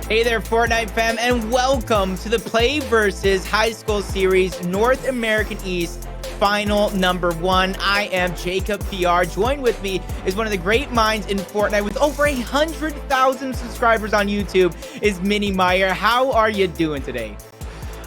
Hey there, Fortnite fam, and welcome to the PlayVS High School Series North American East Final number 1. I am Jacob PR. Joined with me is one of the great minds in Fortnite with over 100,000 subscribers on YouTube is Mini Meyer. How are you doing today?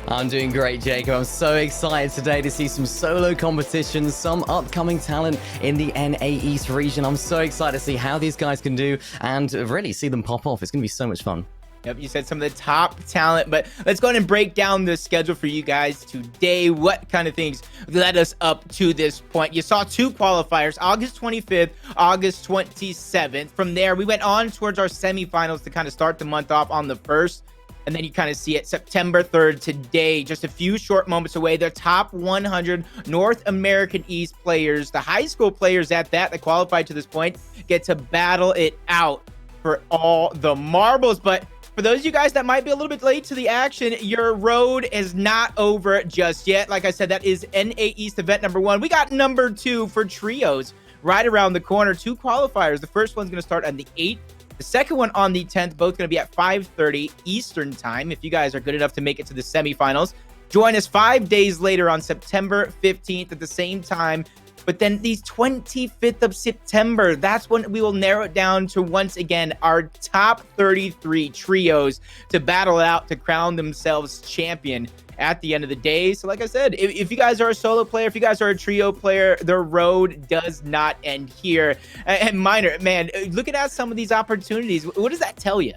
I'm doing great, Jacob. I'm so excited today to see some solo competitions, some upcoming talent in the NAE East region. I'm so excited to see how these guys can do and really see them pop off. It's going to be so much fun. Yep, you said some of the top talent, but let's go ahead and break down the schedule for you guys today. What kind of things led us up to this point? You saw 2 qualifiers, August 25th, August 27th. From there, we went on towards our semifinals to kind of start the month off on the 1st. And then you kind of see it September 3rd today, just a few short moments away. The top 100 North American East players, the high school players at that qualified to this point, get to battle it out for all the marbles. But for those of you guys that might be a little bit late to the action, your road is not over just yet. Like I said, that is NAE East event number 1. We got number 2 for trios right around the corner. 2 qualifiers. The first one's going to start on the 8th. The second one on the 10th, both going to be at 5:30 Eastern time. If you guys are good enough to make it to the semifinals, join us 5 days later on September 15th at the same time. But then these 25th of September, that's when we will narrow it down to, once again, our top 33 trios to battle it out to crown themselves champion at the end of the day. So like I said, if you guys are a solo player, if you guys are a trio player, the road does not end here. And Miner, man, looking at some of these opportunities, what does that tell you?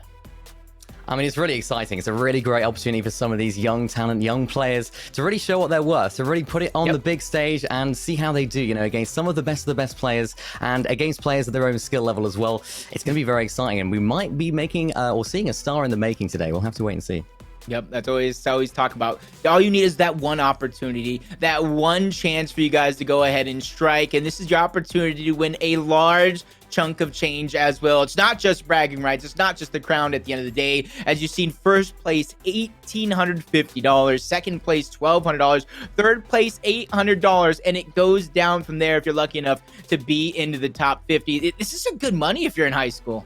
I mean, it's really exciting. It's a really great opportunity for some of these young talent, young players to really show what they're worth, to really put it on the big stage and see how they do, you know, against some of the best players and against players at their own skill level as well. It's going to be very exciting, and we might be making or seeing a star in the making today. We'll have to wait and see. Yep, that's always talk about. All you need is that one opportunity, that one chance for you guys to go ahead and strike. And this is your opportunity to win a large chunk of change as well. It's not just bragging rights. It's not just the crown at the end of the day. As you've seen, first place, $1,850. Second place, $1,200. Third place, $800. And it goes down from there if you're lucky enough to be into the top 50. This is some good money if you're in high school.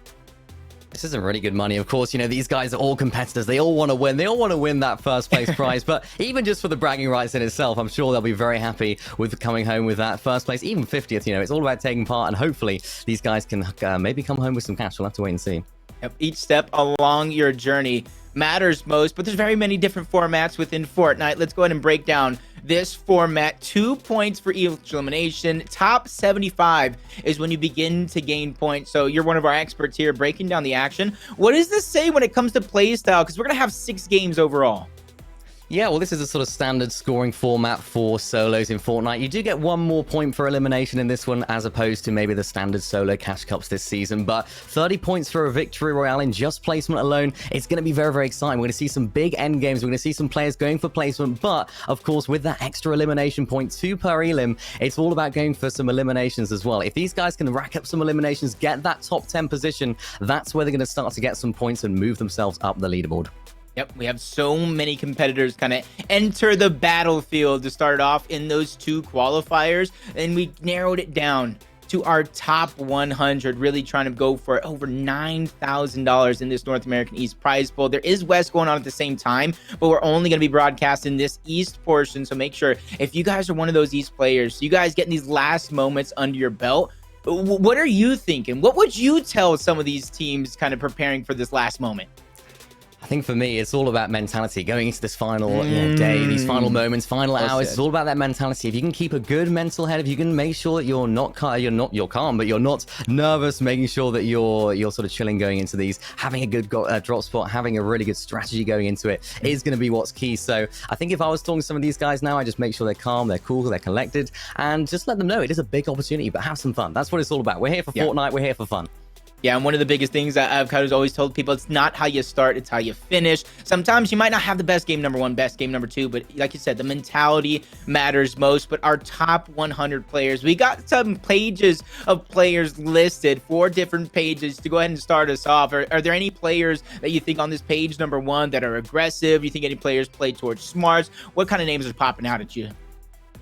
This is some really good money. Of course, you know, these guys are all competitors. They all want to win. They all want to win that first place prize. But even just for the bragging rights in itself, I'm sure they'll be very happy with coming home with that first place, even 50th. You know, it's all about taking part. And hopefully these guys can maybe come home with some cash. We'll have to wait and see. Yep, each step along your journey matters most, but there's very many different formats within Fortnite. Let's go ahead and break down this format. 2 points for each elimination. Top 75 is when you begin to gain points. So you're one of our experts here breaking down the action. What does this say when it comes to play style? Because we're going to have 6 games overall. Yeah, well, this is a sort of standard scoring format for solos in Fortnite. You do get 1 more point for elimination in this one, as opposed to maybe the standard solo cash cups this season. But 30 points for a victory royale in just placement alone. It's going to be very, very exciting. We're going to see some big end games. We're going to see some players going for placement. But, of course, with that extra elimination point, 2 per elim, it's all about going for some eliminations as well. If these guys can rack up some eliminations, get that top 10 position, that's where they're going to start to get some points and move themselves up the leaderboard. Yep, we have so many competitors kind of enter the battlefield to start off in those 2 qualifiers, and we narrowed it down to our top 100, really trying to go for over $9,000 in this North American East prize pool. There is West going on at the same time, but we're only going to be broadcasting this East portion, so make sure if you guys are one of those East players, you guys getting these last moments under your belt, what are you thinking? What would you tell some of these teams kind of preparing for this last moment? I think for me, it's all about mentality going into this final day, these final moments, final hours. It's all about that mentality. If you can keep a good mental head, if you can make sure that you're calm, but you're not nervous, making sure that you're sort of chilling going into these, having a good drop spot, having a really good strategy going into it is going to be what's key. So I think if I was talking to some of these guys now, I just make sure they're calm, they're cool, they're collected, and just let them know it is a big opportunity, but have some fun. That's what it's all about. We're here for Fortnite. We're here for fun. Yeah, and one of the biggest things I've kind of always told people, it's not how you start, it's how you finish. Sometimes you might not have the best game number 1, best game number 2, but like you said, the mentality matters most. But our top 100 players, we got some pages of players listed, 4 different pages to go ahead and start us off. Are there any players that you think on this page number 1 that are aggressive? You think any players play towards smarts? What kind of names are popping out at you?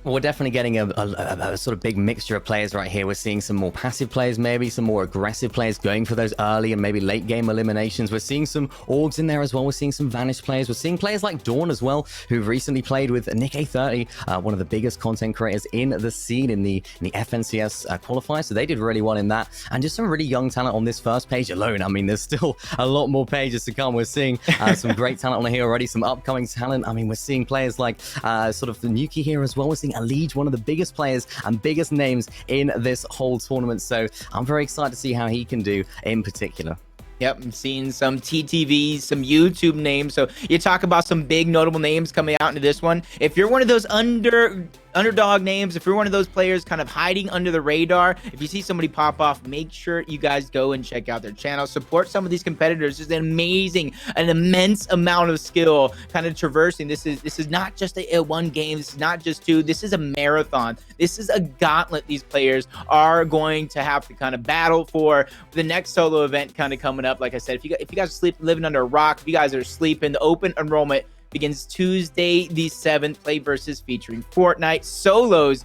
Well, we're definitely getting a sort of big mixture of players right here. We're seeing some more passive players, maybe some more aggressive players going for those early and maybe late game eliminations. We're seeing some Orgs in there as well. We're seeing some Vanished players. We're seeing players like Dawn as well, who've recently played with Nick A30, one of the biggest content creators in the scene in the FNCS qualifier. So they did really well in that. And just some really young talent on this first page alone. I mean, there's still a lot more pages to come. We're seeing some great talent on here already, some upcoming talent. I mean, we're seeing players like sort of the Nuki here as well. We're seeing Alij, one of the biggest players and biggest names in this whole tournament. So I'm very excited to see how he can do in particular. Yep, I'm seeing some TTVs, some YouTube names. So you talk about some big notable names coming out into this one. If you're one of those underdog names, if you're one of those players kind of hiding under the radar, if you see somebody pop off, make sure you guys go and check out their channel. Support some of these competitors. There's an immense amount of skill kind of traversing. This is not just a one game. This is not just two. This is a marathon. This is a gauntlet these players are going to have to kind of battle for. The next solo event kind of coming up. Like I said, if you guys are living under a rock, if you guys are sleeping, the open enrollment begins Tuesday the 7th. PlayVS featuring Fortnite solos.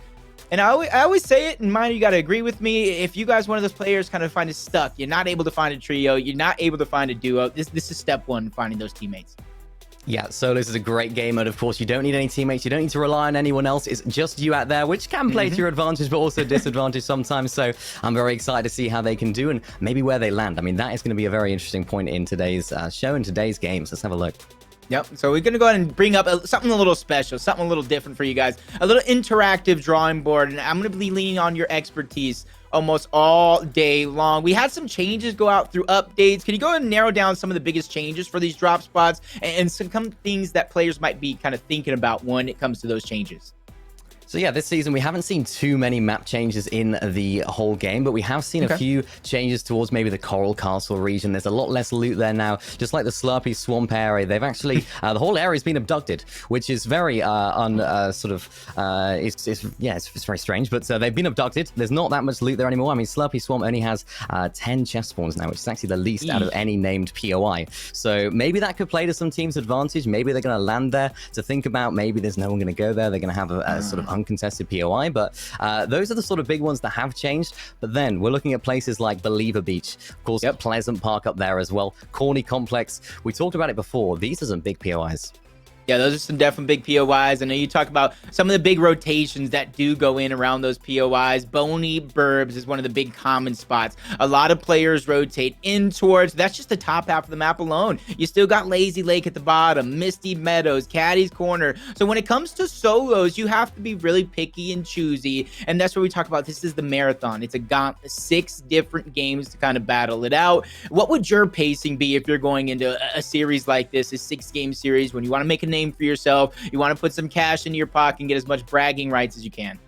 And I always say it, and mind you got to agree with me. If you guys one of those players kind of find it stuck, you're not able to find a trio, you're not able to find a duo. This is step one, finding those teammates. Yeah, solos is a great game mode. Of course, you don't need any teammates. You don't need to rely on anyone else. It's just you out there, which can play to your advantage, but also disadvantage sometimes. So I'm very excited to see how they can do and maybe where they land. I mean, that is going to be a very interesting point in today's show and today's games. Let's have a look. Yep. So we're going to go ahead and bring up something a little special, something a little different for you guys. A little interactive drawing board, and I'm going to be leaning on your expertise almost all day long. We had some changes go out through updates. Can you go ahead and narrow down some of the biggest changes for these drop spots and some things that players might be kind of thinking about when it comes to those changes? So yeah, this season we haven't seen too many map changes in the whole game, but we have seen a few changes towards maybe the Coral Castle region. There's a lot less loot there now, just like the Slurpy Swamp area. They've actually, the whole area has been abducted, which is very it's very strange, but they've been abducted. There's not that much loot there anymore. I mean, Slurpy Swamp only has 10 chest spawns now, which is actually the least out of any named POI. So maybe that could play to some teams' advantage. Maybe they're going to land there to think about. Maybe there's no one going to go there. They're going to have a sort of uncontested POI, but those are the sort of big ones that have changed. But then we're looking at places like Believer Beach, of course, Pleasant Park up there as well, Corny Complex. We talked about it before. These are some big POIs. Yeah, those are some definitely big POIs. I know you talk about some of the big rotations that do go in around those POIs. Bony Burbs is one of the big common spots. A lot of players rotate in towards. That's just the top half of the map alone. You still got Lazy Lake at the bottom, Misty Meadows, Caddy's Corner. So when it comes to solos, you have to be really picky and choosy. And that's what we talk about. This is the marathon. It's a gauntlet, 6 different games to kind of battle it out. What would your pacing be if you're going into a series like this, a 6-game series, when you want to make a name for yourself, you want to put some cash in your pocket and get as much bragging rights as you can?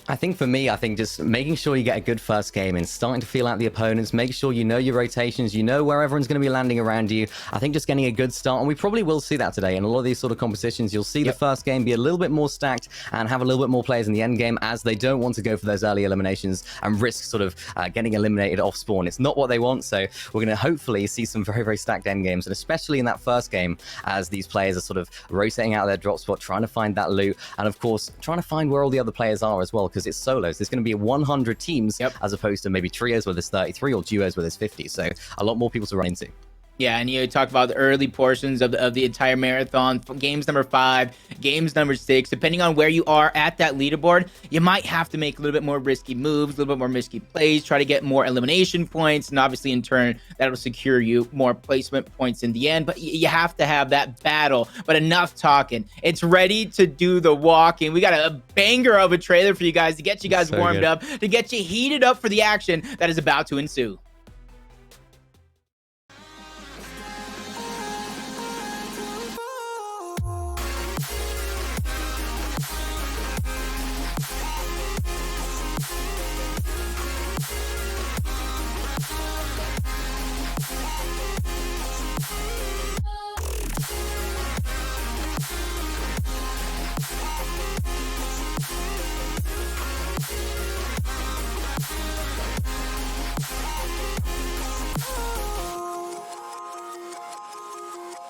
I think for me, just making sure you get a good first game and starting to feel out the opponents, make sure you know your rotations, you know where everyone's going to be landing around you. I think just getting a good start, and we probably will see that today in a lot of these sort of competitions. You'll see the first game be a little bit more stacked and have a little bit more players in the end game, as they don't want to go for those early eliminations and risk sort of getting eliminated off spawn. It's not what they want, so we're going to hopefully see some very, very stacked end games, and especially in that first game, as these players are sort of rotating out their drop spot, trying to find that loot, and of course, trying to find where all the other players are as well, because it's solos. There's going to be 100 teams as opposed to maybe trios where there's 33 or duos where there's 50. So a lot more people to run into. Yeah, and you talk about the early portions of the entire marathon, games number 5, games number 6. Depending on where you are at that leaderboard, you might have to make a little bit more risky moves, a little bit more risky plays, try to get more elimination points, and obviously in turn, that'll secure you more placement points in the end. But you have to have that battle. But enough talking. It's ready to do the walking. We got a banger of a trailer for you guys to get you guys warmed up, to get you heated up for the action that is about to ensue.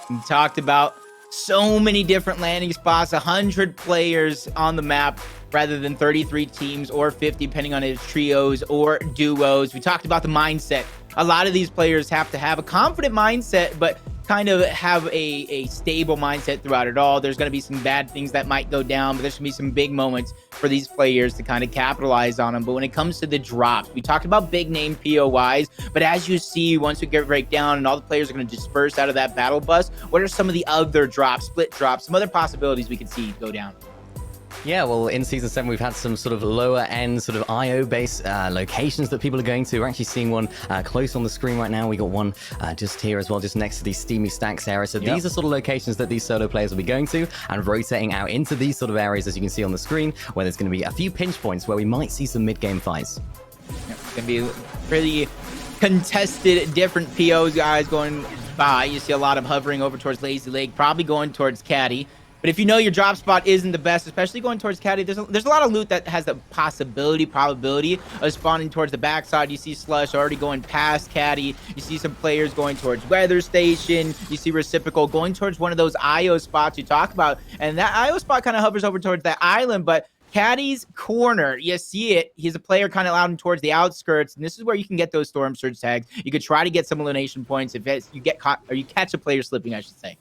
We talked about So many different landing spots, 100 players on the map rather than 33 teams or 50, depending on if trios or duos. We talked about the mindset. A lot of these players have to have a confident mindset, but kind of have a stable mindset throughout it all. There's going to be some bad things that might go down, but there's going to be some big moments for these players to kind of capitalize on them. But when it comes to the drops, we talked about big name POIs, but as you see, once we get break down and all the players are going to disperse out of that battle bus, what are some of the other drops, split drops, some other possibilities we could see go down? Yeah, well, in Season 7, we've had some sort of lower-end sort of IO-based locations that people are going to. We're actually seeing one close on the screen right now. We got one just here as well, just next to the Steamy Stacks area. So these are sort of locations that these solo players will be going to and rotating out into these sort of areas, as you can see on the screen, where there's going to be a few pinch points where we might see some mid-game fights. Yeah, it's going to be pretty contested, different POs guys going by. You see a lot of hovering over towards Lazy Lake, probably going towards Caddy. But if you know your drop spot isn't the best, especially going towards Caddy, there's a lot of loot that has the probability of spawning towards the backside. You see Slush already going past Caddy. You see some players going towards Weather Station. You see Reciprocal going towards one of those IO spots you talk about. And that IO spot kind of hovers over towards that island, but Caddy's corner, you see it. He's a player kind of out towards the outskirts, and this is where you can get those Storm Surge tags. You could try to get some elimination points if you get caught, or you catch a player slipping, I should say.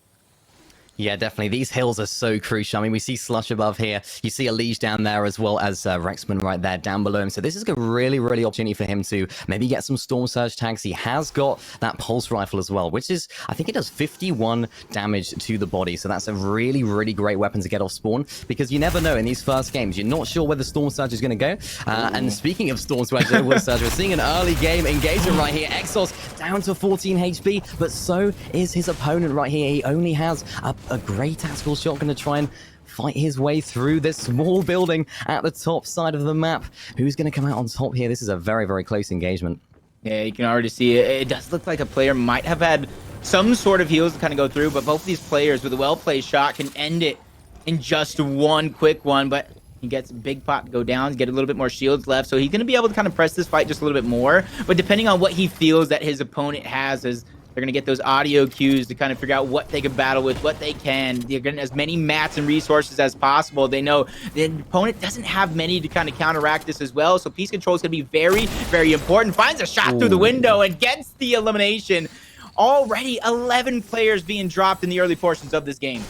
Yeah, definitely. These hills are so crucial. I mean, we see Slush above here. You see a Liege down there as well as Rexman right there down below him. So this is a really opportunity for him to maybe get some Storm Surge tags. He has got that Pulse Rifle as well, which is, I think it does 51 damage to the body. So that's a really great weapon to get off spawn, because you never know in these first games. You're not sure where the Storm Surge is going to go. And speaking of Storm Surge, we're seeing an early game engagement right here. Exos down to 14 HP, but so is his opponent right here. He only has a great tactical shotgun to try and fight his way through this small building at the top side of the map. Who's going to come out on top here? This is a very close engagement. Yeah, you can already see it. It does look like a player might have had some sort of heals to kind of go through, but both of these players with a well-placed shot can end it in just one quick one. But he gets a big pot to go down, get a little bit more shields left, so he's going to be able to kind of press this fight just a little bit more. But depending on what he feels that his opponent has, as they're going to get those audio cues to kind of figure out what they can battle with, what they can. They're getting as many mats and resources as possible. They know the opponent doesn't have many to kind of counteract this as well. So piece control is going to be very important. Finds a shot through the window and gets the elimination. Already 11 players being dropped in the early portions of this game.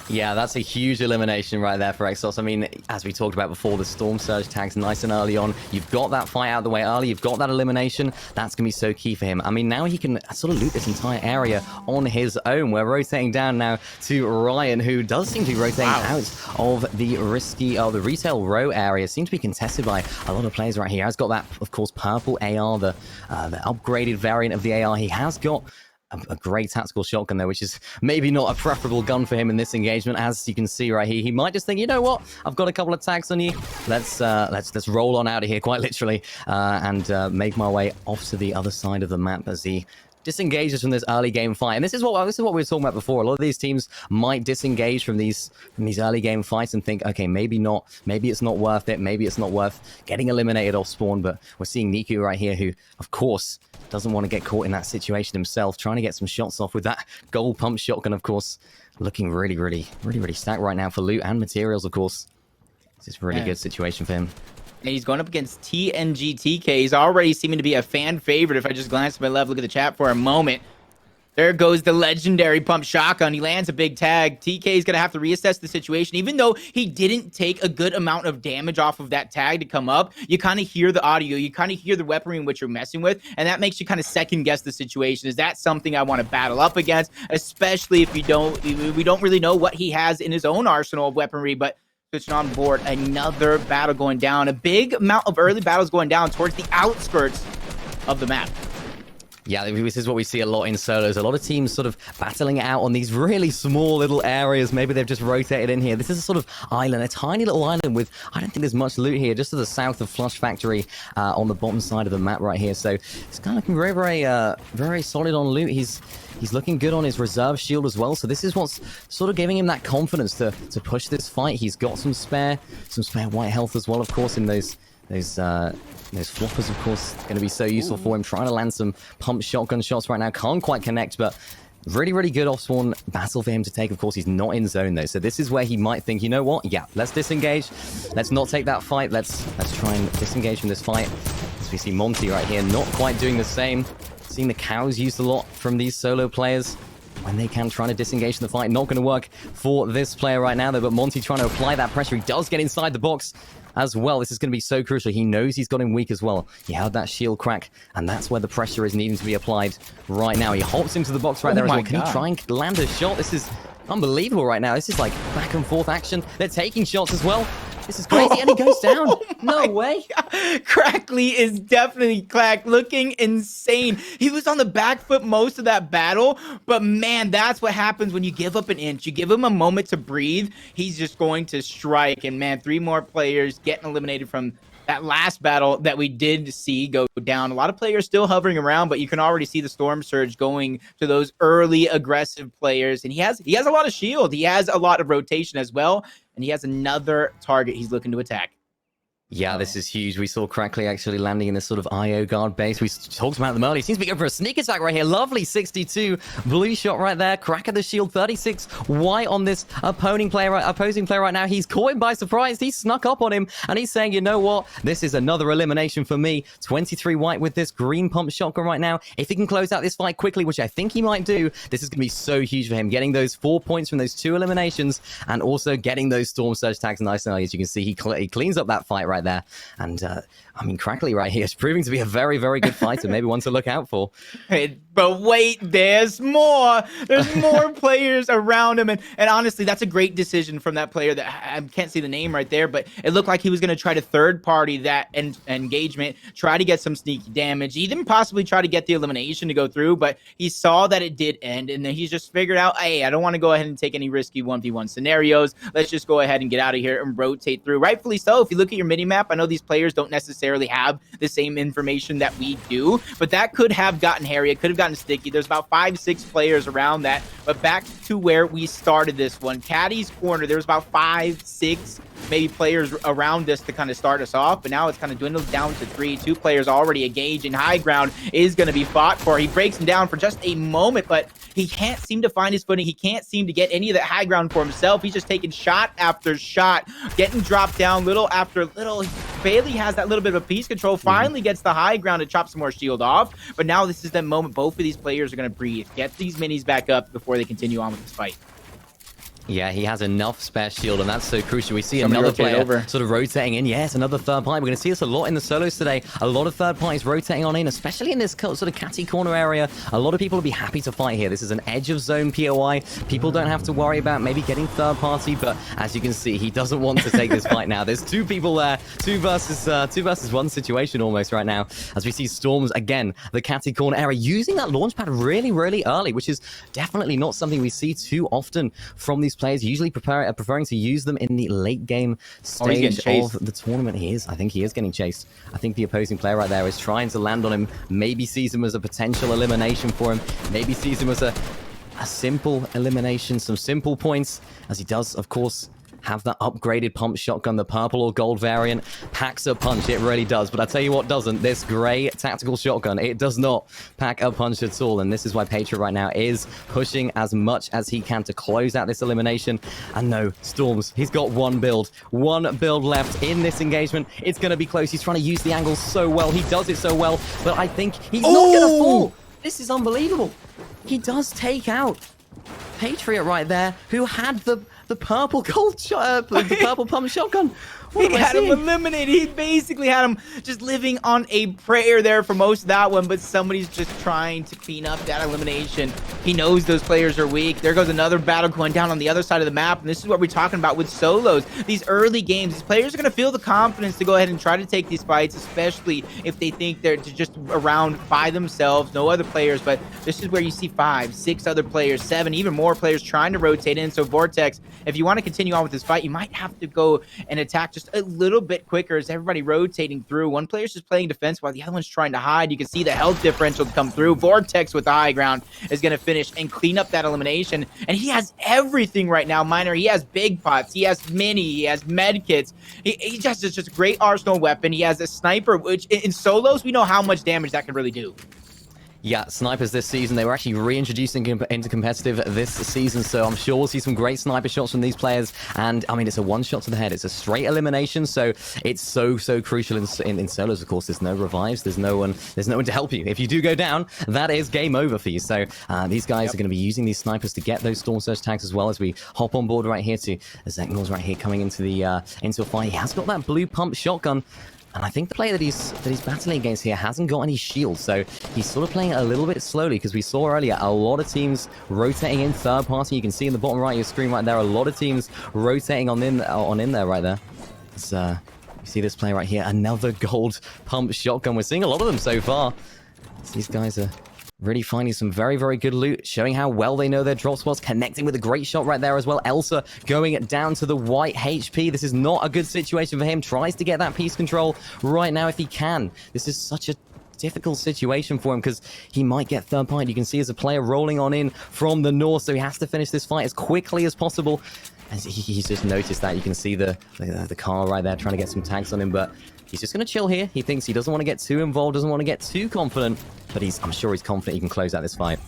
Yeah, that's a huge elimination right there for Exos. I mean, as we talked about before, the Storm Surge tags nice and early on. You've got that fight out of the way early. You've got that elimination. That's going to be so key for him. I mean, now he can sort of loot this entire area on his own. We're rotating down now to Ryan, who does seem to be rotating out of the the retail row area. Seems to be contested by a lot of players right here. Has got that, of course, purple AR, the upgraded variant of the AR. He has got a great tactical shotgun there, which is maybe not a preferable gun for him in this engagement. As you can see right here, he might just think, you know what, I've got a couple of tags on you. Let's roll on out of here, quite literally, and make my way off to the other side of the map as he disengages from this early game fight. And this is what we were talking about before. A lot of these teams might disengage from these early game fights and think, okay, maybe not, maybe it's not worth it, maybe it's not worth getting eliminated off spawn. But we're seeing Niku right here, who of course doesn't want to get caught in that situation himself, trying to get some shots off with that gold pump shotgun, of course, looking really stacked right now for loot and materials, of course. This is a really good situation for him. And he's going up against TNGTK. He's already seeming to be a fan favorite. If I just glance to my left, look at the chat for a moment. There goes the legendary pump shotgun. He lands a big tag. TK is going to have to reassess the situation. Even though he didn't take a good amount of damage off of that tag to come up, you kind of hear the audio. You kind of hear the weaponry in which you're messing with, and that makes you kind of second guess the situation. Is that something I want to battle up against? Especially if we don't really know what he has in his own arsenal of weaponry, but switching on board, another battle going down. A big amount of early battles going down towards the outskirts of the map. Yeah, this is what we see a lot in solos. A lot of teams sort of battling it out on these really small little areas. Maybe they've just rotated in here. This is a sort of island, a tiny little island with, I don't think there's much loot here, just to the south of Flush Factory on the bottom side of the map right here. So it's kind of looking very solid on loot. He's looking good on his reserve shield as well. So this is what's sort of giving him that confidence to push this fight. He's got some spare white health as well, of course, in those floppers, of course, going to be so useful for him. Trying to land some pump shotgun shots right now. Can't quite connect, but Really, really good off-spawn battle for him to take. Of course, he's not in zone, though. So this is where he might think, you know what? Yeah, let's disengage. Let's not take that fight. Let's try and disengage from this fight. As we see Monty right here, not quite doing the same. Seeing the cows used a lot from these solo players when they can, trying to disengage from the fight. Not going to work for this player right now, though. But Monty trying to apply that pressure. He does get inside the box as well. This is going to be so crucial. He knows he's got him weak as well. He had that shield crack, and that's where the pressure is needing to be applied right now. He hops into the box right there as well. Can he try and land a shot? This is unbelievable right now. This is like back and forth action. They're taking shots as well. This is crazy, and he goes down. No way. Crackly is definitely looking insane. He was on the back foot most of that battle, but man, that's what happens when you give up an inch. You give him a moment to breathe, he's just going to strike. And man, 3 more players getting eliminated from that last battle that we did see go down. A lot of players still hovering around, but you can already see the storm surge going to those early aggressive players. And he has a lot of shield. He has a lot of rotation as well. And he has another target he's looking to attack. Yeah, this is huge. We saw Crackly actually landing in this sort of IO guard base. We talked about them earlier. He seems to be going for a sneak attack right here. Lovely 62 blue shot right there. Crack at the shield. 36 white on this opposing player right now. He's caught him by surprise. He snuck up on him, and he's saying, you know what? This is another elimination for me. 23 white with this green pump shotgun right now. If he can close out this fight quickly, which I think he might do, this is going to be so huge for him. Getting those 4 points from those 2 eliminations, and also getting those storm surge tags nice and early. As you can see, he cleans up that fight right there. And I mean, Crackly right here is proving to be a very, very good fighter. Maybe one to look out for. Hey, but wait, there's more. There's more players around him. And honestly, that's a great decision from that player that I can't see the name right there, but it looked like he was going to try to third party that engagement, try to get some sneaky damage, even possibly try to get the elimination to go through. But he saw that it did end, and then he's just figured out, hey, I don't want to go ahead and take any risky 1v1 scenarios. Let's just go ahead and get out of here and rotate through. Rightfully so. If you look at your mini map, I know these players don't necessarily have the same information that we do, but that could have gotten hairy. It could have gotten sticky. There's about 5-6 players around that. But back to where we started this one, Caddy's corner, there was about 5-6 maybe players around us to kind of start us off, but now it's kind of dwindled down to 3. 2 players already engaged, and high ground is going to be fought for. He breaks him down for just a moment, but he can't seem to find his footing. He can't seem to get any of that high ground for himself. He's just taking shot after shot, getting dropped down little after little. Bailey has that little bit of piece control, finally gets the high ground to chop some more shield off, but now this is the moment both of these players are going to breathe, get these minis back up before they continue on with this fight. Yeah, he has enough spare shield, and that's so crucial. We see another player sort of rotating in. Yes, another third party. We're going to see this a lot in the solos today. A lot of third parties rotating on in, especially in this sort of catty corner area. A lot of people will be happy to fight here. This is an edge of zone POI. People don't have to worry about maybe getting third party, but as you can see, he doesn't want to take this fight now. There's 2 people there, 2 versus 1 situation almost right now. As we see Storms again, the catty corner area, using that launch pad really, really early, which is definitely not something we see too often from these players, usually preferring to use them in the late game stage of the tournament. I think he is getting chased. I think the opposing player right there is trying to land on him, maybe sees him as a potential elimination for him, maybe sees him as a simple elimination, some simple points, as he does, of course, have that upgraded pump shotgun, the purple or gold variant. Packs a punch, it really does. But I tell you what doesn't, this gray tactical shotgun, it does not pack a punch at all. And this is why Patriot right now is pushing as much as he can to close out this elimination. And no, Storms, he's got one build left in this engagement. It's going to be close. He's trying to use the angle so well. He does it so well, but I think he's not going to fall. This is unbelievable. He does take out Patriot right there, who had the purple gold shot, the purple pump shotgun. He had him eliminated. He basically had him just living on a prayer there for most of that one, but somebody's just trying to clean up that elimination. He knows those players are weak. There goes another battle going down on the other side of the map, and this is what we're talking about with solos. These early games, these players are going to feel the confidence to go ahead and try to take these fights, especially if they think they're just around by themselves, no other players, but this is where you see 5, 6 other players, 7, even more players trying to rotate in. So Vortex, if you want to continue on with this fight, you might have to go and attack just a little bit quicker as everybody rotating through. One player's just playing defense while the other one's trying to hide. You can see the health differential come through. Vortex with the high ground is going to finish and clean up that elimination. And he has everything right now, Miner. He has big pots. He has mini. He has med kits. He just is just a great arsenal weapon. He has a sniper, which in solos, we know how much damage that can really do. Yeah, snipers this season, they were actually reintroducing into competitive this season, so I'm sure we'll see some great sniper shots from these players. And I mean, it's a one shot to the head, it's a straight elimination, so it's so crucial in solos. Of course, there's no revives, there's no one to help you. If you do go down, that is game over for you. So these guys are going to be using these snipers to get those storm surge tags, as well as we hop on board right here to Zeknor's right here coming into the into a fight. He has got that blue pump shotgun. And I think the player that he's battling against here hasn't got any shield, so he's sort of playing a little bit slowly, because we saw earlier a lot of teams rotating in third party. You can see in the bottom right of your screen right there, a lot of teams rotating on in there right there. It's, you see this player right here, another gold pump shotgun. We're seeing a lot of them so far. These guys are really finding some very good loot, showing how well they know their drop spots, connecting with a great shot right there as well. Elsa going down to the white HP. This is not a good situation for him. Tries to get that piece control right now if he can. This is such a difficult situation for him, because he might get third party. You can see as a player rolling on in from the north, so he has to finish this fight as quickly as possible. As he's just noticed that. You can see the car right there trying to get some tags on him, but he's just going to chill here. He thinks he doesn't want to get too involved, doesn't want to get too confident, but I'm sure he's confident he can close out this fight.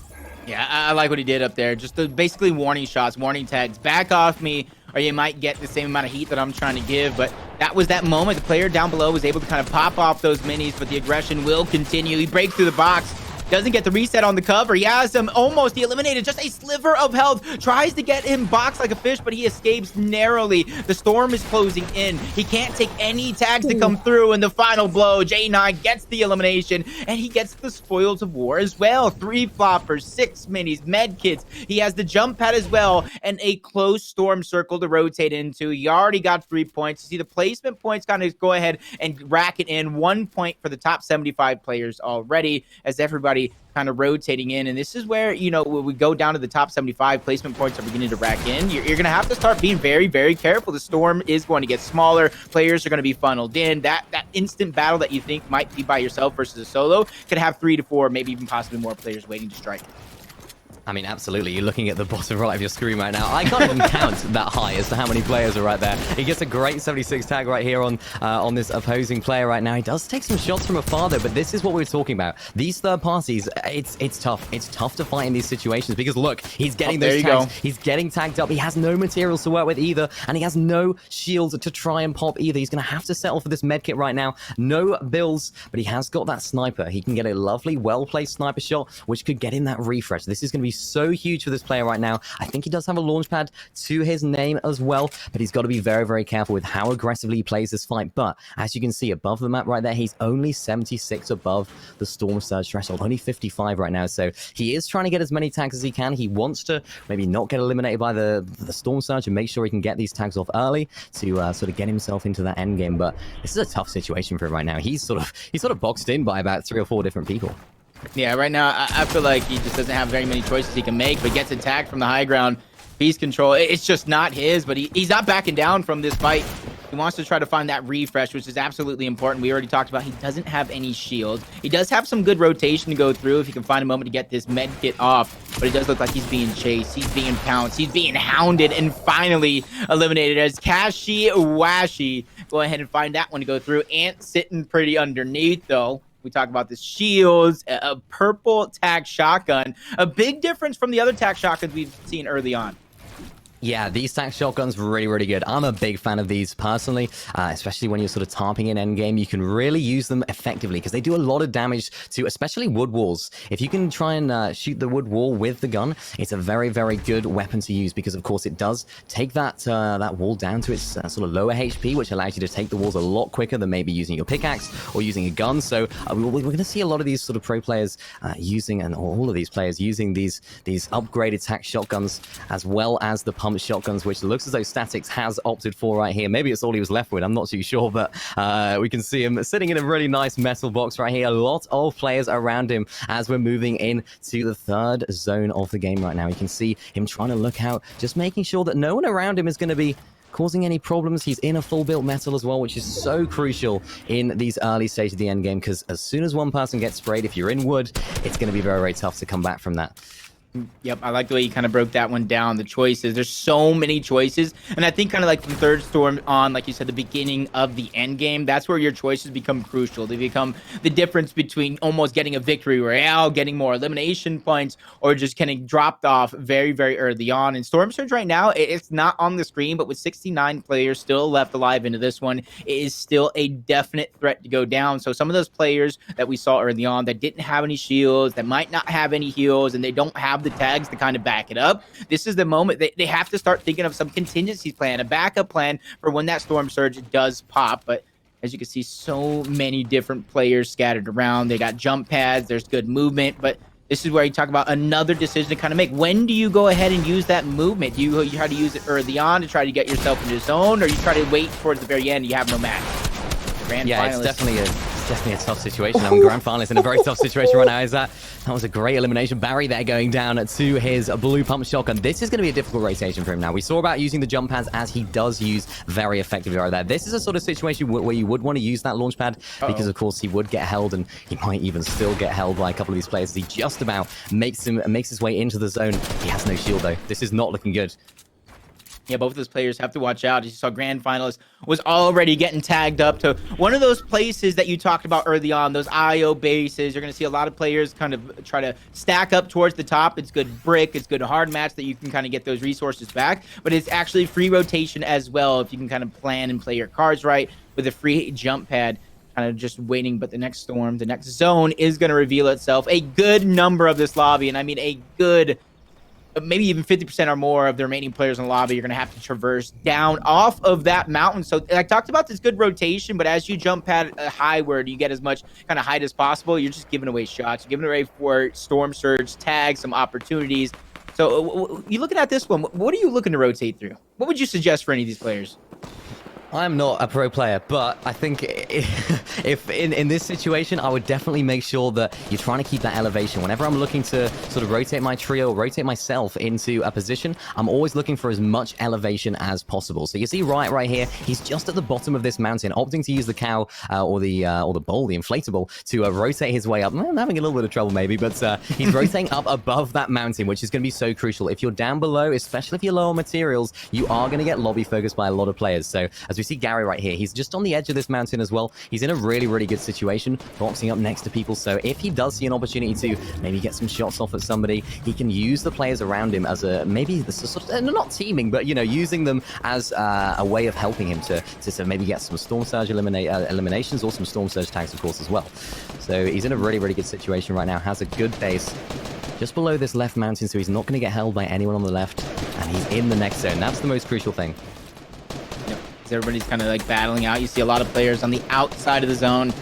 Yeah, I like what he did up there. Just basically warning shots, warning tags. Back off me, or you might get the same amount of heat that I'm trying to give. But that was that moment. The player down below was able to kind of pop off those minis, but the aggression will continue. He breaks through the box. Doesn't get the reset on the cover. He has him almost eliminated. Just a sliver of health. Tries to get him boxed like a fish, but he escapes narrowly. The storm is closing in. He can't take any tags to come through. And the final blow, J9 gets the elimination, and he gets the spoils of war as well. 3 floppers, 6 minis, med kits. He has the jump pad as well, and a close storm circle to rotate into. He already got 3 points. You see the placement points kind of go ahead and rack it in. 1 point for the top 75 players already, as everybody kind of rotating in. And this is where, you know, when we go down to the top 75, placement points are beginning to rack in. You're going to have to start being very careful. The storm is going to get smaller. Players are going to be funneled in. That instant battle that you think might be by yourself versus a solo could have 3 to 4, maybe even possibly more players waiting to strike. I mean, absolutely. You're looking at the bottom right of your screen right now. I can't even count that high as to how many players are right there. He gets a great 76 tag right here on this opposing player right now. He does take some shots from afar though, but this is what we were talking about. These third parties, it's tough. It's tough to fight in these situations, because look, he's getting those tags. He's getting tagged up. He has no materials to work with either, and he has no shields to try and pop either. He's going to have to settle for this medkit right now. No bills, but he has got that sniper. He can get a lovely, well-placed sniper shot, which could get him that refresh. This is going to be so huge for this player right now. I think he does have a launch pad to his name as well, but he's got to be very careful with how aggressively he plays this fight. But as you can see above the map right there, he's only 76 above the storm surge threshold, only 55 right now. So he is trying to get as many tags as he can. He wants to maybe not get eliminated by the storm surge and make sure he can get these tags off early to sort of get himself into that end game. But this is a tough situation for him right now. He's sort of boxed in by about 3 or 4 different people. Yeah, right now, I feel like he just doesn't have very many choices he can make, but gets attacked from the high ground. Piece control, it's just not his, but he's not backing down from this fight. He wants to try to find that refresh, which is absolutely important. We already talked about he doesn't have any shield. He does have some good rotation to go through if he can find a moment to get this med kit off, but it does look like he's being chased. He's being pounced. He's being hounded and finally eliminated as Kashi Washi go ahead and find that one to go through. Ant sitting pretty underneath, though. We talk about the shields, a purple tac shotgun, a big difference from the other tac shotguns we've seen early on. Yeah, these tac shotguns really good. I'm a big fan of these personally, especially when you're sort of tarping in endgame. You can really use them effectively because they do a lot of damage to especially wood walls. If you can try and shoot the wood wall with the gun, it's a very good weapon to use because, of course, it does take that that wall down to its sort of lower HP, which allows you to take the walls a lot quicker than maybe using your pickaxe or using a gun. So we're going to see a lot of these sort of pro players using, and all of these players using these upgraded tac shotguns as well as the pump shotguns, which looks as though Statics has opted for right here. Maybe it's all he was left with, I'm not too sure, but we can see him sitting in a really nice metal box right here. A lot of players around him as we're moving into the third zone of the game right now. You can see him trying to look out, just making sure that no one around him is going to be causing any problems. He's in a full built metal as well, which is so crucial in these early stages of the end game, because as soon as one person gets sprayed, if you're in wood, it's going to be very tough to come back from that. Yep, I like the way you kind of broke that one down. The choices, there's so many choices, and I think kind of like from third storm on, like you said, the beginning of the end game, that's where your choices become crucial. They become the difference between almost getting a victory royale, getting more elimination points, or just getting dropped off very, very early on. And Storm Surge right now, it's not on the screen, but with 69 players still left alive into this one, it is still a definite threat to go down. So some of those players that we saw early on that didn't have any shields, that might not have any heals, and they don't have the tags to kind of back it up, this is the moment they have to start thinking of some contingency plan, a backup plan for when that storm surge does pop. But as you can see, so many different players scattered around. They got jump pads, there's good movement, but this is where you talk about another decision to kind of make. When do you go ahead and use that movement? Do you try to use it early on to try to get yourself into zone, or you try to wait towards the very end and you have no match? It's definitely a tough situation. I mean, Grand Finalist in a very tough situation right now. That was a great elimination. Barry there going down to his blue pump shotgun. This is going to be a difficult rotation for him now. We saw about using the jump pads, as he does use very effectively right there. This is a sort of situation where you would want to use that launch pad because, of course, he would get held, and he might even still get held by a couple of these players. He just about makes his way into the zone. He has no shield, though. This is not looking good. Yeah, both of those players have to watch out. As you saw, Grand Finalist was already getting tagged up to one of those places that you talked about early on, those IO bases. You're going to see a lot of players kind of try to stack up towards the top. It's good brick. It's good hard match that you can kind of get those resources back. But it's actually free rotation as well if you can kind of plan and play your cards right with a free jump pad. Kind of just waiting, but the next storm, the next zone is going to reveal itself. A good number of this lobby, and I mean a good... maybe even 50% or more of the remaining players in the lobby, you're going to have to traverse down off of that mountain. So I talked about this good rotation, but as you jump pad highward, you get as much kind of height as possible. You're just giving away shots. You're giving away for storm surge, tags, some opportunities. So you looking at this one, what are you looking to rotate through? What would you suggest for any of these players? I'm not a pro player, but I think if in this situation, I would definitely make sure that you're trying to keep that elevation. Whenever I'm looking to sort of rotate my trio, rotate myself into a position, I'm always looking for as much elevation as possible. So you see right here, he's just at the bottom of this mountain, opting to use the cow or the bowl, the inflatable, to rotate his way up. I'm having a little bit of trouble maybe, but he's rotating up above that mountain, which is going to be so crucial. If you're down below, especially if you're low on materials, you are going to get lobby focused by a lot of players. So as we see Gary right here, he's just on the edge of this mountain as well. He's in a really, really good situation, boxing up next to people. So if he does see an opportunity to maybe get some shots off at somebody, he can use the players around him as a maybe this is sort of not teaming, but you know, using them as a way of helping him to maybe get some storm surge eliminations or some storm surge tags, of course, as well. So he's in a really, really good situation right now. Has a good base just below this left mountain, so he's not going to get held by anyone on the left, and he's in the next zone. That's the most crucial thing. Everybody's kind of like battling out. You see a lot of players on the outside of the zone.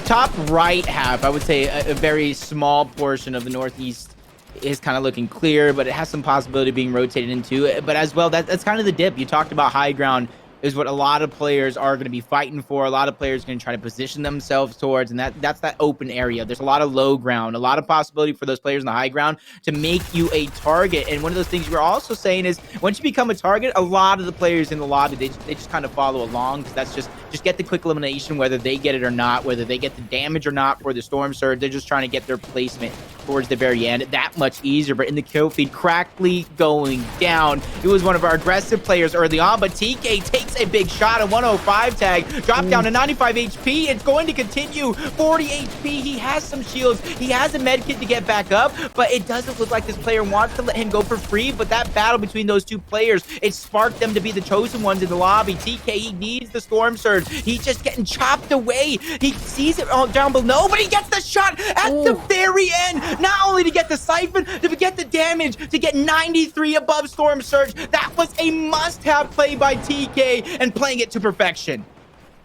Top right half, I would say a very small portion of the northeast is kind of looking clear, but it has some possibility of being rotated into. But as well, that's kind of the dip. You talked about high ground is what a lot of players are going to be fighting for. A lot of players are going to try to position themselves towards, and that's that open area. There's a lot of low ground, a lot of possibility for those players in the high ground to make you a target. And one of those things you're also saying is once you become a target, a lot of the players in the lobby, they just kind of follow along, because that's just get the quick elimination, whether they get it or not, whether they get the damage or not for the storm surge. They're just trying to get their placement towards the very end. That much easier. But in the kill feed, Crackley going down. It was one of our aggressive players early on, but TK takes a big shot, a 105 tag, drop down to 95 HP. It's going to continue. 40 HP. He has some shields. He has a med kit to get back up, but it doesn't look like this player wants to let him go for free. But that battle between those two players, it sparked them to be the chosen ones in the lobby. TK, he needs the storm surge. He's just getting chopped away. He sees it all down below, but he gets the shot at the very end. Not only to get the siphon, to get the damage, to get 93 above storm surge. That was a must-have play by TK, and playing it to perfection.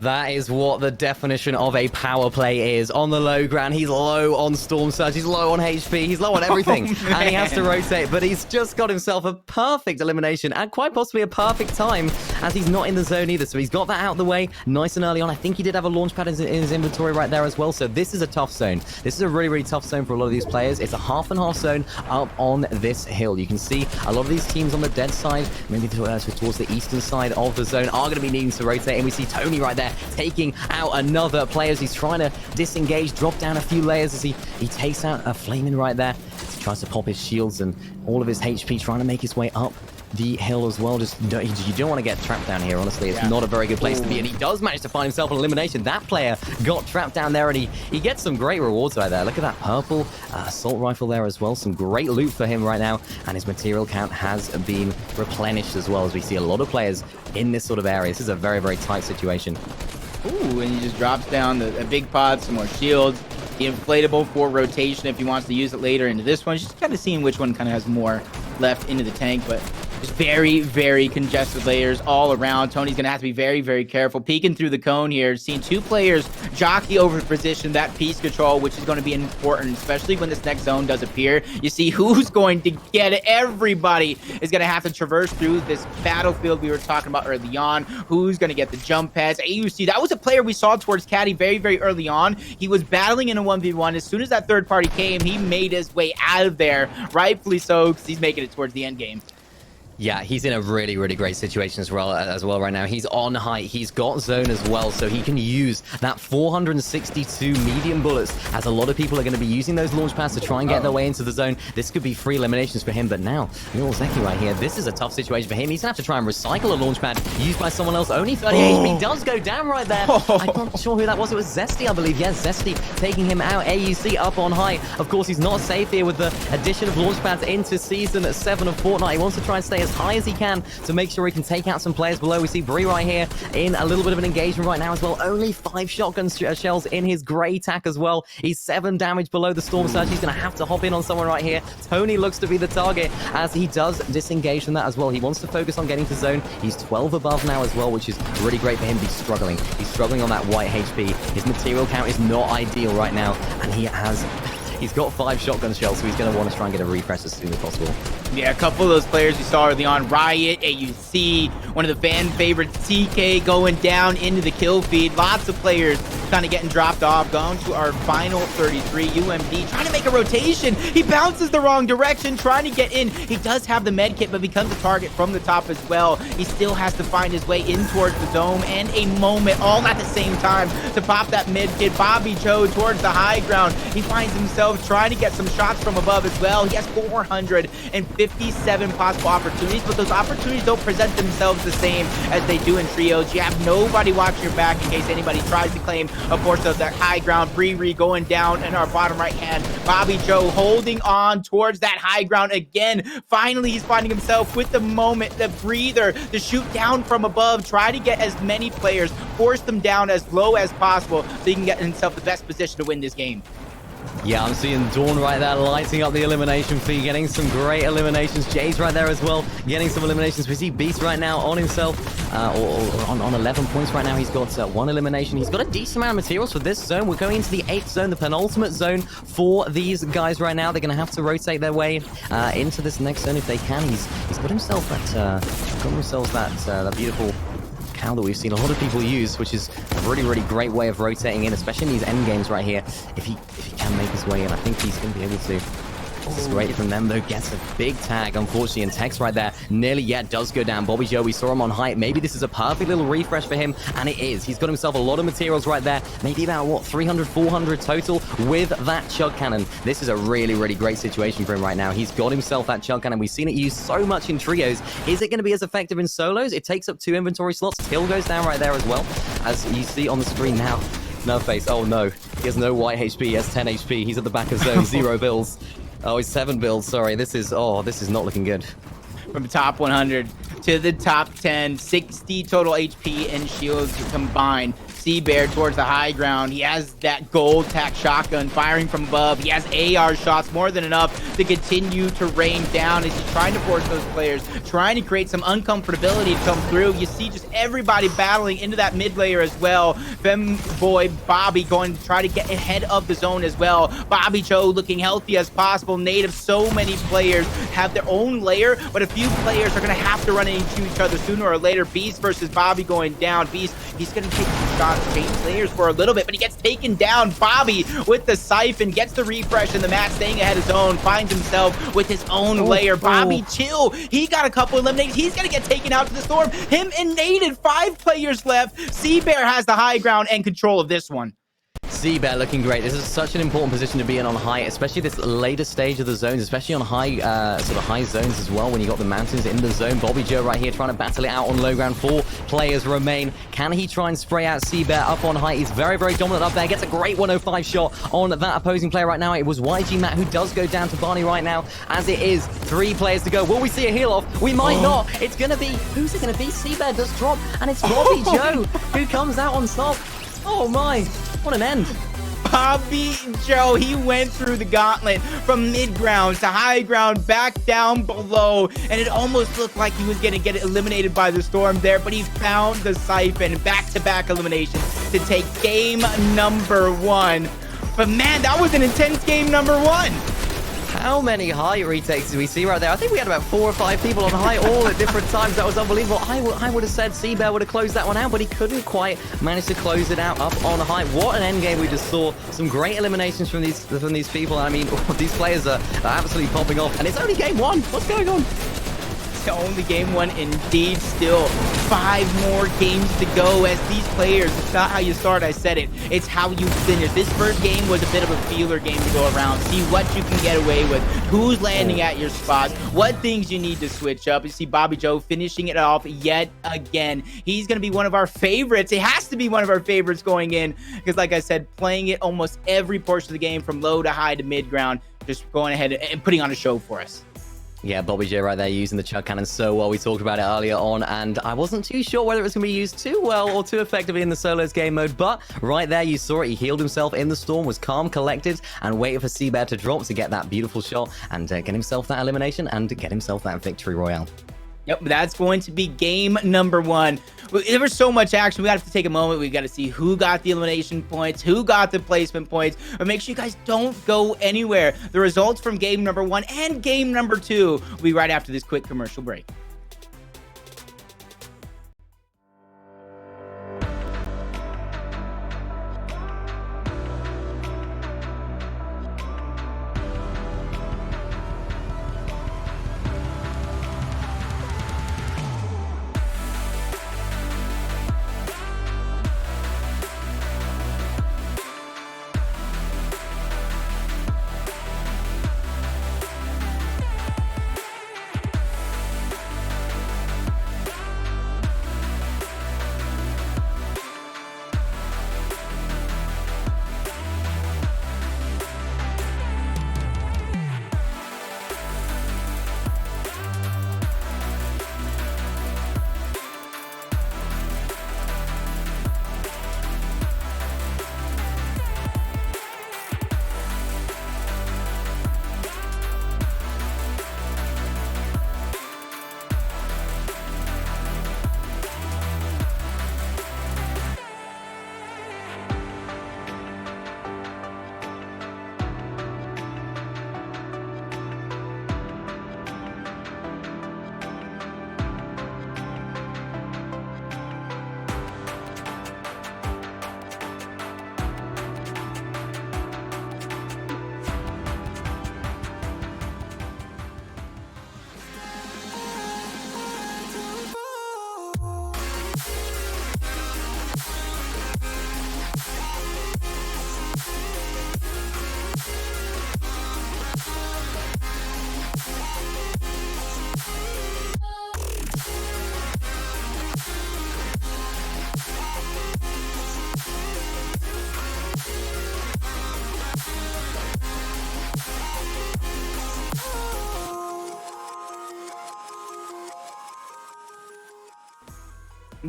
That is what the definition of a power play is. On the low ground, he's low on Storm Surge, he's low on HP, he's low on everything. And he has to rotate, but he's just got himself a perfect elimination and quite possibly a perfect time, as he's not in the zone either. So he's got that out of the way nice and early on. I think he did have a launch pad in his inventory right there as well. So this is a tough zone. This is a really, really tough zone for a lot of these players. It's a half and half zone up on this hill. You can see a lot of these teams on the dead side, maybe towards the eastern side of the zone, are going to be needing to rotate. And we see Tony right there taking out another player as he's trying to disengage, drop down a few layers as he takes out a flaming right there to tries to pop his shields and all of his HP, trying to make his way up the hill as well. Just you don't want to get trapped down here, honestly. It's not a very good place to be, and he does manage to find himself an elimination. That player got trapped down there, and he gets some great rewards right there. Look at that purple assault rifle there as well. Some great loot for him right now, and his material count has been replenished as well, as we see a lot of players in this sort of area. This is a very, very tight situation. Ooh, and he just drops down a big pod, some more shields, the inflatable for rotation if he wants to use it later into this one. Just kind of seeing which one kind of has more left into the tank, but just very, very congested layers all around. Tony's going to have to be very, very careful. Peeking through the cone here, seeing two players jockey over position, that piece control, which is going to be important, especially when this next zone does appear. You see who's going to get it. Everybody is going to have to traverse through this battlefield we were talking about early on. Who's going to get the jump pads? AUC, that was a player we saw towards Caddy very, very early on. He was battling in a 1v1. As soon as that third party came, he made his way out of there. Rightfully so, because he's making it towards the end game. Yeah, he's in a really, really great situation as well right now. He's on height. He's got zone as well, so he can use that 462 medium bullets, as a lot of people are going to be using those launch pads to try and get their way into the zone. This could be free eliminations for him, but now, little Zeki right here, this is a tough situation for him. He's going to have to try and recycle a launch pad used by someone else. Only 30 HP does go down right there. I'm not sure who that was. It was Zesty, I believe. Yes, Zesty taking him out. AUC up on height. Of course, he's not safe here with the addition of launch pads into Season 7 of Fortnite. He wants to try and stay as high as he can to make sure he can take out some players below. We see Bree right here in a little bit of an engagement right now as well. Only 5 shotgun shells in his grey tack as well. He's 7 damage below the Storm Surge. He's going to have to hop in on someone right here. Tony looks to be the target, as he does disengage from that as well. He wants to focus on getting to zone. He's 12 above now as well, which is really great for him. He's struggling. He's struggling on that white HP. His material count is not ideal right now, and he's got 5 shotgun shells, so he's going to want to try and get a refresh as soon as possible. Yeah, a couple of those players you saw early on, Riot, AUC, one of the fan favorites, TK going down into the kill feed. Lots of players kind of getting dropped off. Going to our final 33, UMD, trying to make a rotation. He bounces the wrong direction, trying to get in. He does have the med kit, but becomes a target from the top as well. He still has to find his way in towards the dome, and a moment all at the same time to pop that med kit. Bobby Joe towards the high ground. He finds himself trying to get some shots from above as well. He has 457 possible opportunities, but those opportunities don't present themselves the same as they do in trios. You have nobody watching your back in case anybody tries to claim a portion of that high ground. Bree going down in our bottom right hand. Bobby Joe holding on towards that high ground again. Finally, he's finding himself with the moment, the breather, to shoot down from above, try to get as many players, force them down as low as possible so he can get himself the best position to win this game. Yeah, I'm seeing Dawn right there lighting up the elimination feed, getting some great eliminations. Jay's right there as well, getting some eliminations. We see Beast right now on himself, on 11 points right now. He's got 1 elimination. He's got a decent amount of materials for this zone. We're going into the 8th zone, the penultimate zone for these guys right now. They're going to have to rotate their way into this next zone if they can. He's got himself that beautiful cow that we've seen a lot of people use, which is a really, really great way of rotating in, especially in these end games right here. If he can make his way in, I think he's going to be able to. This is great from them, though. Gets a big tag, unfortunately, and Tex right there nearly does go down. Bobby Joe, we saw him on height. Maybe this is a perfect little refresh for him, and it is. He's got himself a lot of materials right there. Maybe about, what, 300, 400 total with that chug cannon. This is a really, really great situation for him right now. He's got himself that chug cannon. We've seen it used so much in trios. Is it going to be as effective in solos? It takes up 2 inventory slots. Till goes down right there as well, as you see on the screen now. No face. Oh, no. He has no white HP. He has 10 HP. He's at the back of zone. 0 bills. Oh, he's 7 builds, sorry. This is not looking good. From the top 100 to the top 10, 60 total HP and shields combined. Bear towards the high ground. He has that gold tack shotgun firing from above. He has AR shots, more than enough to continue to rain down as he's trying to force those players, trying to create some uncomfortability to come through. You see just everybody battling into that mid layer as well. Femboy Bobby going to try to get ahead of the zone as well. Bobby Joe looking healthy as possible. Native, so many players have their own layer, but a few players are going to have to run into each other sooner or later. Beast versus Bobby going down. Beast, he's going to take some shots, change layers for a little bit, but he gets taken down. Bobby with the siphon gets the refresh in the match, staying ahead of his own, finds himself with his own layer. Bobby chill. He got a couple eliminated. He's gonna get taken out to the storm. Him and Nated, 5 players left. Bear has the high ground and control of this one. Seabear looking great. This is such an important position to be in on height, especially this later stage of the zones, especially on high, sort of high zones as well, when you got the mountains in the zone. Bobby Joe right here trying to battle it out on low ground. 4 players remain. Can he try and spray out Seabear up on height? He's very, very dominant up there. Gets a great 105 shot on that opposing player right now. It was YG Matt who does go down to Barney right now, as it is 3 players to go. Will we see a heal off? We might not. It's going to be, who's it going to be? Seabear does drop, and it's Bobby Joe who comes out on top. Oh my, what an end. Bobby Joe, he went through the gauntlet from mid-ground to high ground, back down below, and it almost looked like he was going to get eliminated by the storm there, but he found the siphon. Back-to-back eliminations to take game number 1. But man, that was an intense game number 1. How many height retakes did we see right there? I think we had about 4 or 5 people on height all at different times. That was unbelievable. I would have said Seabear would have closed that one out, but he couldn't quite manage to close it out up on height. What an end game we just saw. Some great eliminations from these people. I mean, these players are absolutely popping off. And it's only game 1. What's going on? Only game 1 indeed. Still 5 more games to go as these players, it's not how you start, I said it, it's how you finish. This first game was a bit of a feeler game to go around, see what you can get away with, who's landing at your spots, what things you need to switch up. You see Bobby Joe finishing it off yet again. He's going to be one of our favorites. It has to be one of our favorites going in, because like I said, playing it almost every portion of the game from low to high to mid ground, just going ahead and putting on a show for us. Yeah, Bobby J right there using the chug cannon so well. We talked about it earlier on, and I wasn't too sure whether it was going to be used too well or too effectively in the solos game mode, but right there you saw it. He healed himself in the storm, was calm, collected, and waited for Seabear to drop to get that beautiful shot and get himself that elimination and get himself that victory royale. Yep, that's going to be game number 1. There was so much action. We got to take a moment. We got to see who got the elimination points, who got the placement points. But make sure you guys don't go anywhere. The results from game number 1 and game number 2 will be right after this quick commercial break.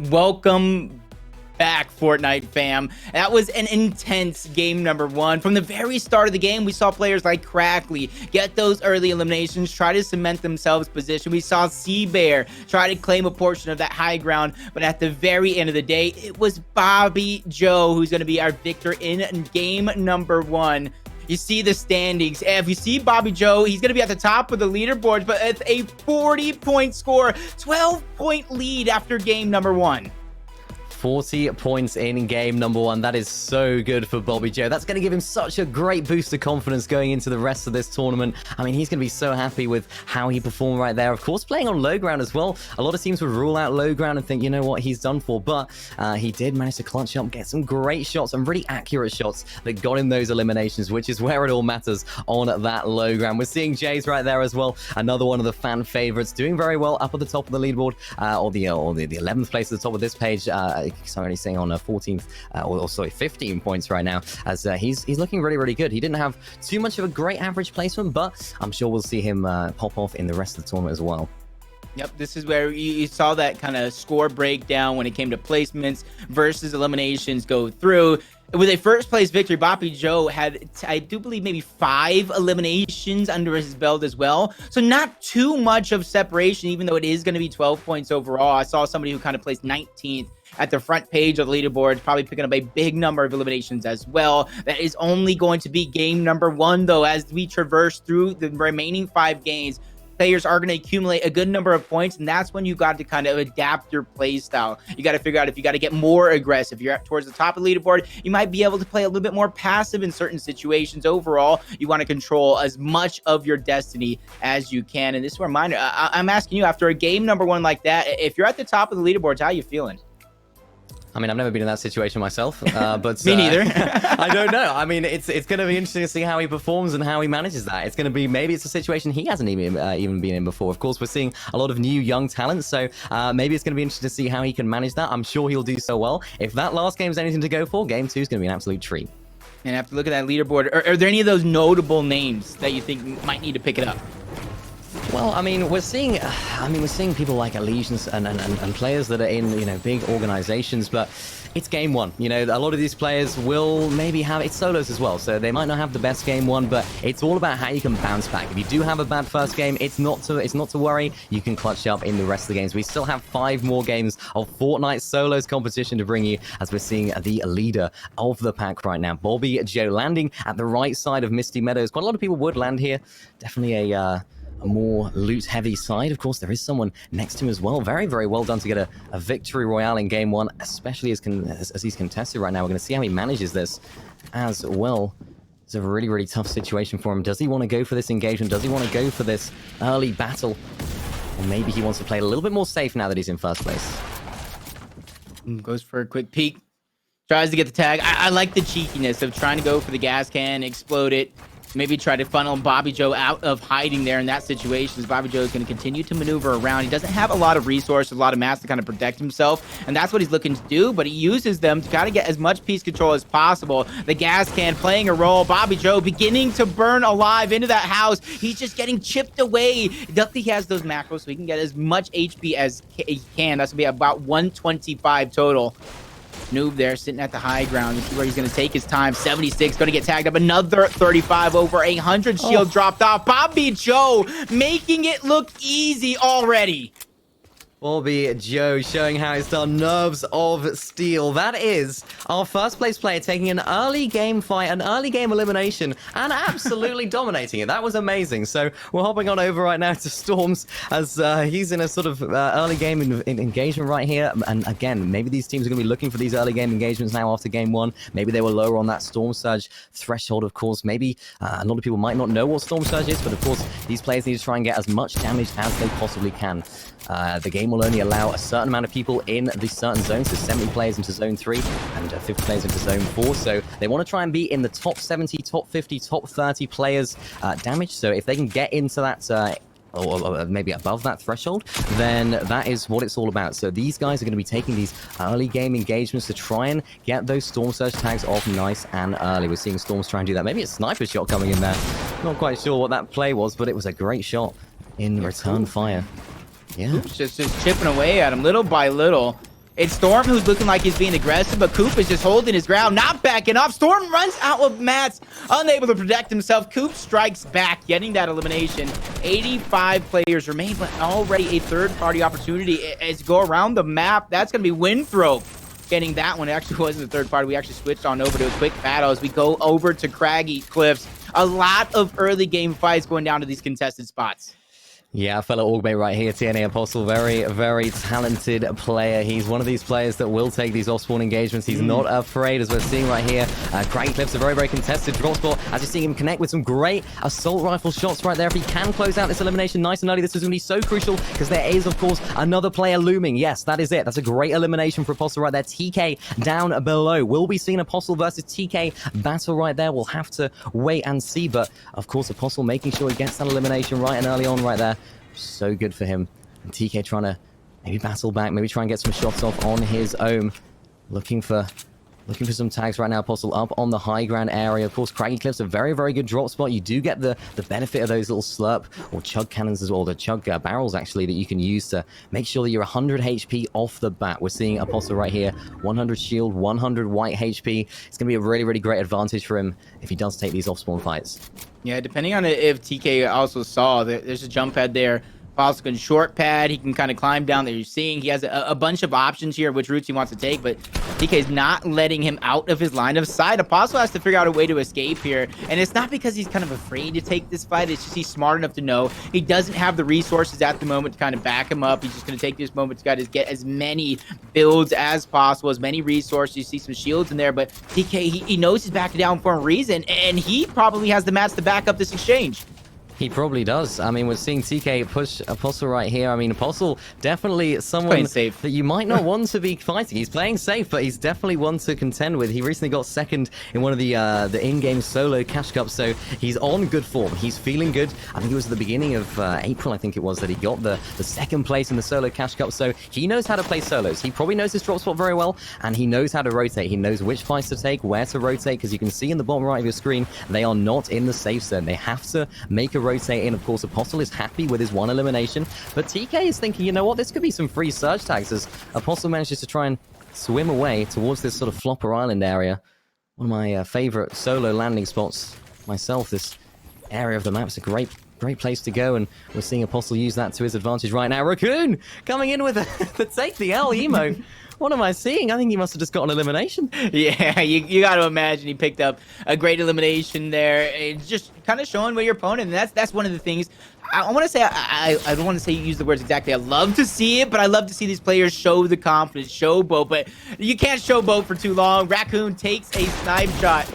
Welcome back, Fortnite fam. That was an intense game number 1. From the very start of the game, we saw players like Crackley get those early eliminations, try to cement themselves position. We saw Seabear try to claim a portion of that high ground, but at the very end of the day, it was Bobby Joe who's going to be our victor in game number 1. You see the standings. If you see Bobby Joe, he's going to be at the top of the leaderboards, but it's a 40-point score, 12-point lead after game number 1. 40 points in game number 1. That is so good for Bobby Joe. That's going to give him such a great boost of confidence going into the rest of this tournament. I mean, he's going to be so happy with how he performed right there. Of course, playing on low ground as well. A lot of teams would rule out low ground and think, you know what, he's done for. But he did manage to clutch up, get some great shots and really accurate shots that got him those eliminations, which is where it all matters on that low ground. We're seeing Jays right there as well. Another one of the fan favorites, doing very well up at the top of the leaderboard, or the 11th place at the top of this page. So only saying on 14th, or sorry, 15 points right now, as he's looking really, really good. He didn't have too much of a great average placement, but I'm sure we'll see him pop off in the rest of the tournament as well. Yep, this is where you saw that kind of score breakdown when it came to placements versus eliminations go through. With a first-place victory, Bobby Joe had, I do believe, maybe 5 eliminations under his belt as well. So not too much of separation, even though it is going to be 12 points overall. I saw somebody who kind of placed 19th at the front page of the leaderboard, probably picking up a big number of eliminations as well. That is only going to be game number 1, though, as we traverse through the remaining 5 games. Players are going to accumulate a good number of points, and that's when you got to kind of adapt your play style. You got to figure out if you got to get more aggressive. You're towards the top of the leaderboard, you might be able to play a little bit more passive in certain situations. Overall, you want to control as much of your destiny as you can. And this is a reminder, I'm asking you, after a game number 1 like that, if you're at the top of the leaderboards, how are you feeling? I mean, I've never been in that situation myself, but me neither. I don't know. I mean, it's going to be interesting to see how he performs and how he manages that. It's going to be, maybe it's a situation he hasn't even been in before. Of course, we're seeing a lot of new young talent, so maybe it's going to be interesting to see how he can manage that. I'm sure he'll do so well. If that last game is anything to go for, game 2 is going to be an absolute treat. And after looking at that leaderboard, are there any of those notable names that you think might need to pick it up? Well, I mean, we're seeing people like Allegiance and players that are in, you know, big organizations, but it's game 1. You know, a lot of these players will maybe have, it's solos as well, so they might not have the best game 1, but it's all about how you can bounce back. If you do have a bad first game, it's not to worry. You can clutch up in the rest of the games. We still have 5 more games of Fortnite solos competition to bring you, as we're seeing the leader of the pack right now, Bobby Joe, landing at the right side of Misty Meadows. Quite a lot of people would land here. Definitely a more loot-heavy side. Of course, there is someone next to him as well. Very, very well done to get a victory royale in game 1, especially as he's contested right now. We're going to see how he manages this as well. It's a really, really tough situation for him. Does he want to go for this engagement? Does he want to go for this early battle? Or maybe he wants to play a little bit more safe now that he's in first place. Goes for a quick peek. Tries to get the tag. I like the cheekiness of trying to go for the gas can, explode it. Maybe try to funnel Bobby Joe out of hiding there in that situation. Bobby Joe is going to continue to maneuver around. He doesn't have a lot of resources, a lot of mass to kind of protect himself, and that's what he's looking to do, but he uses them to kind of get as much piece control as possible. The gas can playing a role. Bobby Joe beginning to burn alive into that house. He's just getting chipped away. Luckily, he has those macros, so he can get as much HP as he can. That's going to be about 125 total. Noob there sitting at the high ground. You see where he's going to take his time. 76 going to get tagged up. Another 35 over 100 shield dropped off. Bobby Joe making it look easy already. Bobby Joe showing how he's done. Nerves of steel. That is our first place player taking an early game fight, an early game elimination, and absolutely dominating it. That was amazing. So we're hopping on over right now to Storms, as he's in a sort of early game engagement right here. And again, maybe these teams are going to be looking for these early game engagements now after game 1. Maybe they were lower on that Storm Surge threshold, of course. Maybe a lot of people might not know what Storm Surge is, but of course, these players need to try and get as much damage as they possibly can. The game will only allow a certain amount of people in these certain zones, so 70 players into zone 3 and 50 players into zone 4. So they want to try and be in the top 70, top 50, top 30 players damage. So if they can get into that or maybe above that threshold, then that is what it's all about. So these guys are going to be taking these early game engagements to try and get those Storm Surge tags off nice and early. We're seeing Storms try and do that. Maybe a sniper shot coming in there. Not quite sure what that play was, but it was a great shot in return fire. Yeah. Coop's just chipping away at him little by little. It's Storm who's looking like he's being aggressive, but Coop is just holding his ground, not backing up. Storm runs out of mats, unable to protect himself. Coop strikes back, getting that elimination. 85 players remain, but already a third-party opportunity as you go around the map. That's going to be Winthrop getting that one. It actually wasn't a third party. We actually switched on over to a quick battle as we go over to Craggy Cliffs. A lot of early game fights going down to these contested spots. Yeah, fellow Orgbay right here, TNA Apostle, very, very talented player. He's one of these players that will take these off-spawn engagements. He's not afraid, as we're seeing right here. Craggy Cliffs, a very, very contested drop spot. As you're seeing him connect with some great assault rifle shots right there. If he can close out this elimination nice and early, this is going to be so crucial because there is, of course, another player looming. Yes, that is it. That's a great elimination for Apostle right there. TK down below. Will we see an Apostle versus TK battle right there? We'll have to wait and see. But, of course, Apostle making sure he gets that elimination right and early on right there. So good for him. And TK trying to maybe battle back, maybe try and get some shots off on his own. Looking for some tags right now. Apostle up on the high ground area. Of course, Craggy Cliff's a very, very good drop spot. You do get the benefit of those little slurp or chug cannons as well, the chug barrels actually that you can use to make sure that you're 100 HP off the bat. We're seeing Apostle right here, 100 shield, 100 white HP. It's going to be a really, really great advantage for him if he does take these off-spawn fights. Yeah, depending on if TK also saw that there's a jump pad there. Apostle can short pad. He can kind of climb down there. You're seeing he has a bunch of options here, which routes he wants to take, but TK's not letting him out of his line of sight. Apostle has to figure out a way to escape here, and it's not because he's kind of afraid to take this fight. It's just he's smart enough to know he doesn't have the resources at the moment to kind of back him up. He's just going to take this moment to get as many builds as possible, as many resources. You see some shields in there, but TK, he knows he's backing down for a reason, and he probably has the mats to back up this exchange. He probably does. I mean, we're seeing TK push Apostle right here. I mean, Apostle definitely someone that you might not want to be fighting. He's playing safe, but he's definitely one to contend with. He recently got second in one of the in-game solo cash cups, so he's on good form. He's feeling good. I think it was at the beginning of April, I think it was, that he got the second place in the solo cash cup, so he knows how to play solos. He probably knows his drop spot very well, and he knows how to rotate. He knows which fights to take, where to rotate, because you can see in the bottom right of your screen, they are not in the safe zone. They have to make a rotate in. Of course, Apostle is happy with his one elimination, but TK is thinking, you know what, this could be some free surge tags as Apostle manages to try and swim away towards this sort of Flopper Island area. One of my favorite solo landing spots myself. This area of the map is a great place to go, and we're seeing Apostle use that to his advantage right now. Raccoon coming in with the take the L emo. What am I seeing? I think he must have just got an elimination. Yeah, you got to imagine he picked up a great elimination there. It's just kind of showing what your opponent, and that's one of the things. I want to say, I don't want to say you use the words exactly. I love to see it, but I love to see these players show the confidence, showboat, but you can't showboat for too long. Raccoon takes a snipe shot.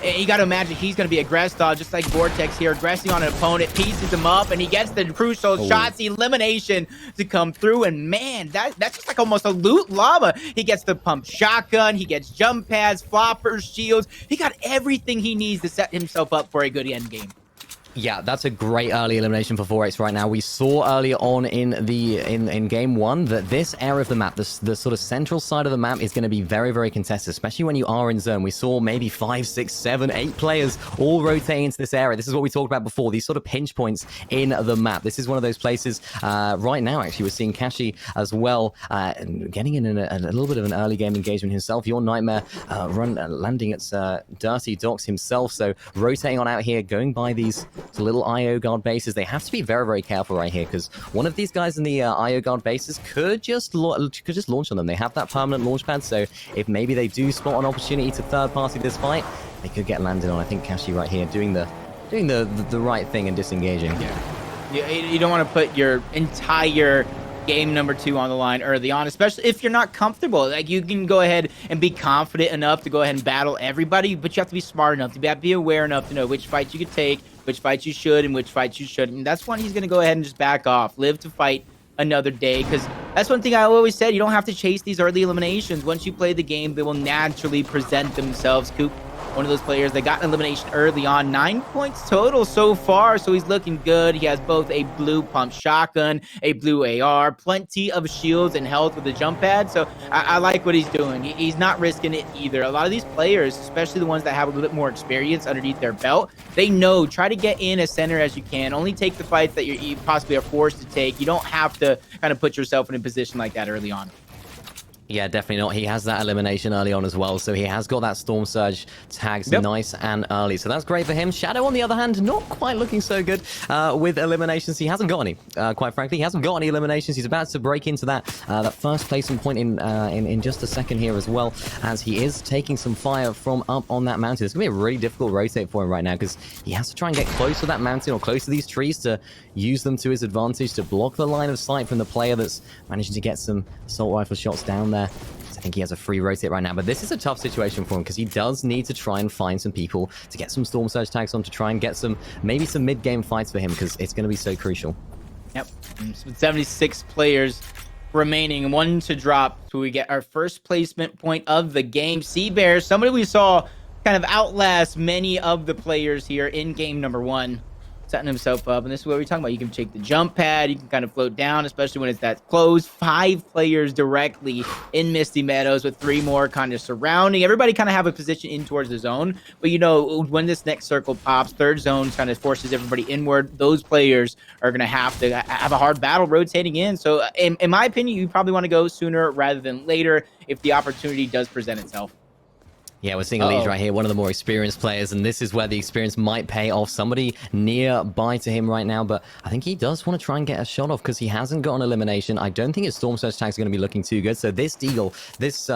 You got to imagine he's going to be aggressive, just like Vortex here, aggressing on an opponent, pieces him up, and he gets the crucial shots, the elimination to come through. And man, that's just like almost a loot llama. He gets the pump shotgun, he gets jump pads, floppers, shields. He got everything he needs to set himself up for a good end game. Yeah, that's a great early elimination for 4X right now. We saw earlier on in game one that this area of the map, the sort of central side of the map, is going to be very, very contested, especially when you are in zone. We saw maybe 5, 6, 7, 8 players all rotating into this area. This is what we talked about before, these sort of pinch points in the map. This is one of those places right now, actually. We're seeing Kashi as well, getting in a little bit of an early game engagement himself. Your Nightmare landing at Dirty Docks himself, so rotating on out here, going by these little IO guard bases. They have to be very, very careful right here, because one of these guys in the IO guard bases could just launch on them. They have that permanent launch pad, so if maybe they do spot an opportunity to third party this fight, they could get landed on. I think Kashi right here doing the right thing and disengaging. Yeah, you don't want to put your entire game number 2 on the line early on, especially if you're not comfortable. Like, you can go ahead and be confident enough to go ahead and battle everybody, but you have to be smart enough to be aware enough to know which fights you could take, which fights you should, and which fights you shouldn't. And that's when he's going to go ahead and just back off, live to fight another day, because that's one thing I always said. You don't have to chase these early eliminations. Once you play the game, they will naturally present themselves. Coop, one of those players that got an elimination early on, 9 points total so far, so he's looking good. He has both a blue pump shotgun, a blue AR, plenty of shields and health with a jump pad, so I like what he's doing. He's not risking it either. A lot of these players, especially the ones that have a little bit more experience underneath their belt, they know, try to get in as center as you can. Only take the fights that you possibly are forced to take. You don't have to kind of put yourself in a position like that early on. Yeah, definitely not. He has that elimination early on as well, so he has got that Storm Surge tags nice and early. So that's great for him. Shadow, on the other hand, not quite looking so good with eliminations. He hasn't got any, quite frankly. He hasn't got any eliminations. He's about to break into that first placement point in just a second here as well, as he is taking some fire from up on that mountain. It's going to be a really difficult rotate for him right now, because he has to try and get close to that mountain or close to these trees to use them to his advantage, to block the line of sight from the player that's managing to get some assault rifle shots down there. I think he has a free rotate right now, but this is a tough situation for him because he does need to try and find some people to get some Storm Surge tags on, to try and get maybe some mid-game fights for him, because it's going to be so crucial. Yep, with 76 players remaining, one to drop, so we get our first placement point of the game. Seabear, somebody we saw kind of outlast many of the players here in game number 1. Setting himself up, and this is what we're talking about. You can take the jump pad, you can kind of float down, especially when it's that close. 5 players directly in Misty Meadows with 3 more kind of surrounding. Everybody kind of have a position in towards the zone, but you know, when this next circle pops, third zone kind of forces everybody inward. Those players are going to have a hard battle rotating in. So in my opinion, you probably want to go sooner rather than later if the opportunity does present itself. Yeah, we're seeing a lead right here, one of the more experienced players, and this is where the experience might pay off. Somebody nearby to him right now, but I think he does want to try and get a shot off because he hasn't got an elimination. I don't think his Storm Surge tags are going to be looking too good. So this Deagle, this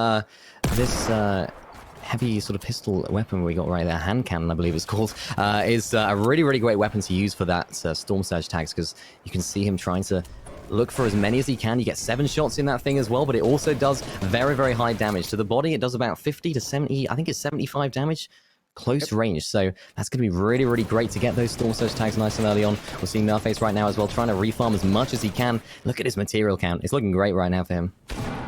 heavy sort of pistol weapon we got right there, hand cannon I believe it's called, is a really, really great weapon to use for that Storm Surge tags, because you can see him trying to look for as many as he can. You get 7 shots in that thing as well, but it also does very, very high damage to the body. It does about 50 to 70, I think it's 75 damage, close range. So that's going to be really, really great to get those Storm Surge tags nice and early on. We're seeing Nurface right now as well, trying to refarm as much as he can. Look at his material count. It's looking great right now for him.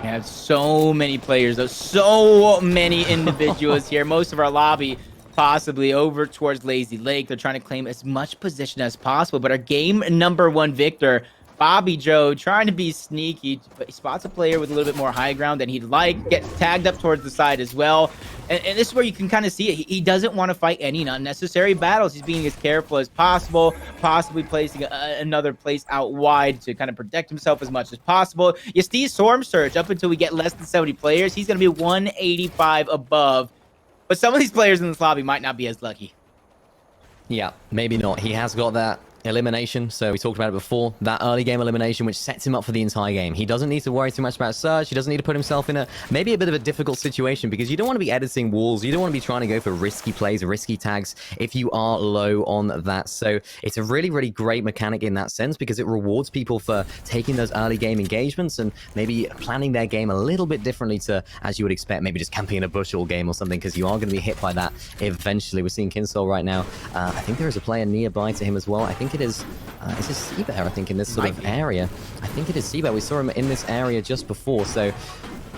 Yeah, so many players, though. So many individuals here. Most of our lobby possibly over towards Lazy Lake. They're trying to claim as much position as possible, but our game number 1 victor, Bobby Joe, trying to be sneaky, but he spots a player with a little bit more high ground than he'd like, gets tagged up towards the side as well. And this is where you can kind of see it. He doesn't want to fight any unnecessary battles. He's being as careful as possible, possibly placing another place out wide to kind of protect himself as much as possible. You see Storm Surge up until we get less than 70 players. He's going to be 185 above. But some of these players in this lobby might not be as lucky. Yeah, maybe not. He has got that elimination, so we talked about it before, that early game elimination, which sets him up for the entire game. He doesn't need to worry too much about Surge. He doesn't need to put himself in maybe a bit of a difficult situation, because you don't want to be editing walls. You don't want to be trying to go for risky plays, risky tags if you are low on that. So it's a really, really great mechanic in that sense, because it rewards people for taking those early game engagements and maybe planning their game a little bit differently to, as you would expect, maybe just camping in a bush all game or something, because you are going to be hit by that eventually. We're seeing Kinsol right now. I think there is a player nearby to him as well. I think it is Seabear, I think, in this sort of area. I think it is Seabear. We saw him in this area just before, so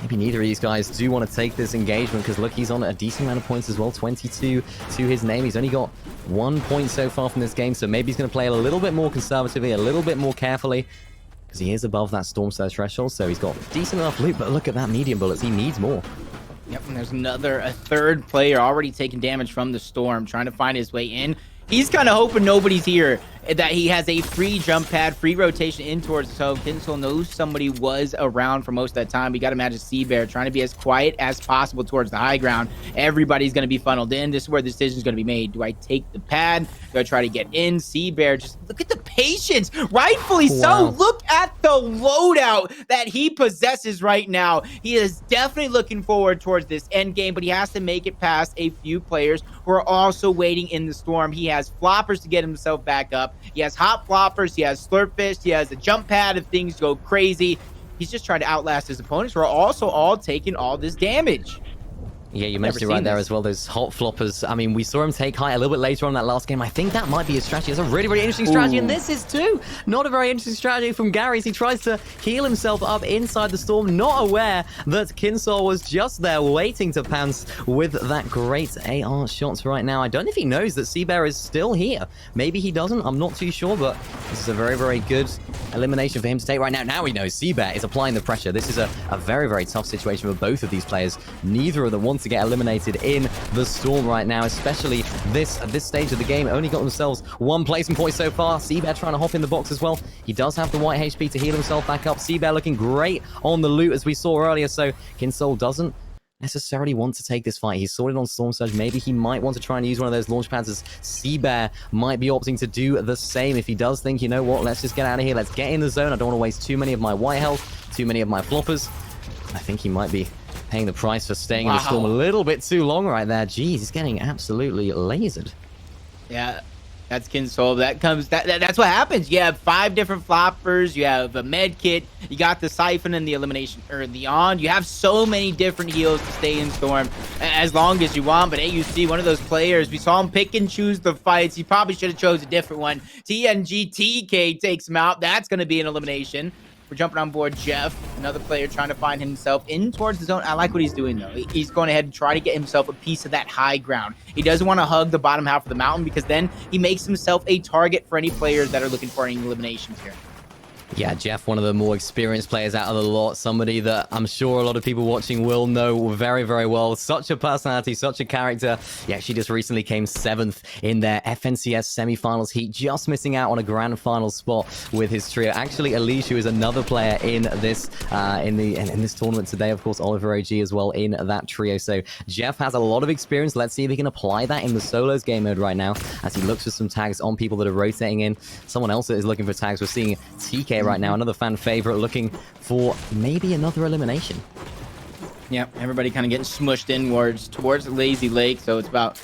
maybe neither of these guys do want to take this engagement, because look, he's on a decent amount of points as well, 22 to his name. He's only got 1 point so far from this game, so maybe he's going to play a little bit more conservatively, a little bit more carefully, because he is above that Storm Surge threshold, so he's got decent enough loot, but look at that medium bullets. He needs more. Yep, and there's a third player already taking damage from the storm, trying to find his way in. He's kind of hoping nobody's here, that he has a free jump pad, free rotation in towards the home. Kinsel knows somebody was around for most of that time. You got to imagine Seabear trying to be as quiet as possible towards the high ground. Everybody's going to be funneled in. This is where the decision is going to be made. Do I take the pad? Do I try to get in? Seabear, just look at the patience. Rightfully so. Look at the loadout that he possesses right now. He is definitely looking forward towards this end game, but he has to make it past a few players who are also waiting in the storm. He has floppers to get himself back up. He has hot floppers. He has slurp fist. He has a jump pad if things go crazy. He's just trying to outlast his opponents who are also all taking all this damage. Yeah, you mentioned it right there as well, those hot floppers. I mean, we saw him take height a little bit later on in that last game. I think that might be his strategy. It's a really, really interesting strategy, and this is too. Not a very interesting strategy from Gary as he tries to heal himself up inside the storm, not aware that Kinsol was just there waiting to pounce with that great AR shots right now. I don't know if he knows that Seabear is still here. Maybe he doesn't. I'm not too sure, but this is a very, very good elimination for him to take right now. Now he knows Seabear is applying the pressure. This is a very, very tough situation for both of these players. Neither of them want to get eliminated in the Storm right now, especially at this stage of the game. Only got themselves one placement point so far. Seabear trying to hop in the box as well. He does have the white HP to heal himself back up. Seabear looking great on the loot as we saw earlier, so Kinsol doesn't necessarily want to take this fight. He's sorted on Storm Surge. Maybe he might want to try and use one of those launch pads, as Seabear might be opting to do the same if he does think, you know what, let's just get out of here. Let's get in the zone. I don't want to waste too many of my white health, too many of my floppers. I think he might be paying the price for staying in the Storm a little bit too long right there. Jeez, he's getting absolutely lasered. Yeah. That's Kinsol. That's what happens. You have 5 different floppers. You have a med kit. You got the siphon and the elimination early on. You have so many different heals to stay in Storm as long as you want. But AUC, one of those players, we saw him pick and choose the fights. He probably should have chose a different one. TNG TK takes him out. That's going to be an elimination. We're jumping on board Jeff, another player trying to find himself in towards the zone. I like what he's doing, though. He's going ahead and try to get himself a piece of that high ground. He doesn't want to hug the bottom half of the mountain, because then he makes himself a target for any players that are looking for any eliminations here. Yeah, Jeff, one of the more experienced players out of the lot. Somebody that I'm sure a lot of people watching will know very, very well. Such a personality, such a character. He actually just recently came 7th in their FNCS semifinals heat, just missing out on a grand final spot with his trio. Actually, Alicia, who is another player in this in this tournament today. Of course, Oliver OG as well in that trio. So Jeff has a lot of experience. Let's see if he can apply that in the solos game mode right now, as he looks for some tags on people that are rotating in. Someone else that is looking for tags. We're seeing TK right now, another fan favorite, looking for maybe another elimination. Yeah, everybody kind of getting smushed inwards towards Lazy Lake, so it's about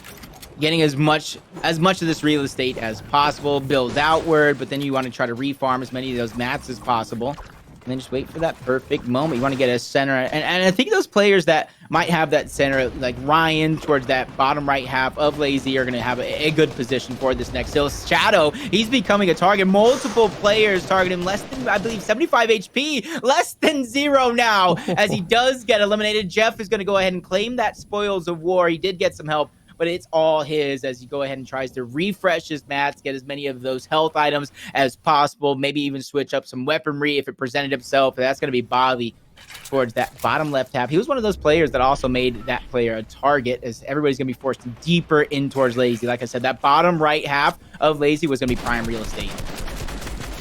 getting as much of this real estate as possible, build outward, but then you want to try to refarm as many of those mats as possible, and then just wait for that perfect moment. You want to get a center, and I think those players that might have that center, like Ryan, towards that bottom right half of Lazy, are going to have a good position for this next hill. Shadow, he's becoming a target. Multiple players target him. Less than, I believe, 75 HP. Less than 0 now, as he does get eliminated. Jeff is going to go ahead and claim that spoils of war. He did get some help, but it's all his as he go ahead and tries to refresh his mats, get as many of those health items as possible, maybe even switch up some weaponry if it presented itself. That's going to be Bobby towards that bottom left half. He was one of those players that also made that player a target, as everybody's going to be forced deeper in towards Lazy. Like I said, that bottom right half of Lazy was going to be prime real estate.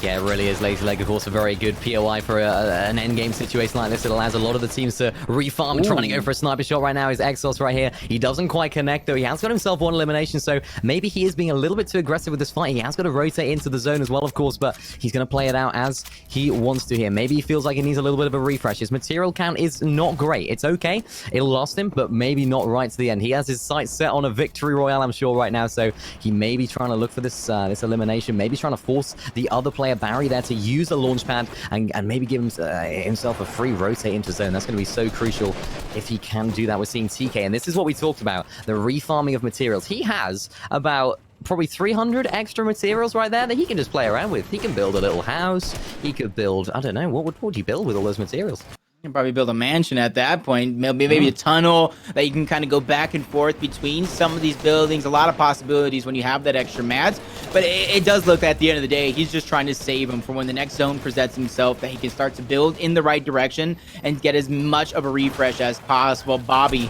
Yeah, it really is. Lazy Lake, of course, a very good POI for an endgame situation like this. It allows a lot of the teams to refarm. Trying to go for a sniper shot right now is Exos right here. He doesn't quite connect, though. He has got himself one elimination, so maybe he is being a little bit too aggressive with this fight. He has got to rotate into the zone as well, of course, but he's going to play it out as he wants to here. Maybe he feels like he needs a little bit of a refresh. His material count is not great. It's okay. It'll last him, but maybe not right to the end. He has his sights set on a victory royale, I'm sure, right now, so he may be trying to look for this elimination. Maybe trying to force the other player, Barry, there to use a launch pad and maybe give himself a free rotate into zone. That's going to be so crucial if he can do that. We're seeing TK, and this is what we talked about, the refarming of materials. He has about probably 300 extra materials right there that he can just play around with. He can build a little house. He could build, I don't know, what would you build with all those materials? You can probably build a mansion at that point. Maybe a tunnel that you can kind of go back and forth between some of these buildings. A lot of possibilities when you have that extra mats. But it does look, at the end of the day, he's just trying to save him for when the next zone presents himself, that he can start to build in the right direction and get as much of a refresh as possible. Bobby,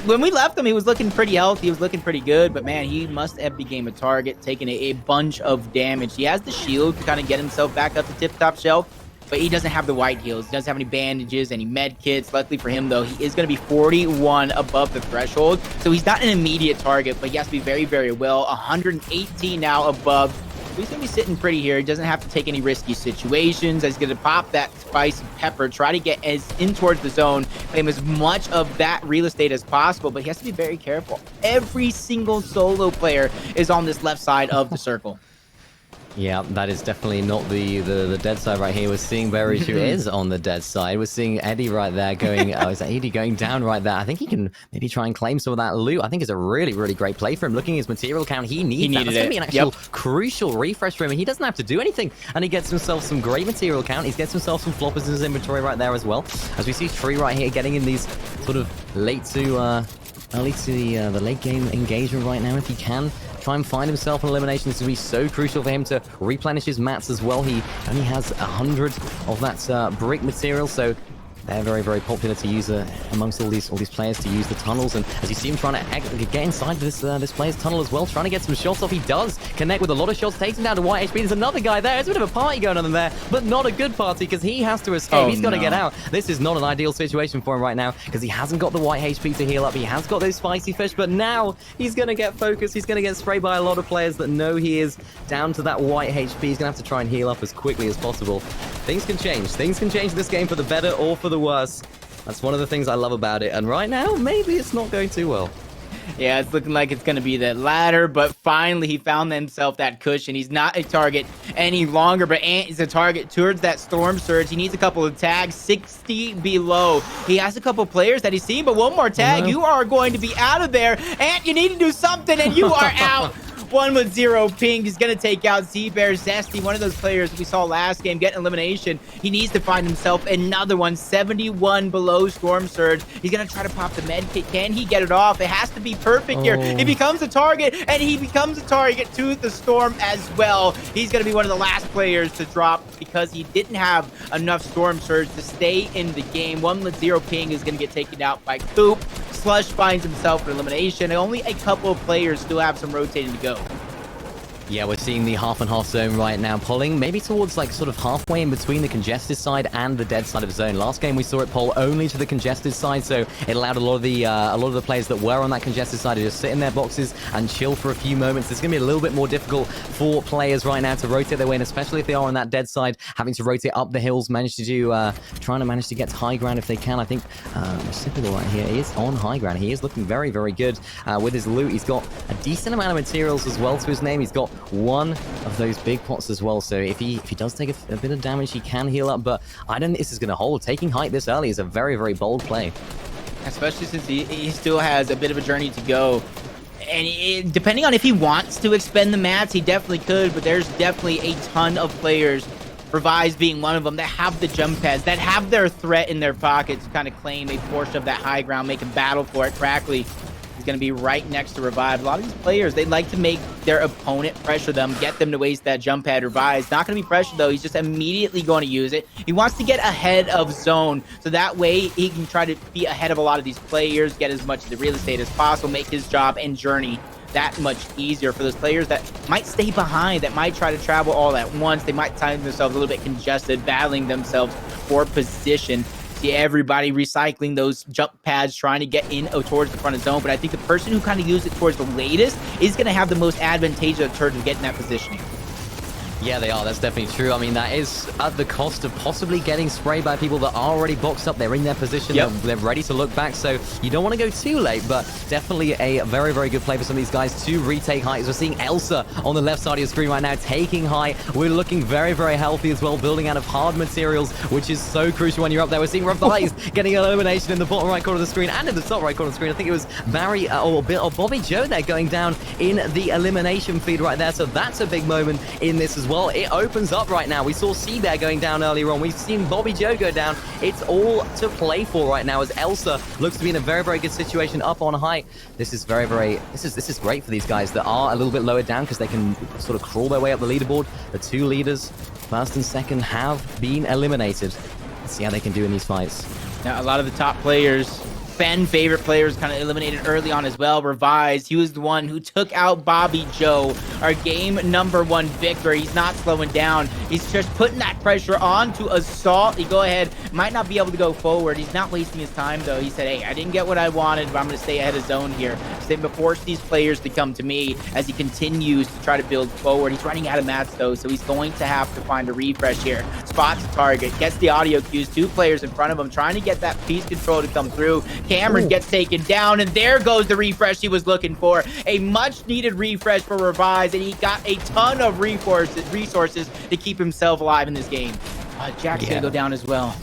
when we left him, he was looking pretty healthy. He was looking pretty good. But, man, he must have became a target, taking a bunch of damage. He has the shield to kind of get himself back up to tip-top shelf, but he doesn't have the white heals. He doesn't have any bandages, any med kits. Luckily for him, though, he is going to be 41 above the threshold. So he's not an immediate target, but he has to be very, very well. 118 now above. So he's going to be sitting pretty here. He doesn't have to take any risky situations. He's going to pop that spicy pepper, try to get in towards the zone, claim as much of that real estate as possible, but he has to be very careful. Every single solo player is on this left side of the circle. Yeah, that is definitely not the dead side right here. We're seeing Berry, who is on the dead side. We're seeing Eddie right there going, is that Eddie going down right there? I think he can maybe try and claim some of that loot. I think it's a really, really great play for him. Looking at his material count, he needs that. That's going to be an actual crucial refresh for him. And he doesn't have to do anything. And he gets himself some great material count. He gets himself some floppers in his inventory right there as well. As we see Tree right here getting in these sort of early to the late game engagement right now. If he can try and find himself an elimination, this will be so crucial for him to replenish his mats as well. He only has 100 of that brick material, so They're very, very popular to use amongst all these players to use the tunnels. And as you see him trying to get inside this player's tunnel as well, trying to get some shots off. He does connect with a lot of shots, takes him down to white HP. There's another guy there. There's a bit of a party going on in there, but not a good party because he has to escape. He's got to get out. This is not an ideal situation for him right now because he hasn't got the white HP to heal up. He has got those spicy fish, but now he's going to get focused. He's going to get sprayed by a lot of players that know he is down to that white HP. He's going to have to try and heal up as quickly as possible. Things can change. Things can change this game for the better or for the worse. That's one of the things I love about it. And right now, maybe it's not going too well. Yeah, it's looking like it's going to be the latter, but finally he found himself that cushion. He's not a target any longer, but Ant is a target towards that Storm Surge. He needs a couple of tags, 60 below. He has a couple players that he's seen, but one more tag, you are going to be out of there. Ant, you need to do something, and you are out. One with 0 ping. He's going to take out Z-Bear Zesty, one of those players we saw last game get elimination. He needs to find himself another one, 71 below Storm Surge. He's going to try to pop the med kit. Can he get it off? It has to be perfect here. He becomes a target, and he becomes a target to the Storm as well. He's going to be one of the last players to drop because he didn't have enough Storm Surge to stay in the game. One with 0 ping is going to get taken out by Coop. Slush finds himself an elimination. Only a couple of players still have some rotating to go. Yeah, we're seeing the half and half zone right now, pulling maybe towards like sort of halfway in between the congested side and the dead side of the zone. Last game we saw it pull only to the congested side, so it allowed a lot of the players that were on that congested side to just sit in their boxes and chill for a few moments. It's going to be a little bit more difficult for players right now to rotate their way in, especially if they are on that dead side, having to rotate up the hills, trying to manage to get to high ground if they can. I think Reciprocal right here is on high ground. He is looking very, very good with his loot. He's got a decent amount of materials as well to his name. He's got one of those big pots as well, so if he does take a bit of damage, he can heal up, but I don't think this is going to hold. Taking height this early is a very, very bold play, especially since he still has a bit of a journey to go. And depending on if he wants to expend the mats, he definitely could, but there's definitely a ton of players, Revives being one of them, that have the jump pads, that have their threat in their pocket to kind of claim a portion of that high ground, make a battle for it. Crackly is going to be right next to Revive. A lot of these players, they like to make their opponent pressure them, get them to waste that jump pad. Revive's not going to be pressured, though. He's just immediately going to use it. He wants to get ahead of zone, so that way he can try to be ahead of a lot of these players, get as much of the real estate as possible, make his job and journey that much easier for those players that might stay behind, that might try to travel all at once. They might find themselves a little bit congested, battling themselves for position. See everybody recycling those jump pads, trying to get in towards the front of zone. But I think the person who kind of used it towards the latest is going to have the most advantageous in terms of getting that positioning. Yeah, they are. That's definitely true. I mean, that is at the cost of possibly getting sprayed by people that are already boxed up. They're in their position. They're ready to look back. So you don't want to go too late, but definitely a very, very good play for some of these guys to retake height. We're seeing Elsa on the left side of your screen right now, taking high. We're looking very, very healthy as well, building out of hard materials, which is so crucial when you're up there. We're seeing Revive getting an elimination in the bottom right corner of the screen and in the top right corner of the screen. I think it was Barry or Bobby Joe there going down in the elimination feed right there. So that's a big moment in this as well. It opens up right now. We saw C-Bear going down earlier on. We've seen Bobby Joe go down. It's all to play for right now as Elsa looks to be in a very, very good situation up on high. This is this is great for these guys that are a little bit lower down because they can sort of crawl their way up the leaderboard. The two leaders, first and second, have been eliminated. Let's see how they can do in these fights. Now, a lot of the top players, fan favorite players, kind of eliminated early on as well. Revives, he was the one who took out Bobby Joe, our game #1 victor. He's not slowing down. He's just putting that pressure on to Assault. He go ahead, might not be able to go forward. He's not wasting his time, though. He said, hey, I didn't get what I wanted, but I'm going to stay ahead of zone here. So I'm going to force these players to come to me as he continues to try to build forward. He's running out of mats, though, so he's going to have to find a refresh here. Spots a target, gets the audio cues, two players in front of him, trying to get that piece control to come through. Cameron gets taken down, and there goes the refresh he was looking for. A much-needed refresh for Revives, and he got a ton of resources to keep himself alive in this game. Jack's gonna go down as well.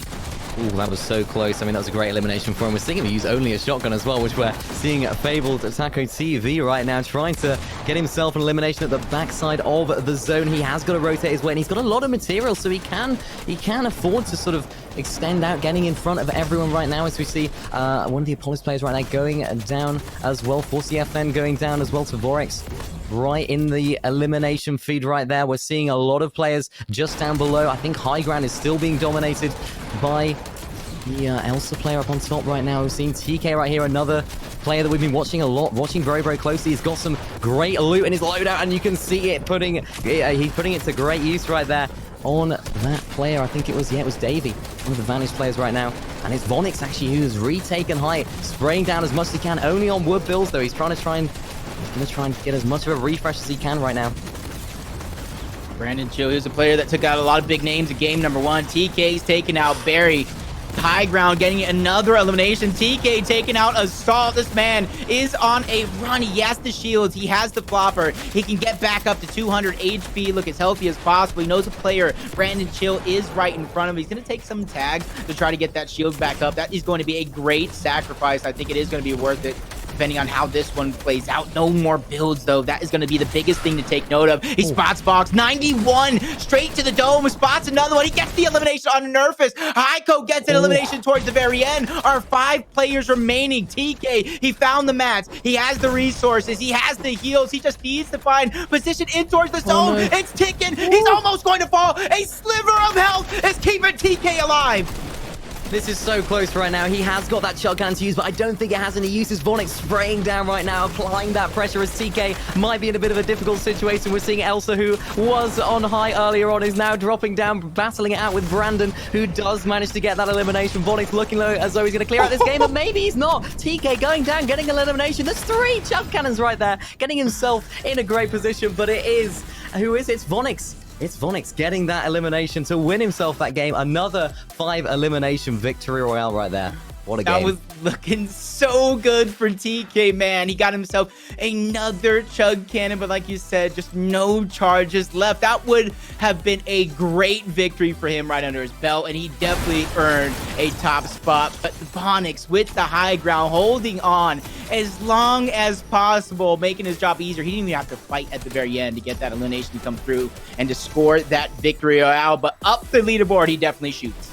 Ooh, that was so close. I mean, that was a great elimination for him. We're seeing him use only a shotgun as well, which we're seeing fabled Taco TV right now, trying to get himself an elimination at the backside of the zone. He has got to rotate his way, and he's got a lot of material, so he can afford to sort of extend out, getting in front of everyone right now, as we see one of the Apollos players right now going down as well. 4CFN going down as well to Vorex. Right in the elimination feed right there. We're seeing a lot of players just down below. I think high ground is still being dominated by the Elsa player up on top right now. We've seen TK right here, another player that we've been watching a lot, watching very, very closely. He's got some great loot in his loadout, and you can see it he's putting it to great use right there on that player. I think it was Davey, one of the Vanish players right now. And it's Vonix actually who's retaken high, spraying down as much as he can, only on wood builds though. He's going to try and get as much of a refresh as he can right now. Brandon Chill, he was a player that took out a lot of big names in game number 1. TK's taking out Barry. High ground getting another elimination. TK taking out Assault. This man is on a run. He has the shields. He has the flopper. He can get back up to 200 HP. Look as healthy as possible. He knows a player. Brandon Chill is right in front of him. He's going to take some tags to try to get that shield back up. That is going to be a great sacrifice. I think it is going to be worth it, depending on how this one plays out. No more builds, though. That is going to be the biggest thing to take note of. He spots Box. 91 straight to the dome. Spots another one. He gets the elimination on Nerfus. Heiko gets an elimination towards the very end. Our 5 players remaining. TK, he found the mats. He has the resources. He has the heals. He just needs to find position in towards the zone. No. It's ticking. He's almost going to fall. A sliver of health is keeping TK alive. This is so close right now. He has got that shotgun to use, but I don't think it has any uses. Vonix spraying down right now, applying that pressure as TK might be in a bit of a difficult situation. We're seeing Elsa, who was on high earlier on, is now dropping down, battling it out with Brandon, who does manage to get that elimination. Vonix looking low as though he's going to clear out this game, but maybe he's not. TK going down, getting an elimination. There's 3 chug cannons right there, getting himself in a great position, but it is... Who is it? It's Vonix. It's Vonix getting that elimination to win himself that game. Another 5 elimination victory royale right there. What a game. That was looking so good for TK, man. He got himself another chug cannon, but like you said, just no charges left. That would have been a great victory for him right under his belt, and he definitely earned a top spot. But Vonix with the high ground, holding on as long as possible, making his job easier. He didn't even have to fight at the very end to get that elimination to come through and to score that victory royale. But up the leaderboard, he definitely shoots.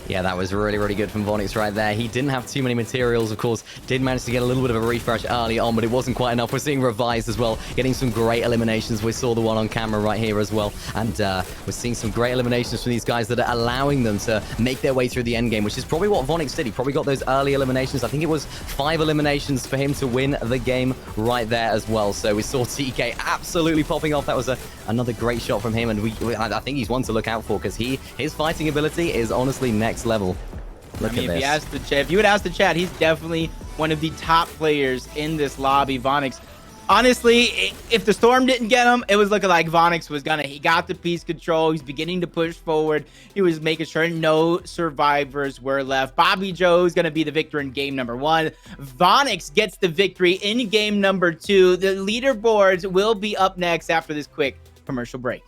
Yeah, that was really, really good from Vonix right there. He didn't have too many materials, of course. Did manage to get a little bit of a refresh early on, but it wasn't quite enough. We're seeing Revised as well, getting some great eliminations. We saw the one on camera right here as well. And we're seeing some great eliminations from these guys that are allowing them to make their way through the end game, which is probably what Vonix did. He probably got those early eliminations. I think it was 5 eliminations for him to win the game right there as well. So we saw TK absolutely popping off. That was another great shot from him. And I think he's one to look out for, because his fighting ability is honestly next level. Look at this. If you would ask the chat, he's definitely one of the top players in this lobby. Vonix, honestly, if the storm didn't get him, it was looking like Vonix was gonna. He got the piece control. He's beginning to push forward. He was making sure no survivors were left. Bobby Joe's gonna be the victor in game number 1. Vonix gets the victory in game number 2. The leaderboards will be up next after this quick commercial break.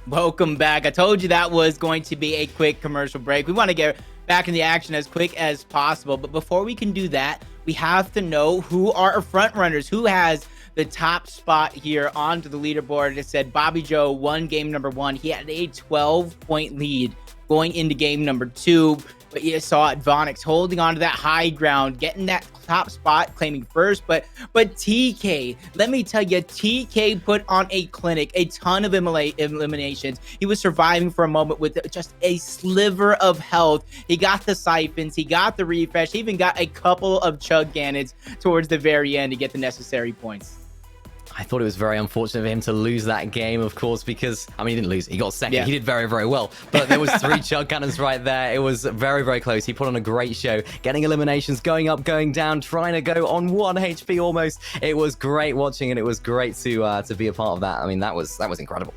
Welcome back. I told you that was going to be a quick commercial break. We want to get back in the action as quick as possible. But before we can do that, we have to know who are our front runners, who has the top spot here onto the leaderboard. It said Bobby Joe won game number 1. He had a 12-point lead going into game number 2. But you saw it, Vonix holding on to that high ground, getting that top spot, claiming first. But TK, let me tell you, TK put on a clinic, a ton of eliminations. He was surviving for a moment with just a sliver of health. He got the siphons, he got the refresh, he even got a couple of chug cannons towards the very end to get the necessary points. I thought it was very unfortunate for him to lose that game, of course, because, I mean, he didn't lose. He got second. Yeah. He did very, very well. But there was 3 chug cannons right there. It was very, very close. He put on a great show, getting eliminations, going up, going down, trying to go on 1 HP almost. It was great watching, and it was great to be a part of that. I mean, that was incredible.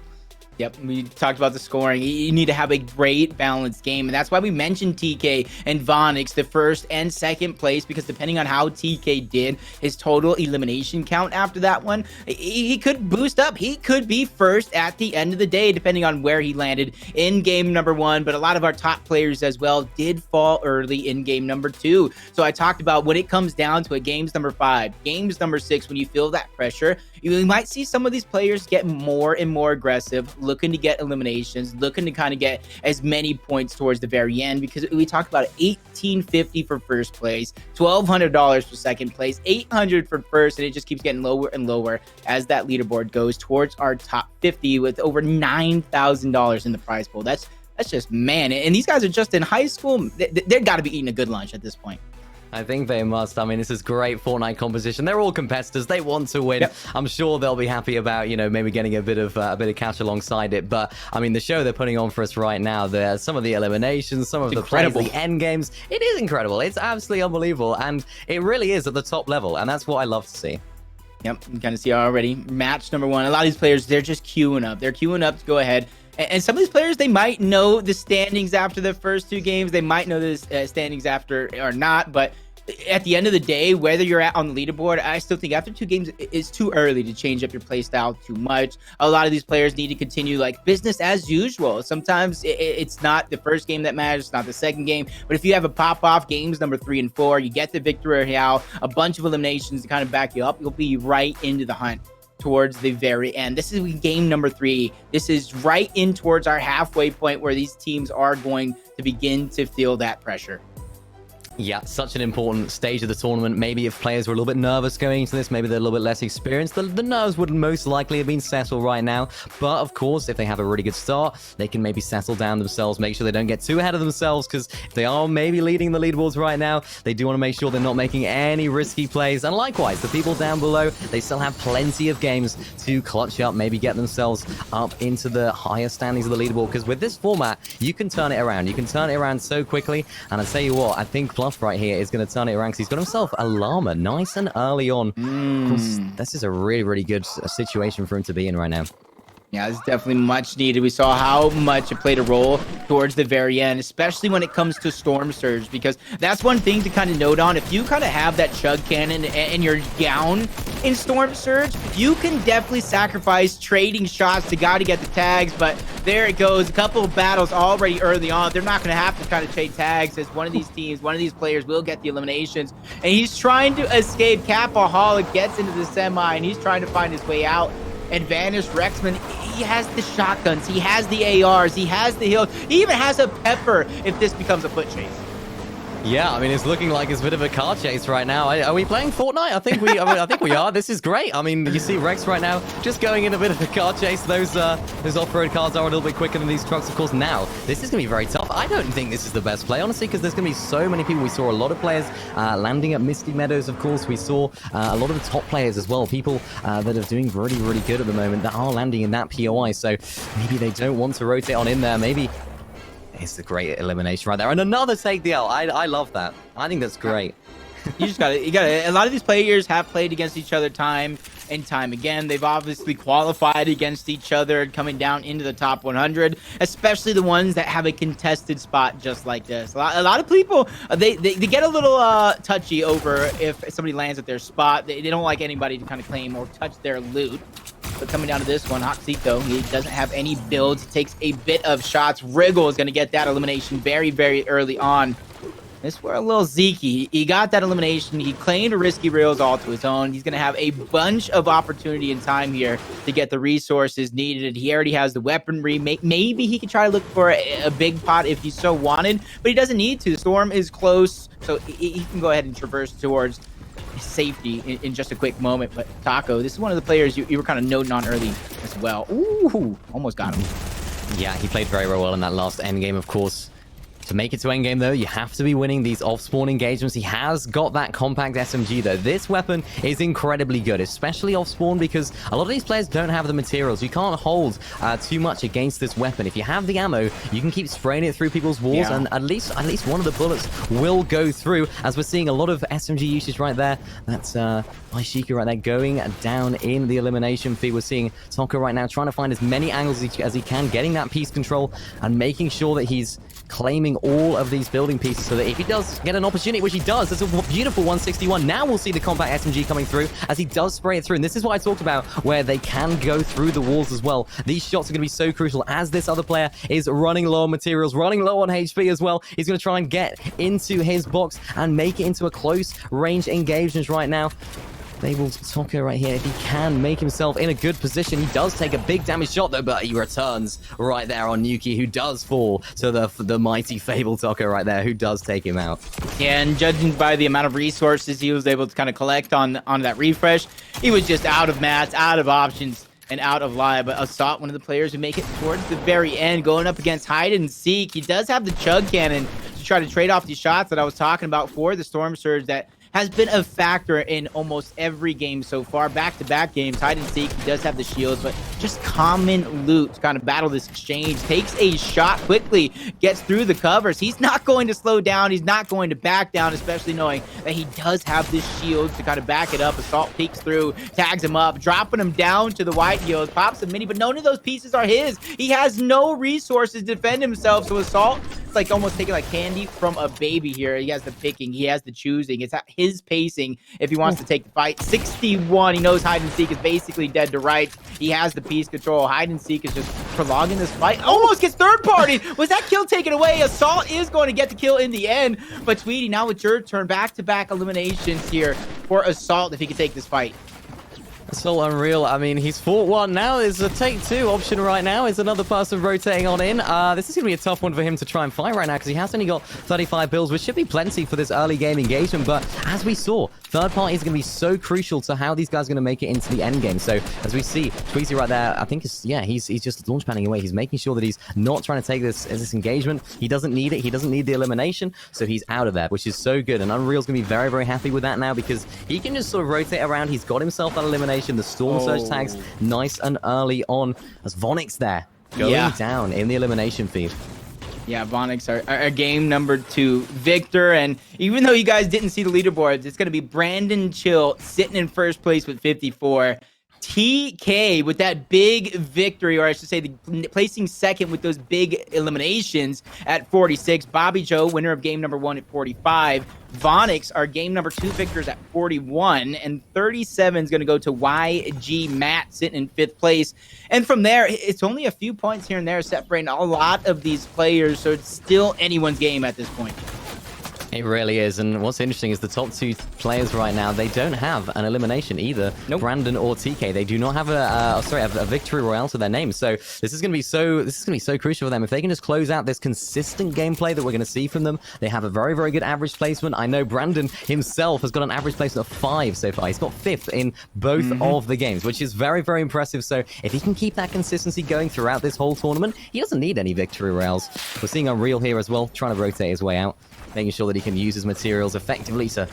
Yep, we talked about the scoring. You need to have a great balanced game, and that's why we mentioned TK and Vonix, the first and second place, because depending on how TK did, his total elimination count after that one, he could boost up. He could be first at the end of the day, depending on where he landed in game number 1, but a lot of our top players as well did fall early in game number 2. So I talked about when it comes down to it, games number 5, games number 6, when you feel that pressure, you might see some of these players get more and more aggressive, looking to get eliminations, looking to kind of get as many points towards the very end, because we talked about $1,850 for first place, $1,200 for second place, $800 for first, and it just keeps getting lower and lower as that leaderboard goes towards our top 50 with over $9,000 in the prize pool. That's just, man, and these guys are just in high school. They've got to be eating a good lunch at this point. I think they must. I mean, this is great Fortnite competition. They're all competitors. They want to win. Yep. I'm sure they'll be happy about, maybe getting a bit of cash alongside it. But I mean, the show they're putting on for us right now, some of the eliminations, some of the plays, the end games, it is incredible. It's absolutely unbelievable, and it really is at the top level, and that's what I love to see. Yep, you kind of see already. Match number 1. A lot of these players, they're just queuing up. They're queuing up to go ahead. And some of these players, they might know the standings after the first 2 games. They might know the standings after or not. But at the end of the day, whether you're on the leaderboard, I still think after 2 games, it's too early to change up your play style too much. A lot of these players need to continue like business as usual. Sometimes it's not the first game that matters. It's not the second game. But if you have a pop-off games number 3 and 4, you get the victory royale, a bunch of eliminations to kind of back you up, you'll be right into the hunt towards the very end. This is game number 3. This is right in towards our halfway point where these teams are going to begin to feel that pressure. Yeah, such an important stage of the tournament. Maybe if players were a little bit nervous going into this, maybe they're a little bit less experienced, the nerves would most likely have been settled right now. But of course, if they have a really good start, they can maybe settle down themselves, make sure they don't get too ahead of themselves, because if they are maybe leading the leaderboards right now, they do want to make sure they're not making any risky plays. And likewise, the people down below, they still have plenty of games to clutch up, maybe get themselves up into the higher standings of the leaderboard, because with this format, you can turn it around. You can turn it around so quickly. And I tell you what, I think right here is going to turn it around because he's got himself a llama nice and early on. Of course, this is a really, really good situation for him to be in right now. Yeah, it's definitely much needed. We saw how much it played a role towards the very end, especially when it comes to Storm Surge, because that's one thing to kind of note on. If you kind of have that chug cannon and you're down in Storm Surge, you can definitely sacrifice trading shots to get the tags, but there it goes. A couple of battles already early on. They're not going to have to kind of trade tags as one of these teams, one of these players will get the eliminations, and he's trying to escape. Capaholic gets into the semi, and he's trying to find his way out. And Vanish Rexman, he has the shotguns, he has the ARs, he has the heals, he even has a pepper if this becomes a foot chase. Yeah, I mean, it's looking like it's a bit of a car chase right now. Are we playing Fortnite? I think I think we are. This is great. I mean, you see Rex right now just going in a bit of a car chase. Those off-road cars are a little bit quicker than these trucks, of course. Now, this is going to be very tough. I don't think this is the best play, honestly, because there's going to be so many people. We saw a lot of players landing at Misty Meadows, of course. We saw a lot of the top players as well, people that are doing really, really good at the moment that are landing in that POI. So maybe they don't want to rotate on in there. Maybe it's a great elimination right there. And another take the L. I love that. I think that's great. You got it. A lot of these players have played against each other time and time again. They've obviously qualified against each other coming down into the top 100, especially the ones that have a contested spot just like this. A lot of people, they get a little touchy over if somebody lands at their spot. They don't like anybody to kind of claim or touch their loot. But coming down to this one, Hoxito, he doesn't have any builds. He takes a bit of shots. Wriggle is going to get that elimination very, very early on. This where a little Zeke, he got that elimination. He claimed a risky rails all to his own. He's going to have a bunch of opportunity and time here to get the resources needed. He already has the weaponry. Maybe he can try to look for a big pot if he so wanted, but he doesn't need to. The storm is close, so he can go ahead and traverse towards safety in just a quick moment. But Taco, this is one of the players you were kind of noting on early as well. Ooh, almost got him. Yeah, he played very, very well in that last endgame, of course. To make it to endgame, though, you have to be winning these off-spawn engagements. He has got that compact SMG, though. This weapon is incredibly good, especially off-spawn, because a lot of these players don't have the materials. You can't hold too much against this weapon. If you have the ammo, you can keep spraying it through people's walls, and at least one of the bullets will go through, as we're seeing a lot of SMG usage right there. That's Ishika right there going down in the elimination feed. We're seeing Tonka right now trying to find as many angles as he can, getting that piece control and making sure that he's claiming all of these building pieces, so that if he does get an opportunity, which he does, there's a beautiful 161. Now we'll see the compact SMG coming through as he does spray it through. And this is what I talked about, where they can go through the walls as well. These shots are going to be so crucial as this other player is running low on materials, running low on HP as well. He's going to try and get into his box and make it into a close range engagement right now. Able to Tonka right here, if he can make himself in a good position. He does take a big damage shot though, but he returns right there on Nuki, who does fall to the mighty Fable Tonka right there, who does take him out. Yeah, and judging by the amount of resources he was able to kind of collect on that refresh, he was just out of mats, out of options, and out of live. But Assault, one of the players who make it towards the very end, going up against Hide and Seek. He does have the chug cannon to try to trade off these shots that I was talking about for the Storm Surge that has been a factor in almost every game so far. Back-to-back games, Hide and Seek, he does have the shields, but just common loot to kind of battle this exchange. Takes a shot quickly, gets through the covers. He's not going to slow down. He's not going to back down, especially knowing that he does have this shield to kind of back it up. Assault peeks through, tags him up, dropping him down to the white heals, pops a mini, but none of those pieces are his. He has no resources to defend himself, so Assault, it's like almost taking like candy from a baby here. He has the picking, he has the choosing. It's his pacing if he wants to take the fight. 61, he knows Hide and Seek is basically dead to rights. He has the piece control. Hide and Seek is just prolonging this fight. Almost gets third party. Was that kill taken away? Assault is going to get the kill in the end, but Tweety, now it's your turn. Back-to-back eliminations here for Assault if he can take this fight. So unreal. I mean, he's fought one. Now is a take two option right now. Is another person rotating on in. This is going to be a tough one for him to try and fight right now, because he has only got 35 bills, which should be plenty for this early game engagement. But as we saw, third party is going to be so crucial to how these guys are going to make it into the end game. So as we see, Tweety right there, I think he's just launch padding away. He's making sure that he's not trying to take this engagement. He doesn't need it. He doesn't need the elimination. So he's out of there, which is so good. And Unreal's going to be very, very happy with that now, because he can just sort of rotate around. He's got himself that elimination. The Storm Surge tags nice and early on, as Vonix there going down in the elimination feed. Yeah, Vonix are game number 2. Victor, and even though you guys didn't see the leaderboards, it's going to be Brandon Chill sitting in first place with 54. TK with that big victory, or I should say placing second with those big eliminations at 46. Bobby Joe, winner of game number 1 at 45. Vonix, our game number 2 victors at 41. And 37 is going to go to YG Matt sitting in 5th place. And from there, it's only a few points here and there separating a lot of these players. So it's still anyone's game at this point. It really is. And what's interesting is the top 2 players right now, they don't have an elimination either. Nope. Brandon or TK. They do not have a victory royale to their name. So this is going to be so crucial for them. If they can just close out this consistent gameplay that we're going to see from them, they have a very, very good average placement. I know Brandon himself has got an average placement of 5 so far. He's got 5th in both of the games, which is very, very impressive. So if he can keep that consistency going throughout this whole tournament, he doesn't need any victory royales. We're seeing Unreal here as well, trying to rotate his way out, making sure that he can use his materials effectively to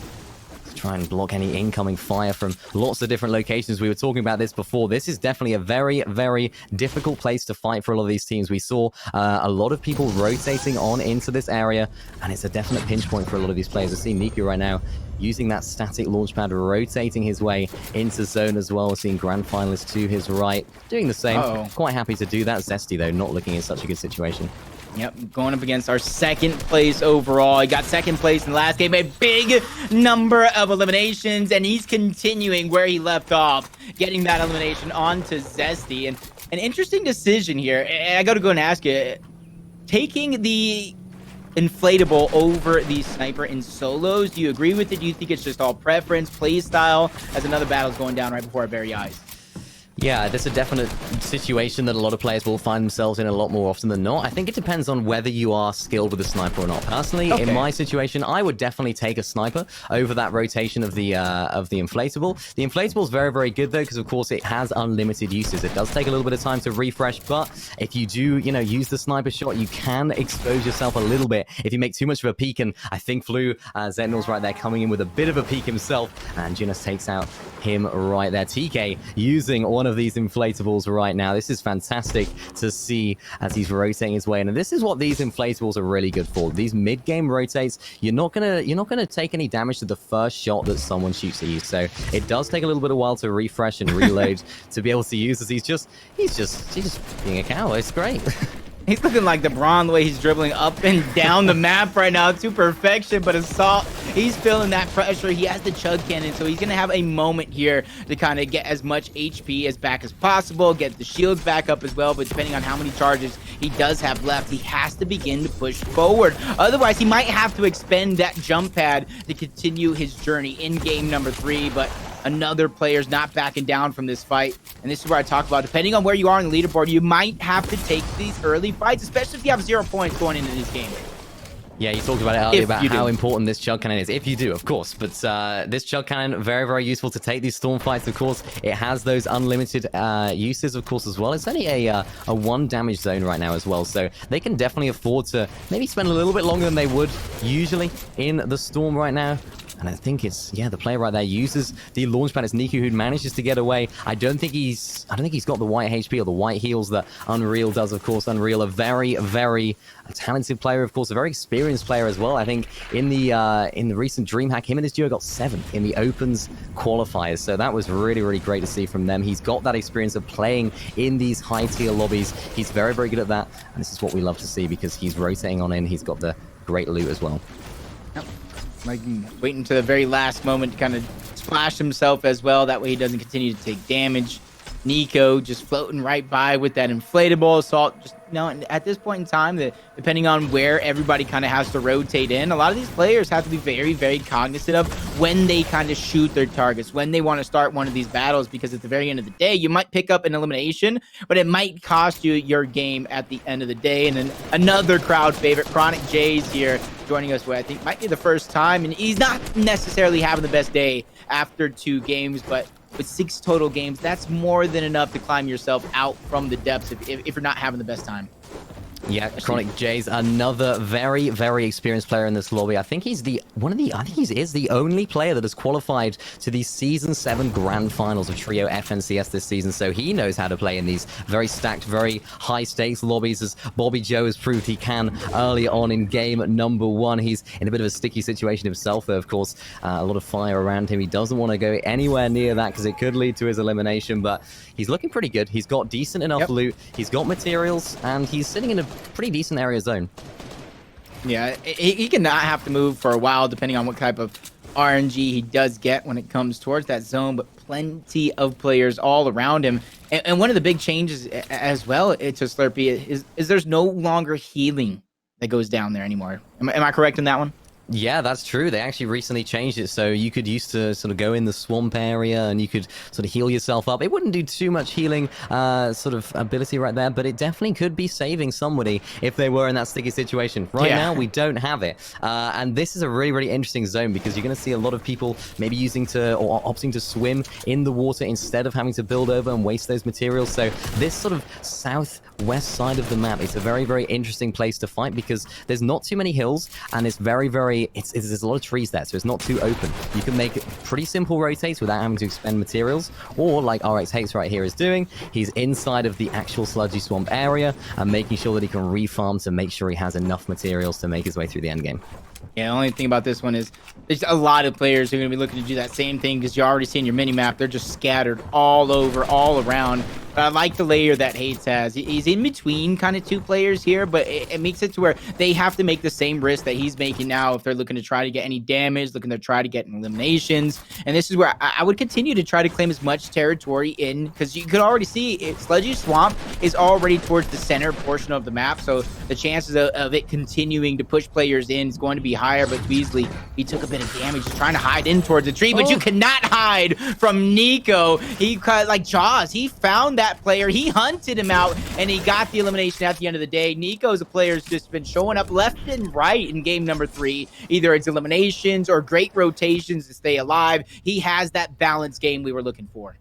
try and block any incoming fire from lots of different locations. We were talking about this before. This is definitely a very, very difficult place to fight for a lot of these teams. We saw a lot of people rotating on into this area, and it's a definite pinch point for a lot of these players. We're seeing Niku right now using that static launchpad, rotating his way into zone as well. We're seeing Grand Finalist to his right, doing the same. Quite happy to do that. Zesty, though, not looking in such a good situation. Yep, going up against our 2nd place overall. He got 2nd place in the last game, a big number of eliminations, and he's continuing where he left off, getting that elimination onto Zesty. And an interesting decision here. I got to go and ask you, taking the inflatable over the sniper in solos, do you agree with it? Do you think it's just all preference, play style, as another battle's going down right before our very eyes? Yeah, there's a definite situation that a lot of players will find themselves in a lot more often than not. I think it depends on whether you are skilled with a sniper or not. Personally, in my situation, I would definitely take a sniper over that rotation of the inflatable. The inflatable is very, very good though, because of course it has unlimited uses. It does take a little bit of time to refresh, but if you do, you know, use the sniper shot, you can expose yourself a little bit if you make too much of a peek. And I think Flu, Zetnal's right there coming in with a bit of a peek himself, and Jinas takes out him right there. TK using one of these inflatables right now. This is fantastic to see as he's rotating his way in. And this is what these inflatables are really good for. These mid-game rotates, you're not gonna take any damage to the first shot that someone shoots at you. So it does take a little bit of while to refresh and reload to be able to use this. He's just being a cow. It's great. He's looking like LeBron the way he's dribbling up and down the map right now to perfection. But Assault, he's feeling that pressure. He has the chug cannon, so he's going to have a moment here to kind of get as much HP as back as possible, get the shields back up as well. But depending on how many charges he does have left, he has to begin to push forward. Otherwise, he might have to expend that jump pad to continue his journey in game number 3. But another player's not backing down from this fight. And this is where I talk about, depending on where you are in the leaderboard, you might have to take these early fights, especially if you have 0 points going into this game. Yeah, you talked about it earlier about how important this chug cannon is. If you do, of course. But this chug cannon, very, very useful to take these storm fights. Of course, it has those unlimited uses, of course, as well. It's only a 1 damage zone right now as well. So they can definitely afford to maybe spend a little bit longer than they would usually in the storm right now. And I think it's, yeah, the player right there uses the launch pad. It's Niku who manages to get away. I don't think he's got the white HP or the white heals that Unreal does, of course. Unreal, a very, very talented player, of course, a very experienced player as well. I think in the recent DreamHack, him and his duo got 7th in the Opens qualifiers. So that was really, really great to see from them. He's got that experience of playing in these high-tier lobbies. He's very, very good at that. And this is what we love to see because he's rotating on in. He's got the great loot as well. Yep. Like waiting to the very last moment to kind of splash himself as well. That way he doesn't continue to take damage. Nico just floating right by with that inflatable Assault. Just, you know, at this point in time, that depending on where everybody kind of has to rotate in, a lot of these players have to be very, very cognizant of when they kind of shoot their targets, when they want to start one of these battles, because at the very end of the day, you might pick up an elimination, but it might cost you your game at the end of the day. And then another crowd favorite, Chronic J's here, joining us, what I think might be the first time, and he's not necessarily having the best day after 2 games, but with 6 total games, that's more than enough to climb yourself out from the depths if you're not having the best time. Yeah, Chronic J's another very, very experienced player in this lobby. I think he's the only player that has qualified to the Season 7 Grand Finals of Trio FNCS this season. So he knows how to play in these very stacked, very high-stakes lobbies, as Bobby Joe has proved he can early on in game number 1. He's in a bit of a sticky situation himself, though, of course. A lot of fire around him. He doesn't want to go anywhere near that because it could lead to his elimination, but he's looking pretty good. He's got decent enough loot. He's got materials, and he's sitting in a pretty decent area zone. Yeah, he cannot have to move for a while depending on what type of RNG he does get when it comes towards that zone, but plenty of players all around him. And one of the big changes as well to Slurpee is there's no longer healing that goes down there anymore. Am I correct in that one? Yeah, that's true. They actually recently changed it, so you could used to sort of go in the swamp area and you could sort of heal yourself up. It wouldn't do too much healing sort of ability right there, but it definitely could be saving somebody if they were in that sticky situation. Right now, we don't have it. And this is a really, really interesting zone because you're going to see a lot of people maybe using to or opting to swim in the water instead of having to build over and waste those materials. So this sort of southwest side of the map, it's a very, very interesting place to fight because there's not too many hills and it's very, very there's a lot of trees there, so it's not too open. You can make pretty simple rotates without having to expend materials, or like RX Hates right here is doing, he's inside of the actual sludgy swamp area and making sure that he can refarm to make sure he has enough materials to make his way through the end game. Yeah, the only thing about this one is there's a lot of players who are going to be looking to do that same thing because you're already seeing your mini-map. They're just scattered all over, all around. But I like the layer that Hates has. He's in between kind of 2 players here, but it makes it to where they have to make the same risk that he's making now if they're looking to try to get any damage, looking to try to get eliminations. And this is where I would continue to try to claim as much territory in, because you could already see Sludgy Swamp is already towards the center portion of the map. So the chances of it continuing to push players in is going to be higher, but Weasley, he took a bit of damage. He's trying to hide in towards the tree, but you cannot hide from Nico. He cut like Jaws. He found that player. He hunted him out, and he got the elimination at the end of the day. Nico's a player who's just been showing up left and right in game number 3. Either it's eliminations or great rotations to stay alive. He has that balanced game we were looking for.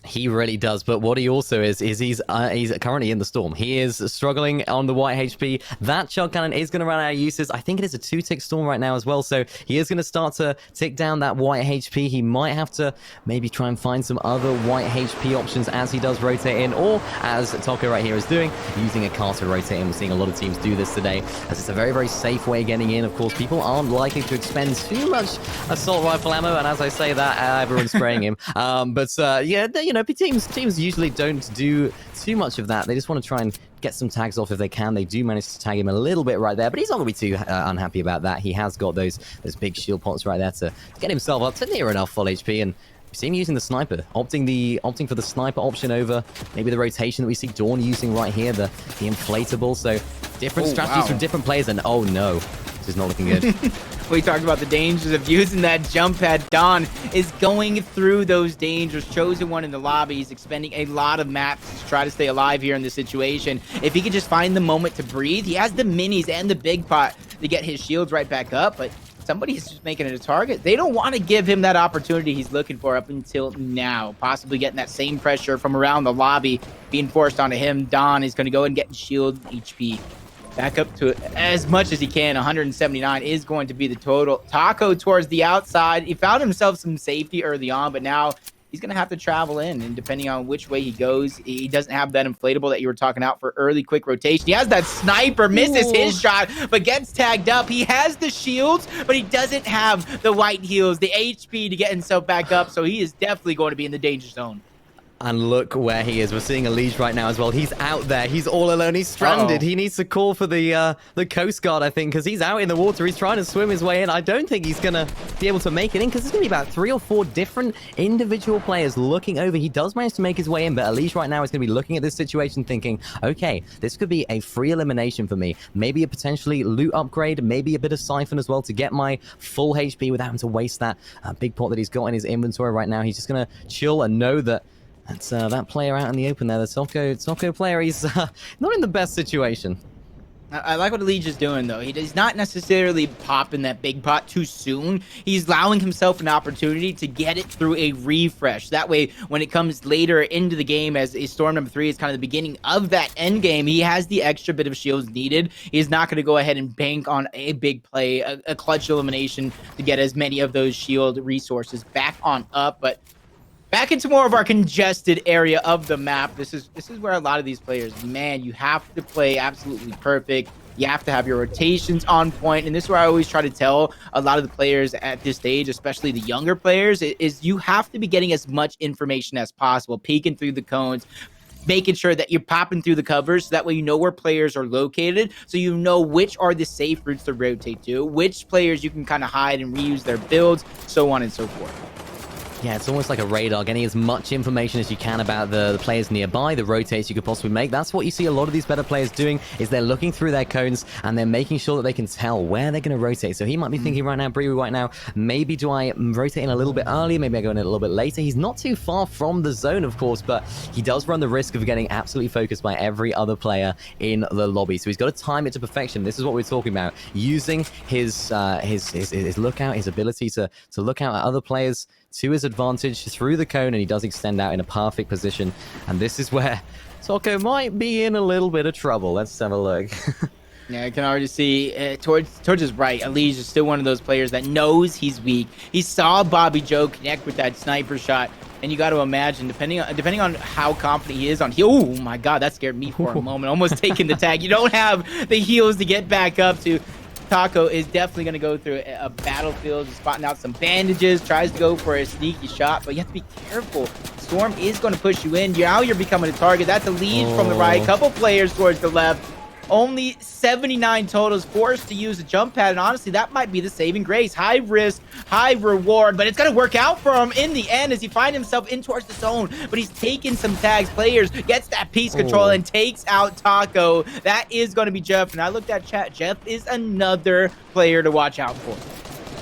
He really does, but what he also is he's currently in the storm. He is struggling on the white HP. That chug cannon is going to run out of uses. I think it is a 2-tick storm right now as well, so he is going to start to tick down that white HP. He might have to maybe try and find some other white HP options as he does rotate in, or as Taco right here is doing, using a car to rotate in. We're seeing a lot of teams do this today, as it's a very, very safe way of getting in. Of course, people aren't likely to expend too much assault rifle ammo, and as I say that, everyone's spraying him. Yeah, you know, teams usually don't do too much of that. They just want to try and get some tags off if they can. They do manage to tag him a little bit right there, but he's not going to be too unhappy about that. He has got those big shield pots right there to get himself up to near enough full HP, and we see him using the sniper, opting for the sniper option over maybe the rotation that we see Dawn using right here, the inflatable. So different strategies from different players, and oh no, this is not looking good. We talked about the dangers of using that jump pad. Don is going through those dangers. Chosen one in the lobby. He's expending a lot of maps to try to stay alive here in this situation. If he could just find the moment to breathe, he has the minis and the big pot to get his shields right back up, but somebody's just making it a target. They don't want to give him that opportunity he's looking for up until now. Possibly getting that same pressure from around the lobby being forced onto him. Don is going to go and get shield HP back up to as much as he can. 179 is going to be the total. Taco towards the outside. He found himself some safety early on, but now he's going to have to travel in, and depending on which way he goes, he doesn't have that inflatable that you were talking about for early quick rotation. He has that sniper, misses his shot, but gets tagged up. He has the shields, but he doesn't have the white heals, the HP to get himself back up, so he is definitely going to be in the danger zone. And look where he is. We're seeing Elige right now as well. He's out there. He's all alone. He's stranded. He needs to call for the Coast Guard, I think, because he's out in the water. He's trying to swim his way in. I don't think he's going to be able to make it in, because there's going to be about 3 or 4 different individual players looking over. He does manage to make his way in, but Elige right now is going to be looking at this situation thinking, okay, this could be a free elimination for me. Maybe a potentially loot upgrade, maybe a bit of siphon as well to get my full HP without having to waste that big pot that he's got in his inventory right now. He's just going to chill and know that that's that player out in the open there, the Taco player. He's not in the best situation. I like what Elige is doing, though. He's not necessarily popping that big pot too soon. He's allowing himself an opportunity to get it through a refresh. That way, when it comes later into the game, as a Storm number 3 is kind of the beginning of that end game, he has the extra bit of shields needed. He's not going to go ahead and bank on a big play, a clutch elimination to get as many of those shield resources back on up, but back into more of our congested area of the map. This is where a lot of these players, man, you have to play absolutely perfect. You have to have your rotations on point. And this is where I always try to tell a lot of the players at this stage, especially the younger players, is you have to be getting as much information as possible, peeking through the cones, making sure that you're popping through the covers, so that way you know where players are located, so you know which are the safe routes to rotate to, which players you can kind of hide and reuse their builds, so on and so forth. Yeah, it's almost like a radar, getting as much information as you can about the players nearby, the rotates you could possibly make. That's what you see a lot of these better players doing, is they're looking through their cones and they're making sure that they can tell where they're going to rotate. So he might be thinking right now, Brewy right now, maybe do I rotate in a little bit earlier, maybe I go in a little bit later. He's not too far from the zone, of course, but he does run the risk of getting absolutely focused by every other player in the lobby. So he's got to time it to perfection. This is what we're talking about, using his lookout, his ability to look out at other players to his advantage through the cone, and he does extend out in a perfect position. And this is where Taco might be in a little bit of trouble. Let's have a look. Yeah, I can already see towards his right, Elige is still one of those players that knows he's weak. He saw Bobby Joe connect with that sniper shot, and you got to imagine, depending on how confident he is on heal. Oh my God, that scared me for a moment. Almost taking the tag. You don't have the heals to get back up to. Taco is definitely going to go through a battlefield, spotting out some bandages, tries to go for a sneaky shot, but you have to be careful. Storm is going to push you in. Now you're becoming a target. That's Elige from the right. Couple players towards the left. Only 79 totals, forced to use a jump pad, and honestly, that might be the saving grace. High risk, high reward, but it's going to work out for him in the end as he finds himself in towards the zone, but he's taking some tags. Players gets that piece control and takes out Taco. That is going to be Jeff, and I looked at chat. Jeff is another player to watch out for.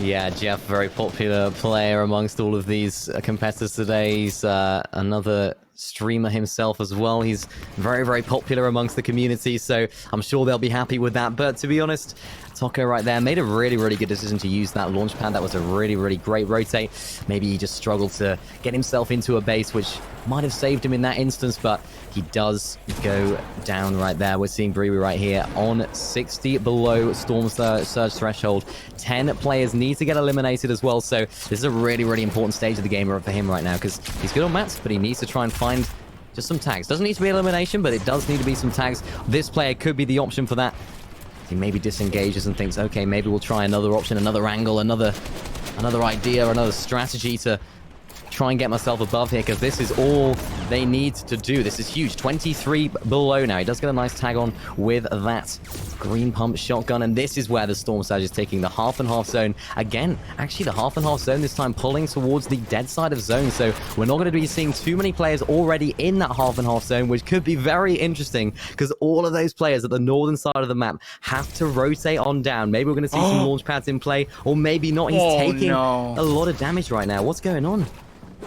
Yeah, Jeff, very popular player amongst all of these competitors today. He's another streamer himself as well. He's very, very popular amongst the community, so I'm sure they'll be happy with that. But to be honest, Taco right there made a really, really good decision to use that launch pad. That was a really, really great rotate. Maybe he just struggled to get himself into a base, which might have saved him in that instance, but he does go down right there. We're seeing Brewy right here on 60 below Storm Surge threshold. 10 players need to get eliminated as well, so this is a really, really important stage of the game for him right now, because he's good on mats, but he needs to try and find just some tags. Doesn't need to be elimination, but it does need to be some tags. This player could be the option for that. He maybe disengages and thinks, okay, maybe we'll try another option, another angle, another idea, or another strategy to try and get myself above here, because this is all they need to do. This is huge. 23 below now. He does get a nice tag on with that green pump shotgun, and this is where the Storm Surge is taking the half and half zone. Again, actually the half and half zone this time pulling towards the dead side of zone, so we're not going to be seeing too many players already in that half and half zone, which could be very interesting, because all of those players at the northern side of the map have to rotate on down. Maybe we're going to see some launch pads in play, or maybe not. He's taking a lot of damage right now. What's going on?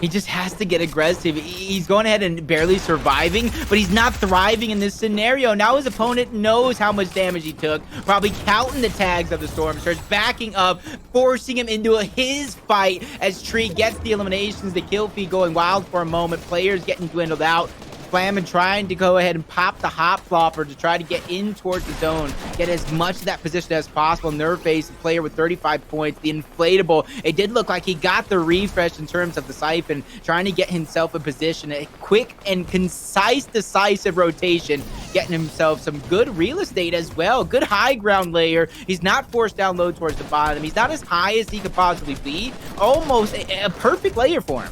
He just has to get aggressive. He's going ahead and barely surviving, but he's not thriving in this scenario. Now his opponent knows how much damage he took, probably counting the tags of the Storm Surge, backing up, forcing him into his fight as Tree gets the eliminations, the kill feed going wild for a moment, players getting dwindled out. Flamin trying to go ahead and pop the hop flopper to try to get in towards the zone, get as much of that position as possible. Nervface, the player with 35 points, the inflatable. It did look like he got the refresh in terms of the siphon, trying to get himself a position, a quick and concise, decisive rotation, getting himself some good real estate as well. Good high ground layer. He's not forced down low towards the bottom. He's not as high as he could possibly be. Almost a perfect layer for him.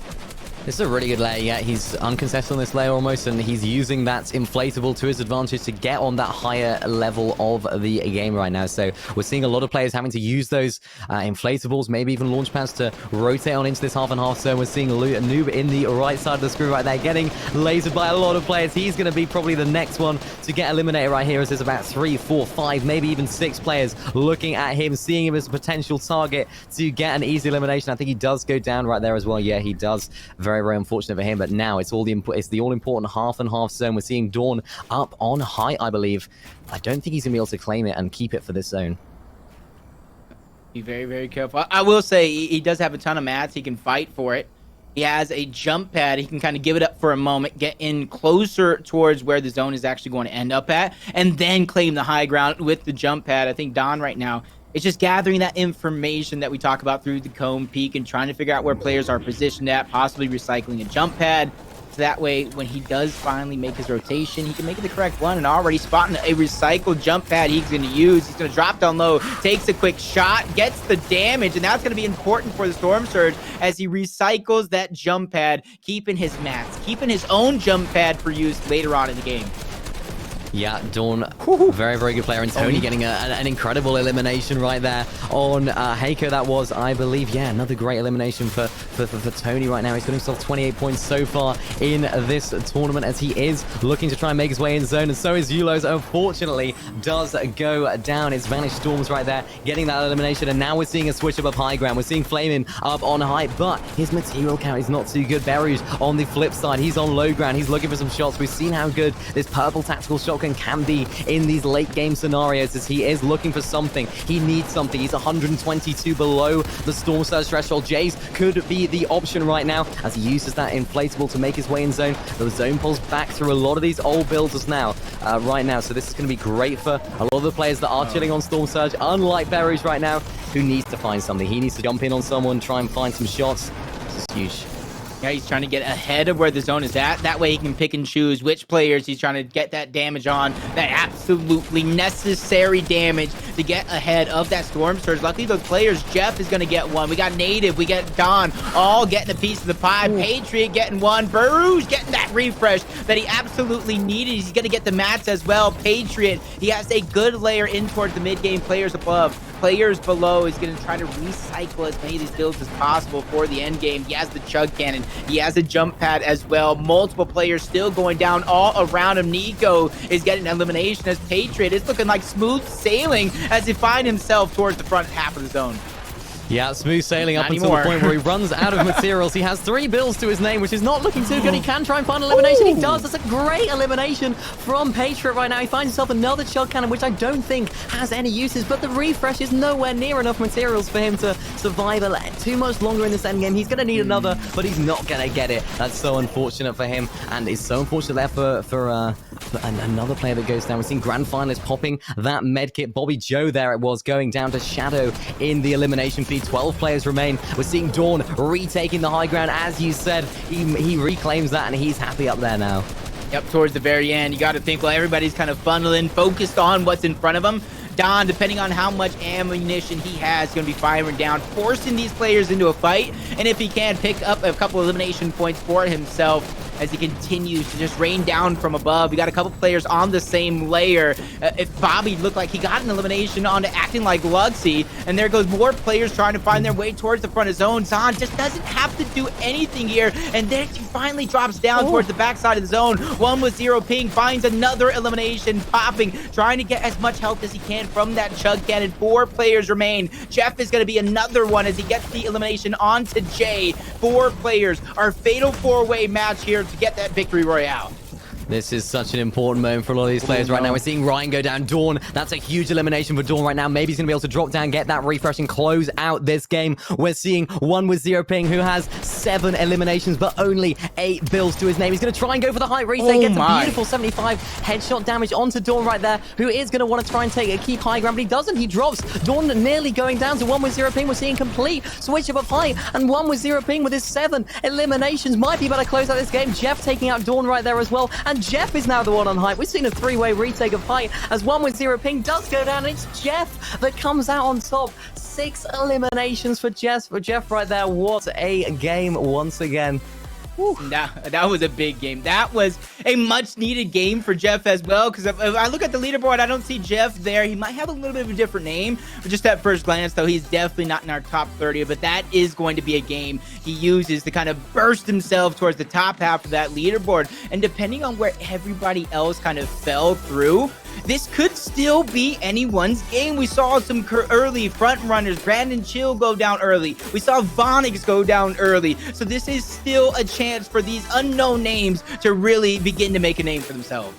This is a really good layer. Yeah, he's uncontested on this layer almost, and he's using that inflatable to his advantage to get on that higher level of the game right now. So we're seeing a lot of players having to use those inflatables, maybe even launch pads to rotate on into this half and half zone. We're seeing Noob in the right side of the screen right there, getting lasered by a lot of players. He's going to be probably the next one to get eliminated right here, as there's about 3, 4, 5, maybe even 6 players looking at him, seeing him as a potential target to get an easy elimination. I think he does go down right there as well. Yeah, he does. Very, very unfortunate for him, but now it's the all-important half and half zone. We're seeing Dawn up on high, I believe. I don't think he's gonna be able to claim it and keep it for this zone. Be very, very careful. I will say he does have a ton of mats. He can fight for it. He has a jump pad. He can kind of give it up for a moment, get in closer towards where the zone is actually going to end up at, and then claim the high ground with the jump pad. I think Don right now is just gathering that information that we talk about through the cone peak and trying to figure out where players are positioned at, possibly recycling a jump pad. So that way, when he does finally make his rotation, he can make it the correct one, and already spotting a recycled jump pad he's going to use. He's going to drop down low, takes a quick shot, gets the damage, and that's going to be important for the Storm Surge as he recycles that jump pad, keeping his mats, keeping his own jump pad for use later on in the game. Yeah, Dawn, very, very good player. And Tony getting an incredible elimination right there on Heiko. That was, I believe, yeah, another great elimination for Tony right now. He's got himself 28 points so far in this tournament, as he is looking to try and make his way in zone. And so is Yulos, unfortunately, does go down. It's Vanished Storms right there, getting that elimination. And now we're seeing a switch up of high ground. We're seeing Flamin up on high, but his material count is not too good. Beruj on the flip side, he's on low ground. He's looking for some shots. We've seen how good this purple tactical shotgun can be in these late game scenarios, as he is looking for something. He needs something. He's 122 below the Storm Surge threshold. Jace could be the option right now, as he uses that inflatable to make his way in zone. The zone pulls back through a lot of these old builders now, right now. So this is going to be great for a lot of the players that are chilling on Storm Surge, unlike Beruj right now, who needs to find something. He needs to jump in on someone, try and find some shots. This is huge. Yeah, he's trying to get ahead of where the zone is at. That way he can pick and choose which players he's trying to get that damage on. That absolutely necessary damage to get ahead of that Storm Surge. Luckily, those players, Jeff is going to get one. We got Native, we got Don, all getting a piece of the pie. Ooh. Patriot getting one. Baru's getting that refresh that he absolutely needed. He's going to get the mats as well. Patriot, he has a good layer in towards the mid-game players above. Players below is going to try to recycle as many of these builds as possible for the end game. He has the chug cannon. He has a jump pad as well. Multiple players still going down all around him. Nico is getting elimination as Patriot is looking like smooth sailing as he finds himself towards the front half of the zone. Yeah, smooth sailing up Not until the anymore. point where he runs out of materials. He has 3 builds to his name, which is not looking too good. He can try and find elimination. He does. That's a great elimination from Patriot right now. He finds himself another chug cannon, which I don't think has any uses, but the refresh is nowhere near enough materials for him to survive too much longer in this endgame. He's going to need another, but he's not going to get it. That's so unfortunate for him, and it's so unfortunate there for another player that goes down. We've seen grand finalists popping that medkit. Bobby Joe there it was, going down to Shadow in the elimination feed. 12 players remain. We're seeing Dawn retaking the high ground. As you said, he reclaims that, and he's happy up there now. Yep, towards the very end, you got to think, well, everybody's kind of funneling, focused on what's in front of them. Don, depending on how much ammunition he has, going to be firing down, forcing these players into a fight. And if he can, pick up a couple elimination points for himself as he continues to just rain down from above. We got a couple players on the same layer. If Bobby looked like he got an elimination onto acting like Luxy, and there goes more players trying to find their way towards the front of zone. Zahn just doesn't have to do anything here, and then he finally drops down towards the backside of the zone. 1 with 0 ping, finds another elimination, popping, trying to get as much health as he can from that chug cannon. 4 players remain. Jeff is going to be another one as he gets the elimination onto Jay. 4 players. Our fatal 4-way match here to get that victory royale. This is such an important moment for a lot of these players right now. We're seeing Ryan go down. Dawn, that's a huge elimination for Dawn right now. Maybe he's going to be able to drop down, get that refresh, and close out this game. We're seeing 1 with 0 ping, who has 7 eliminations, but only 8 builds to his name. He's going to try and go for the high retake. Gets a beautiful 75 headshot damage onto Dawn right there, who is going to want to try and keep high ground, but he doesn't. He drops. Dawn nearly going down to 1 with 0 ping. We're seeing complete switch up of height, and 1 with 0 ping with his 7 eliminations might be able to close out this game. Jeff taking out Dawn right there as well, and Jeff is now the one on height. We've seen a 3-way retake of height as 1 with 0 ping does go down, and it's Jeff that comes out on top. 6 eliminations for Jeff right there. What a game once again. That was a big game. That was a much needed game for Jeff as well, because if I look at the leaderboard, I don't see Jeff there. He might have a little bit of a different name, but just at first glance, though, he's definitely not in our top 30. But that is going to be a game he uses to kind of burst himself towards the top half of that leaderboard. And depending on where everybody else kind of fell through, this could still be anyone's game. We saw some early front runners. Brandon Chill go down early. We saw Vonix go down early. So this is still a chance for these unknown names to really begin to make a name for themselves.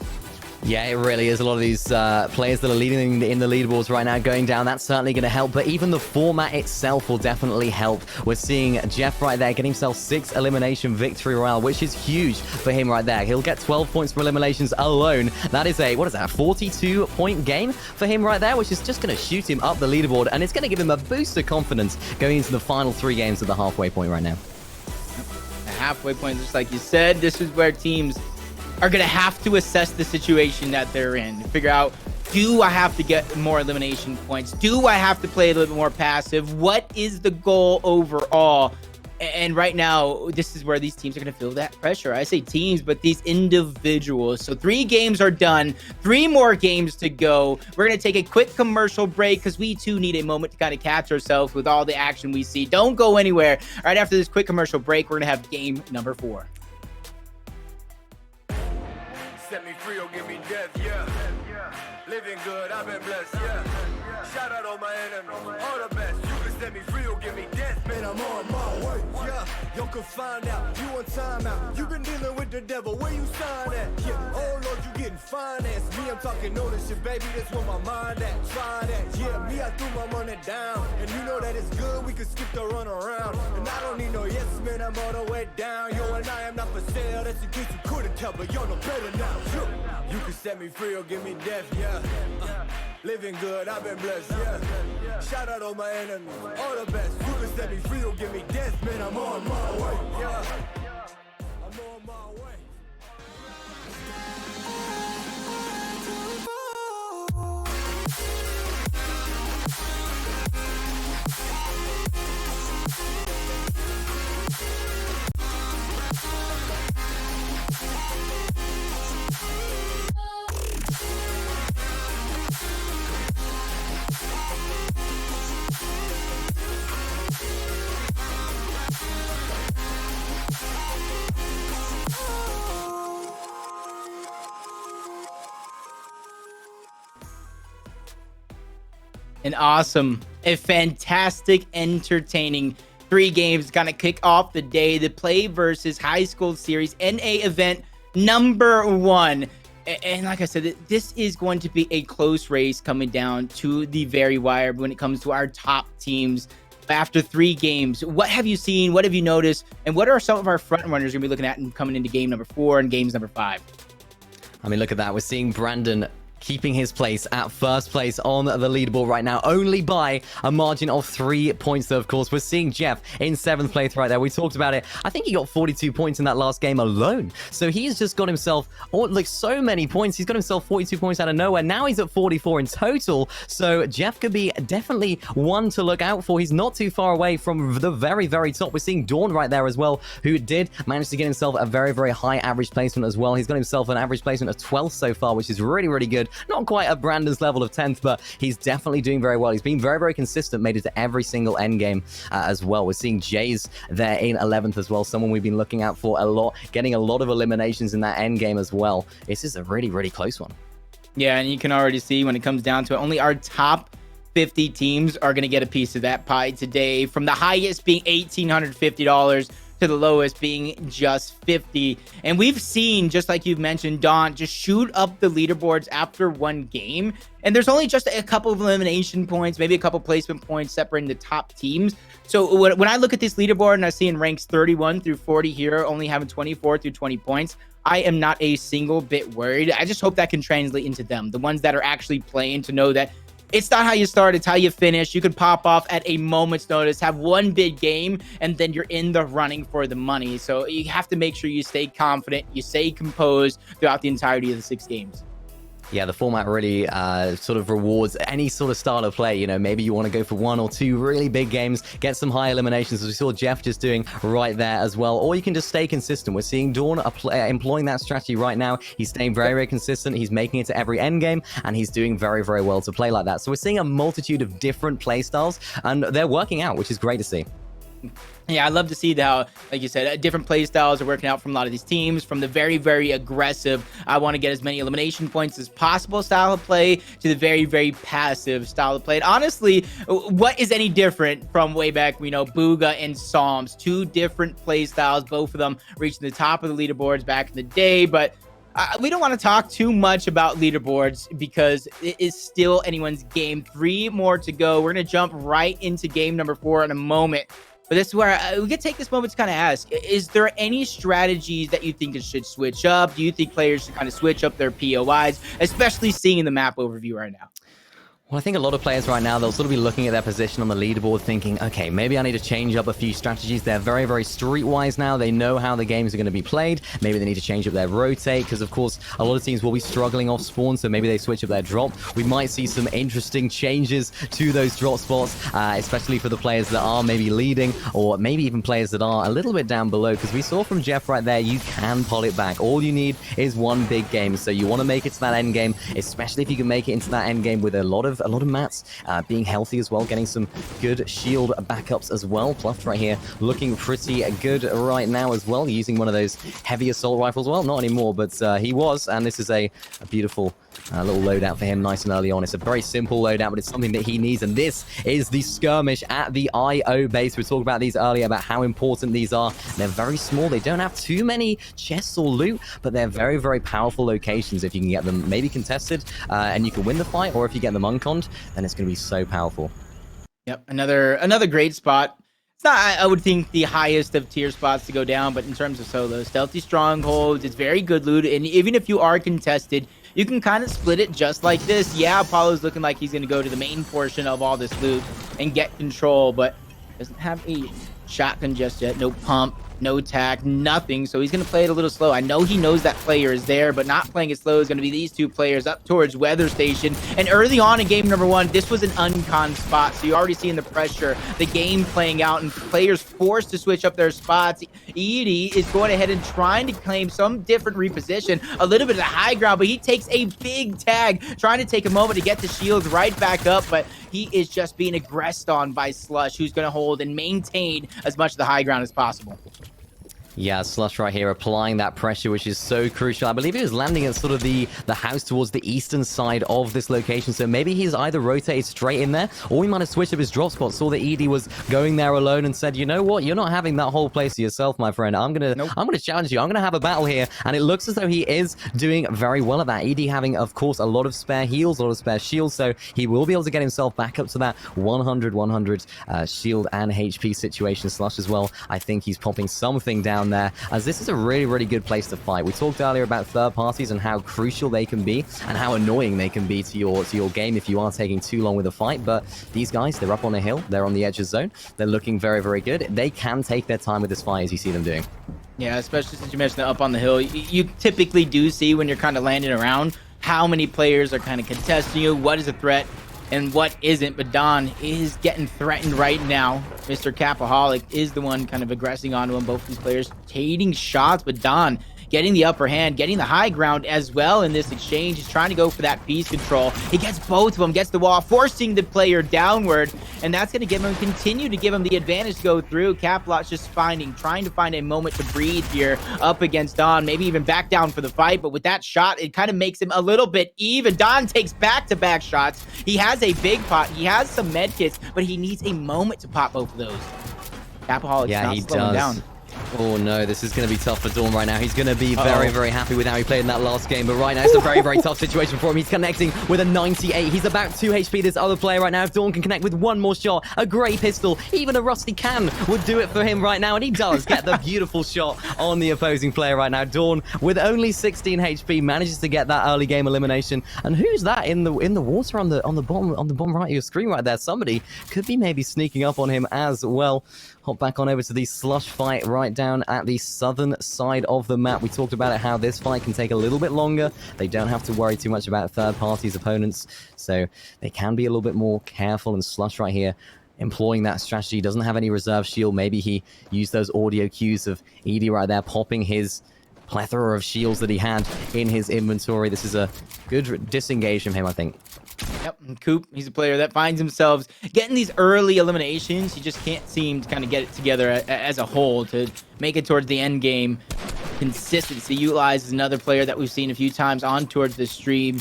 Yeah, it really is. A lot of these players that are leading in the leaderboards right now going down, that's certainly going to help. But even the format itself will definitely help. We're seeing Jeff right there getting himself 6 elimination victory royale, which is huge for him right there. He'll get 12 points for eliminations alone. That is a 42-point game for him right there, which is just going to shoot him up the leaderboard. And it's going to give him a boost of confidence going into the final 3 games at the halfway point right now. The halfway point, just like you said, this is where teams are going to have to assess the situation that they're in. Figure out, do I have to get more elimination points? Do I have to play a little bit more passive? What is the goal overall? And right now, this is where these teams are going to feel that pressure. I say teams, but these individuals. So 3 games are done. 3 more games to go. We're going to take a quick commercial break because we too need a moment to kind of catch ourselves with all the action we see. Don't go anywhere. Right after this quick commercial break, we're going to have game number 4. Set me free or give me death, yeah. Living good, I've been blessed, yeah. Shout out all my enemies, all the best. You can set me free or give me death, man, I'm on my way, yeah. Y'all can find out, you on timeout. You been dealing with the devil, where you sign at? Yeah, oh Lord, you getting financed. Me, I'm talking ownership, baby, that's where my mind at. Try that, yeah, me, I threw my money down. And you know that it's good, we can skip the run around. And I don't need no yes, man, I'm all the way down. Yo, and I am not for sale, that's in case you couldn't tell, but y'all know better now. You can set me free or give me death, yeah. Living good, I've been blessed, yeah. Shout out all my enemies, all the best. You can set me free or give me death, man, I'm on my way, yeah. I'm on my way. An awesome, a fantastic, entertaining 3 games gonna kick off the day. The Play versus High School Series NA event #1. And like I said, this is going to be a close race coming down to the very wire when it comes to our top teams. After 3 games, what have you seen? What have you noticed? And what are some of our front runners going to be looking at and coming into game #4 and games #5? I mean, look at that. We're seeing Brandon keeping his place at first place on the leaderboard right now, only by a margin of 3 points, though, of course. We're seeing Jeff in 7th place right there. We talked about it. I think he got 42 points in that last game alone. So he's just got himself, like, so many points. He's got himself 42 points out of nowhere. Now he's at 44 in total. So Jeff could be definitely one to look out for. He's not too far away from the very, very top. We're seeing Dawn right there as well, who did manage to get himself a very, very high average placement as well. He's got himself an average placement of 12th so far, which is really, really good. Not quite at Brandon's level of 10th, but he's definitely doing very well. He's been very, very consistent, made it to every single endgame as well. We're seeing Jays there in 11th as well, someone we've been looking out for a lot, getting a lot of eliminations in that endgame as well. This is a really, really close one. Yeah, and you can already see when it comes down to it, only our top 50 teams are going to get a piece of that pie today, from the highest being $1,850 to the lowest being just 50. And we've seen, just like you've mentioned, Dawn just shoot up the leaderboards after 1 game. And there's only just a couple of elimination points, maybe a couple placement points separating the top teams. So when I look at this leaderboard and I see in ranks 31 through 40 here, only having 24 through 20 points, I am not a single bit worried. I just hope that can translate into them, the ones that are actually playing, to know that it's not how you start, it's how you finish. You could pop off at a moment's notice, have 1 big game, and then you're in the running for the money. So you have to make sure you stay confident, you stay composed throughout the entirety of the 6 games. Yeah, the format really sort of rewards any sort of style of play. You know, maybe you want to go for 1 or 2 really big games, get some high eliminations, as we saw Jeff just doing right there as well. Or you can just stay consistent. We're seeing Dawn employing that strategy right now. He's staying very, very consistent. He's making it to every end game, and he's doing very, very well to play like that. So we're seeing a multitude of different play styles, and they're working out, which is great to see. Yeah, I love to see how, like you said, different play styles are working out from a lot of these teams, from the very, very aggressive, I want to get as many elimination points as possible style of play, to the very, very passive style of play. And honestly, what is any different from way back, Booga and Psalms? 2 different play styles, both of them reaching the top of the leaderboards back in the day. But we don't want to talk too much about leaderboards because it is still anyone's game. 3 more to go. We're going to jump right into game #4 in a moment. But this is where we could take this moment to kind of ask, is there any strategies that you think it should switch up? Do you think players should kind of switch up their POIs, especially seeing the map overview right now? Well, I think a lot of players right now, they'll sort of be looking at their position on the leaderboard thinking, okay, maybe I need to change up a few strategies. They're very, very streetwise now. They know how the games are going to be played. Maybe they need to change up their rotate because, of course, a lot of teams will be struggling off spawn, so maybe they switch up their drop. We might see some interesting changes to those drop spots, especially for the players that are maybe leading, or maybe even players that are a little bit down below, because we saw from Jeff right there, you can pull it back. All you need is 1 big game, so you want to make it to that end game, especially if you can make it into that end game with a lot of mats, being healthy as well, getting some good shield backups as well. Pluff right here looking pretty good right now as well, using one of those heavy assault rifles. Well, not anymore, but he was, and this is a beautiful little loadout for him, nice and early on. It's a very simple loadout, but it's something that he needs, and this is the skirmish at the IO base. We talked about these earlier, about how important these are. They're very small. They don't have too many chests or loot, but they're very, very powerful locations if you can get them maybe contested, and you can win the fight, or if you get them unconned, then it's going to be so powerful. Yep, another great spot. It's not, I would think, the highest of tier spots to go down, but in terms of solo, stealthy strongholds, it's very good loot, and even if you are contested, you can kind of split it just like this. Yeah, Apollo's looking like he's going to go to the main portion of all this loot and get control, but doesn't have a shotgun just yet. No pump, no tack, nothing. So he's going to play it a little slow. I know he knows that player is there, but not playing it slow is going to be these 2 players up towards Weather Station. And early on in game #1, this was an uncon spot. So you're already seeing the pressure, the game playing out, and players forced to switch up their spots. Edie is going ahead and trying to claim some different reposition, a little bit of the high ground, but he takes a big tag, trying to take a moment to get the shields right back up, but he is just being aggressed on by Slush, who's going to hold and maintain as much of the high ground as possible. Yeah, Slush right here applying that pressure, which is so crucial. I believe he was landing at sort of the house towards the eastern side of this location. So maybe he's either rotated straight in there, or he might have switched up his drop spot, saw that Edie was going there alone and said, you know what, you're not having that whole place to yourself, my friend. I'm gonna challenge you. I'm gonna have a battle here. And it looks as though he is doing very well at that. Edie having, of course, a lot of spare heals, a lot of spare shields. So he will be able to get himself back up to that 100 shield and HP situation. Slush as well. I think he's popping something down there, as this is a really good place to fight. We talked earlier about third parties and how crucial they can be and how annoying they can be to your game if you are taking too long with a fight. But these guys, they're up on a hill, they're on the edge of zone, they're looking very good. They can take their time with this fight, as you see them doing. Yeah, especially since you mentioned the up on the hill. You typically do see when you're kind of landing around how many players are kind of contesting you, what is a threat and what isn't. But Don is getting threatened right now. Mr. Capaholic is the one kind of aggressing onto him. Both of these players trading shots, but Don getting the upper hand, getting the high ground as well in this exchange. He's trying to go for that piece control. He gets both of them, gets the wall, forcing the player downward, and that's going to continue to give him the advantage to go through. Capalot's just trying to find a moment to breathe here up against Don, maybe even back down for the fight, but with that shot, it kind of makes him a little bit even. Don takes back-to-back shots. He has a big pot. He has some med kits, but he needs a moment to pop both of those. Capaholic's not slowing down. Oh no, this is going to be tough for Dawn right now. He's going to be very happy with how he played in that last game. But right now, it's a very tough situation for him. He's connecting with a 98. He's about 2 HP, this other player right now. If Dawn can connect with one more shot, a grey pistol, even a rusty can would do it for him right now. And he does get the beautiful shot on the opposing player right now. Dawn, with only 16 HP, manages to get that early game elimination. And who's that in the water on the bottom right of your screen right there? Somebody could be maybe sneaking up on him as well. Hop back on over to the Slush fight right down at the southern side of the map. We talked about it, how this fight can take a little bit longer. They don't have to worry too much about third parties' opponents, so they can be a little bit more careful. And Slush right here employing that strategy, doesn't have any reserve shield. Maybe he used those audio cues of Edie right there popping his plethora of shields that he had in his inventory. This is a good disengage from him, I think. Yep, and Coop, he's a player that finds himself getting these early eliminations. He just can't seem to kind of get it together as a whole to make it towards the end game. Consistency utilized is another player that we've seen a few times on towards the stream.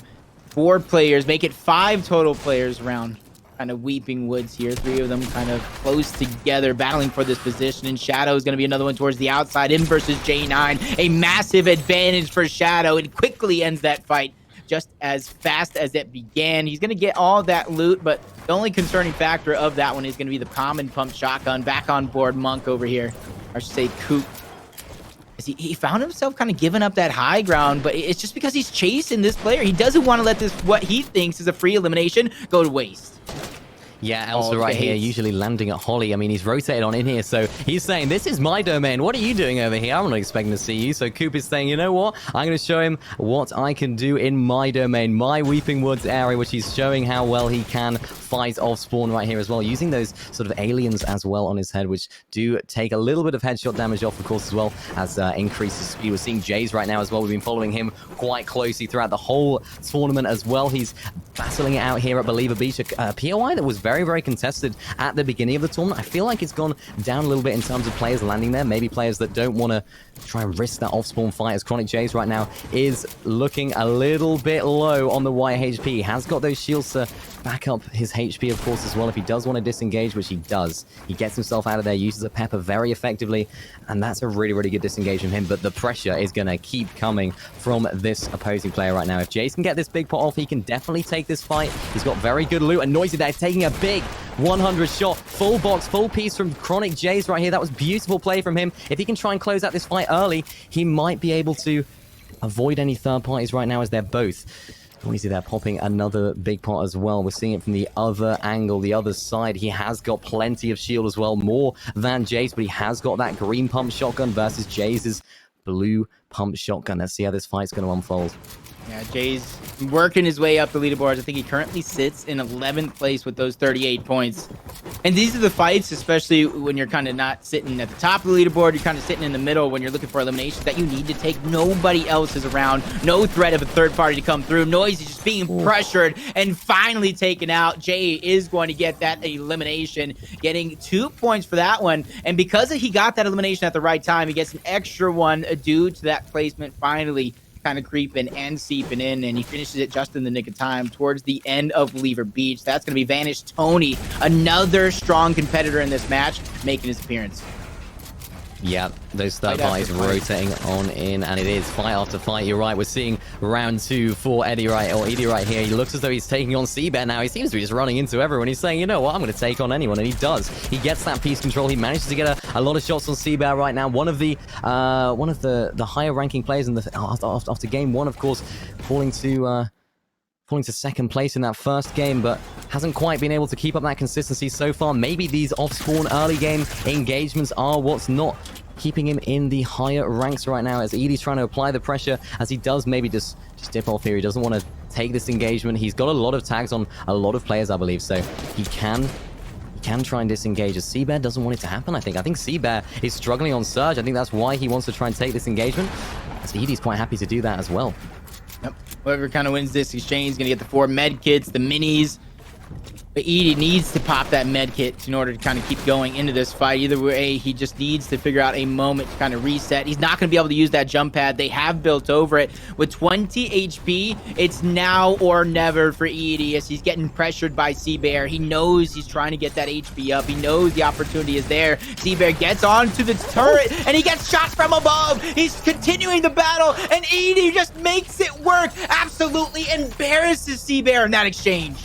4 players, make it 5 total players around kind of Weeping Woods here. 3 of them kind of close together, battling for this position. And Shadow is going to be another one towards the outside. Him versus J9, a massive advantage for Shadow. It quickly ends that fight just as fast as it began. He's going to get all that loot, but the only concerning factor of that one is going to be the common pump shotgun. Back on board, Monk over here. Or I should say Coop. He found himself kind of giving up that high ground, but it's just because he's chasing this player. He doesn't want to let this, what he thinks is a free elimination, go to waste. Yeah, Elsa right here, usually landing at Holly. I mean, he's rotated on in here, so he's saying, this is my domain. What are you doing over here? I'm not expecting to see you. So Coop is saying, you know what? I'm going to show him what I can do in my domain, my Weeping Woods area, which he's showing how well he can fight off spawn right here as well, using those sort of aliens as well on his head, which do take a little bit of headshot damage off, of course, as well as increases speed. We're seeing Jays right now as well. We've been following him quite closely throughout the whole tournament as well. He's battling it out here at Believer Beach, a POI that was very contested at the beginning of the tournament. I feel like it's gone down a little bit in terms of players landing there, maybe players that don't want to try and risk that off-spawn fight, as Chronic Jays right now is looking a little bit low on the white HP. He has got those shields to back up his HP, of course, as well, if he does want to disengage, which he does. He gets himself out of there, uses a pepper very effectively, and that's a really good disengage from him. But the pressure is going to keep coming from this opposing player right now. If Jace can get this big pot off, he can definitely take this fight. He's got very good loot, and Noisy there taking a big 100 shot, full box, full piece from Chronic Jays right here. That was beautiful play from him. If he can try and close out this fight early, he might be able to avoid any third parties right now, as they're both Noisy there popping another big pot as well. We're seeing it from the other angle, the other side. He has got plenty of shield as well, more than Jace, but he has got that green pump shotgun versus Jace's blue pump shotgun. Let's see how this fight's going to unfold. Yeah, Jay's working his way up the leaderboards. I think he currently sits in 11th place with those 38 points. And these are the fights, especially when you're kind of not sitting at the top of the leaderboard, you're kind of sitting in the middle when you're looking for eliminations that you need to take. Nobody else is around. No threat of a third party to come through. Noise is just being pressured and finally taken out. Jay is going to get that elimination, getting 2 points for that one. And because he got that elimination at the right time, he gets an extra one due to that placement finally kind of creeping and seeping in, and he finishes it just in the nick of time towards the end of Lever Beach. That's going to be Vanish Tony, another strong competitor in this match, making his appearance. Yeah, those third parties rotating on in, and it is fight after fight. You're right, we're seeing round 2 for Eddy right here. He looks as though he's taking on Seabear now. He seems to be just running into everyone. He's saying, you know what, I'm going to take on anyone, and he does. He gets that piece control. He manages to get a lot of shots on Seabear right now. One of the higher ranking players in the after game 1, of course, falling to second place in that first game, but hasn't quite been able to keep up that consistency so far. Maybe these off-spawn early game engagements are what's not keeping him in the higher ranks right now, as Edie's trying to apply the pressure, as he does maybe just dip off here. He doesn't want to take this engagement. He's got a lot of tags on a lot of players, I believe, so he can try and disengage, as Seabear doesn't want it to happen. I think Seabear is struggling on Surge. I think that's why he wants to try and take this engagement, as Edie's quite happy to do that as well. Yep. Whoever kind of wins this exchange is going to get the 4 med kits, the minis. But Edie needs to pop that med kit in order to kind of keep going into this fight. Either way, he just needs to figure out a moment to kind of reset. He's not going to be able to use that jump pad. They have built over it. With 20 HP, it's now or never for Edie, as he's getting pressured by Seabear. He knows he's trying to get that HP up. He knows the opportunity is there. Seabear gets onto the turret, and he gets shots from above. He's continuing the battle, and Edie just makes it work. Absolutely embarrasses Seabear in that exchange.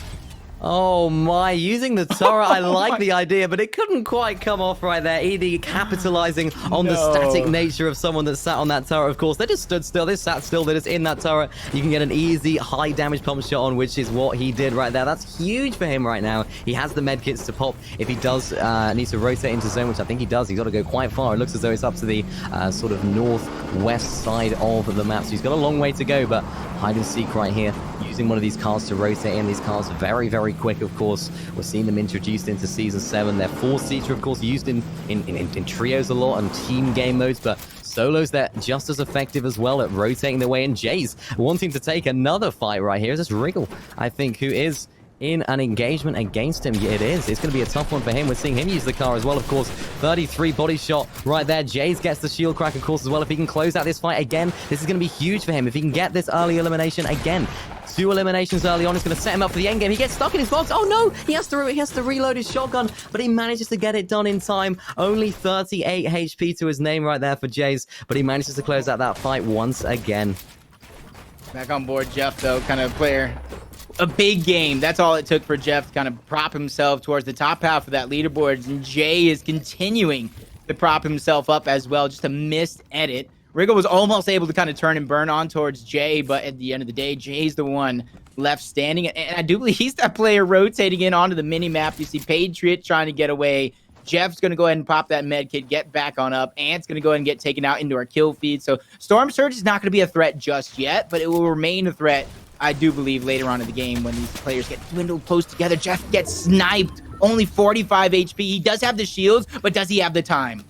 Oh my, using the turret, I like the idea, but it couldn't quite come off right there. Edie capitalizing on the static nature of someone that sat on that turret, of course. They just stood still, they sat still, they're just in that turret. You can get an easy, high damage pump shot on, which is what he did right there. That's huge for him right now. He has the med kits to pop if he does need to rotate into zone, which I think he does. He's got to go quite far. It looks as though it's up to the sort of northwest side of the map, so he's got a long way to go, but hide and seek right here. Using one of these cars to rotate in. These cars are very, very quick, of course. We're seeing them introduced into Season 7. They're 4-seater, of course, used in trios a lot and team game modes, but solos, they're just as effective as well at rotating their way in. Jay's wanting to take another fight right here. Is this Wriggle, I think, who is in an engagement against him? Yeah, it is. It's going to be a tough one for him. We're seeing him use the car as well, of course. 33 body shot right there. Jays gets the shield crack, of course, as well. If he can close out this fight again, this is going to be huge for him. If he can get this early elimination again, 2 eliminations early on, it's going to set him up for the end game. He gets stuck in his box. Oh no, he has to reload his shotgun, but he manages to get it done in time. Only 38 HP to his name right there for Jays, but he manages to close out that fight once again. Back on board, Jeff, though, kind of player. A big game. That's all it took for Jeff to kind of prop himself towards the top half of that leaderboard. And Jay is continuing to prop himself up as well. Just a missed edit. Wriggle was almost able to kind of turn and burn on towards Jay, but at the end of the day, Jay's the one left standing. And I do believe he's that player rotating in onto the mini-map. You see Patriot trying to get away. Jeff's going to go ahead and pop that med kit, get back on up. Ant's going to go ahead and get taken out into our kill feed. So Storm Surge is not going to be a threat just yet, but it will remain a threat, I do believe, later on in the game when these players get dwindled close together. Jeff gets sniped. Only 45 HP. He does have the shields, but does he have the time?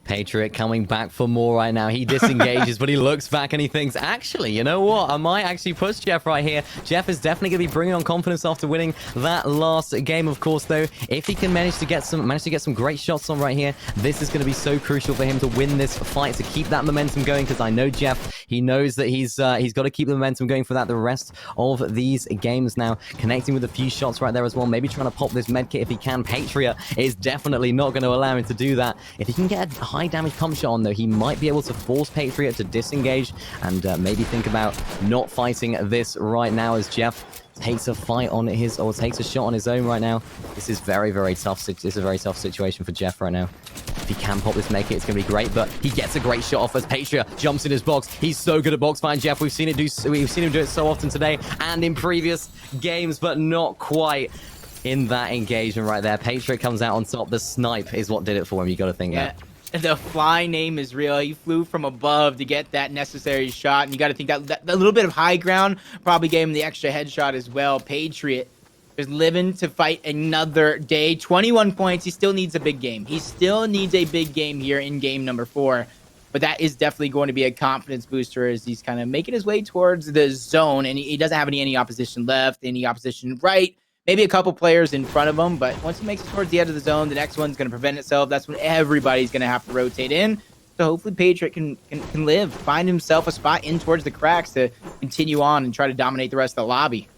Patriot coming back for more right now. He disengages, but he looks back and he thinks, actually, you know what? I might actually push Jeff right here. Jeff is definitely going to be bringing on confidence after winning that last game, of course, though. If he can manage to get some great shots on right here, this is going to be so crucial for him to win this fight, to keep that momentum going, because I know Jeff, he knows that he's got to keep the momentum going for that the rest of these games now. Connecting with a few shots right there as well. Maybe trying to pop this medkit if he can. Patriot is definitely not going to allow him to do that. If he can get a high damage pump shot on, though, he might be able to force Patriot to disengage and maybe think about not fighting this right now, as Jeff takes a fight on his, or takes a shot on his own right now. This is very, very tough. This is a very tough situation for Jeff right now. If he can pop this make it, it's going to be great, but he gets a great shot off as Patriot jumps in his box. He's so good at box fighting, Jeff. We've seen him do it so often today and in previous games, but not quite in that engagement right there. Patriot comes out on top. The snipe is what did it for him. You got to think that. the fly name is real. He flew from above to get that necessary shot, and you got to think that a little bit of high ground probably gave him the extra headshot as well. Patriot is living to fight another day. 21 points. He still needs a big game. He still needs a big game here in game number 4. But that is definitely going to be a confidence booster as he's kind of making his way towards the zone, and he doesn't have any opposition left, any opposition right. Maybe a couple players in front of him, but once he makes it towards the edge of the zone, the next one's going to prevent itself. That's when everybody's going to have to rotate in. So hopefully Patriot can live, find himself a spot in towards the cracks to continue on and try to dominate the rest of the lobby.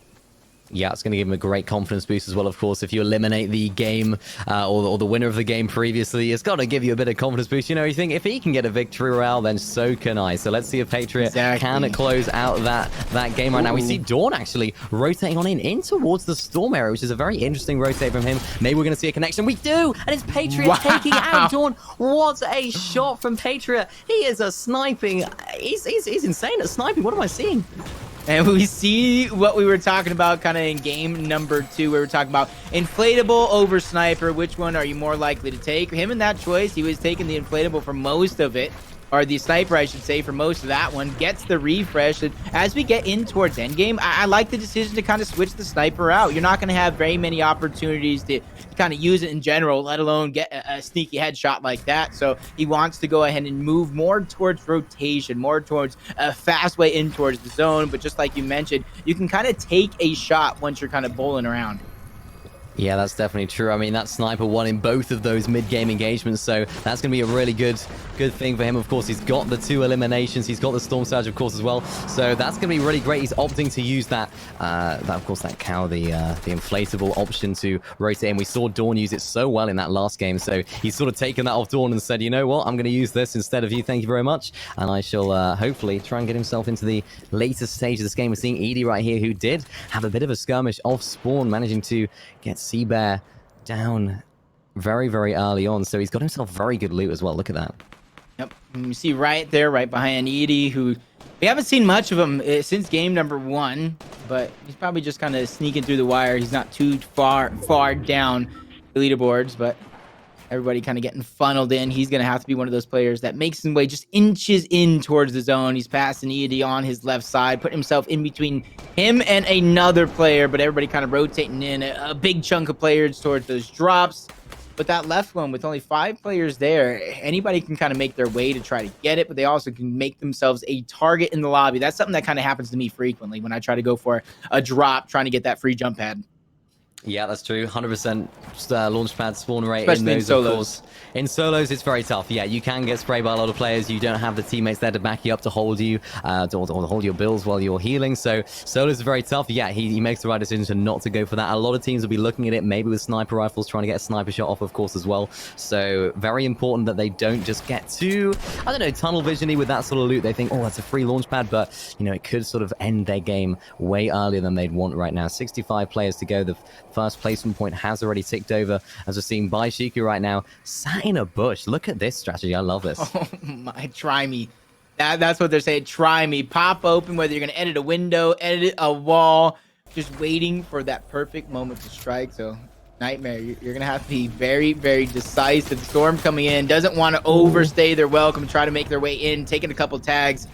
Yeah, it's going to give him a great confidence boost as well, of course. If you eliminate the game or the winner of the game previously, it's got to give you a bit of confidence boost. You know, you think if he can get a victory royale, then so can I. So let's see if Patriot can close out that game right now. We see Dawn actually rotating on in towards the Storm area, which is a very interesting rotate from him. Maybe we're going to see a connection. We do! And it's Patriot taking out Dawn. What a shot from Patriot. He is a sniping. He's insane at sniping. What am I seeing? And we see what we were talking about kind of in game number 2, where we were talking about inflatable over sniper. Which one are you more likely to take? Him in that choice, he was taking the inflatable for most of it. Or the sniper, I should say, for most of that one. Gets the refresh. And as we get in towards endgame, I like the decision to kind of switch the sniper out. You're not going to have very many opportunities to kind of use it in general, let alone get a sneaky headshot like that. So he wants to go ahead and move more towards rotation, more towards a fast way in towards the zone. But just like you mentioned, you can kind of take a shot once you're kind of bowling around. Yeah, that's definitely true. I mean, that sniper won in both of those mid-game engagements, so that's going to be a really good thing for him. Of course, he's got the 2 eliminations. He's got the Storm Surge, of course, as well. So that's going to be really great. He's opting to use that of course, that cow, the inflatable option to rotate. And we saw Dawn use it so well in that last game. So he's sort of taken that off Dawn and said, you know what, I'm going to use this instead of you. Thank you very much. And I shall hopefully try and get himself into the later stage of this game. We're seeing Edie right here, who did have a bit of a skirmish off spawn, managing to get Seabear down very, very early on. So he's got himself very good loot as well. Look at that. Yep. And you see right there, right behind Edie, who we haven't seen much of him since game number 1, but he's probably just kind of sneaking through the wire. He's not too far down the leaderboards, but everybody kind of getting funneled in. He's going to have to be one of those players that makes his way just inches in towards the zone. He's passing Edie on his left side, putting himself in between him and another player, but everybody kind of rotating in a big chunk of players towards those drops. But that left one, with only 5 players there, anybody can kind of make their way to try to get it, but they also can make themselves a target in the lobby. That's something that kind of happens to me frequently when I try to go for a drop, trying to get that free jump pad. Yeah, that's true. 100% launchpad spawn rate. Especially in those, in solos. Of course. In solos, it's very tough. Yeah, you can get sprayed by a lot of players. You don't have the teammates there to back you up, to hold you, or hold your bills while you're healing. So solos are very tough. Yeah, he makes the right decision to not to go for that. A lot of teams will be looking at it, maybe with sniper rifles, trying to get a sniper shot off, of course, as well. So very important that they don't just get too, I don't know, tunnel vision-y with that sort of loot. They think, oh, that's a free launchpad, but, you know, it could sort of end their game way earlier than they'd want right now. 65 players to go. The first placement point has already ticked over, as we're seeing by Shiku right now, sat in a bush. Look at this strategy. I love this. Oh my, try me. That's what they're saying. Try me. Pop open, whether you're going to edit a window, edit a wall, just waiting for that perfect moment to strike. So, Nightmare, you're going to have to be very, very decisive. Storm coming in, doesn't want to overstay their welcome, try to make their way in, taking a couple tags.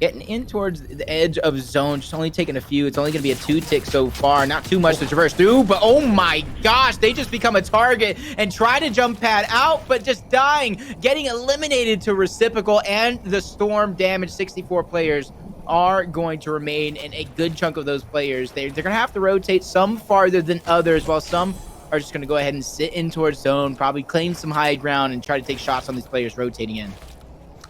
Getting in towards the edge of zone, just only taking a few. It's only going to be a 2-tick so far. Not too much to traverse through, but oh my gosh, they just become a target and try to jump pad out, but just dying, getting eliminated to reciprocal, and the Storm damage. 64 players are going to remain, and a good chunk of those players, they're going to have to rotate, some farther than others, while some are just going to go ahead and sit in towards zone, probably claim some high ground and try to take shots on these players rotating in.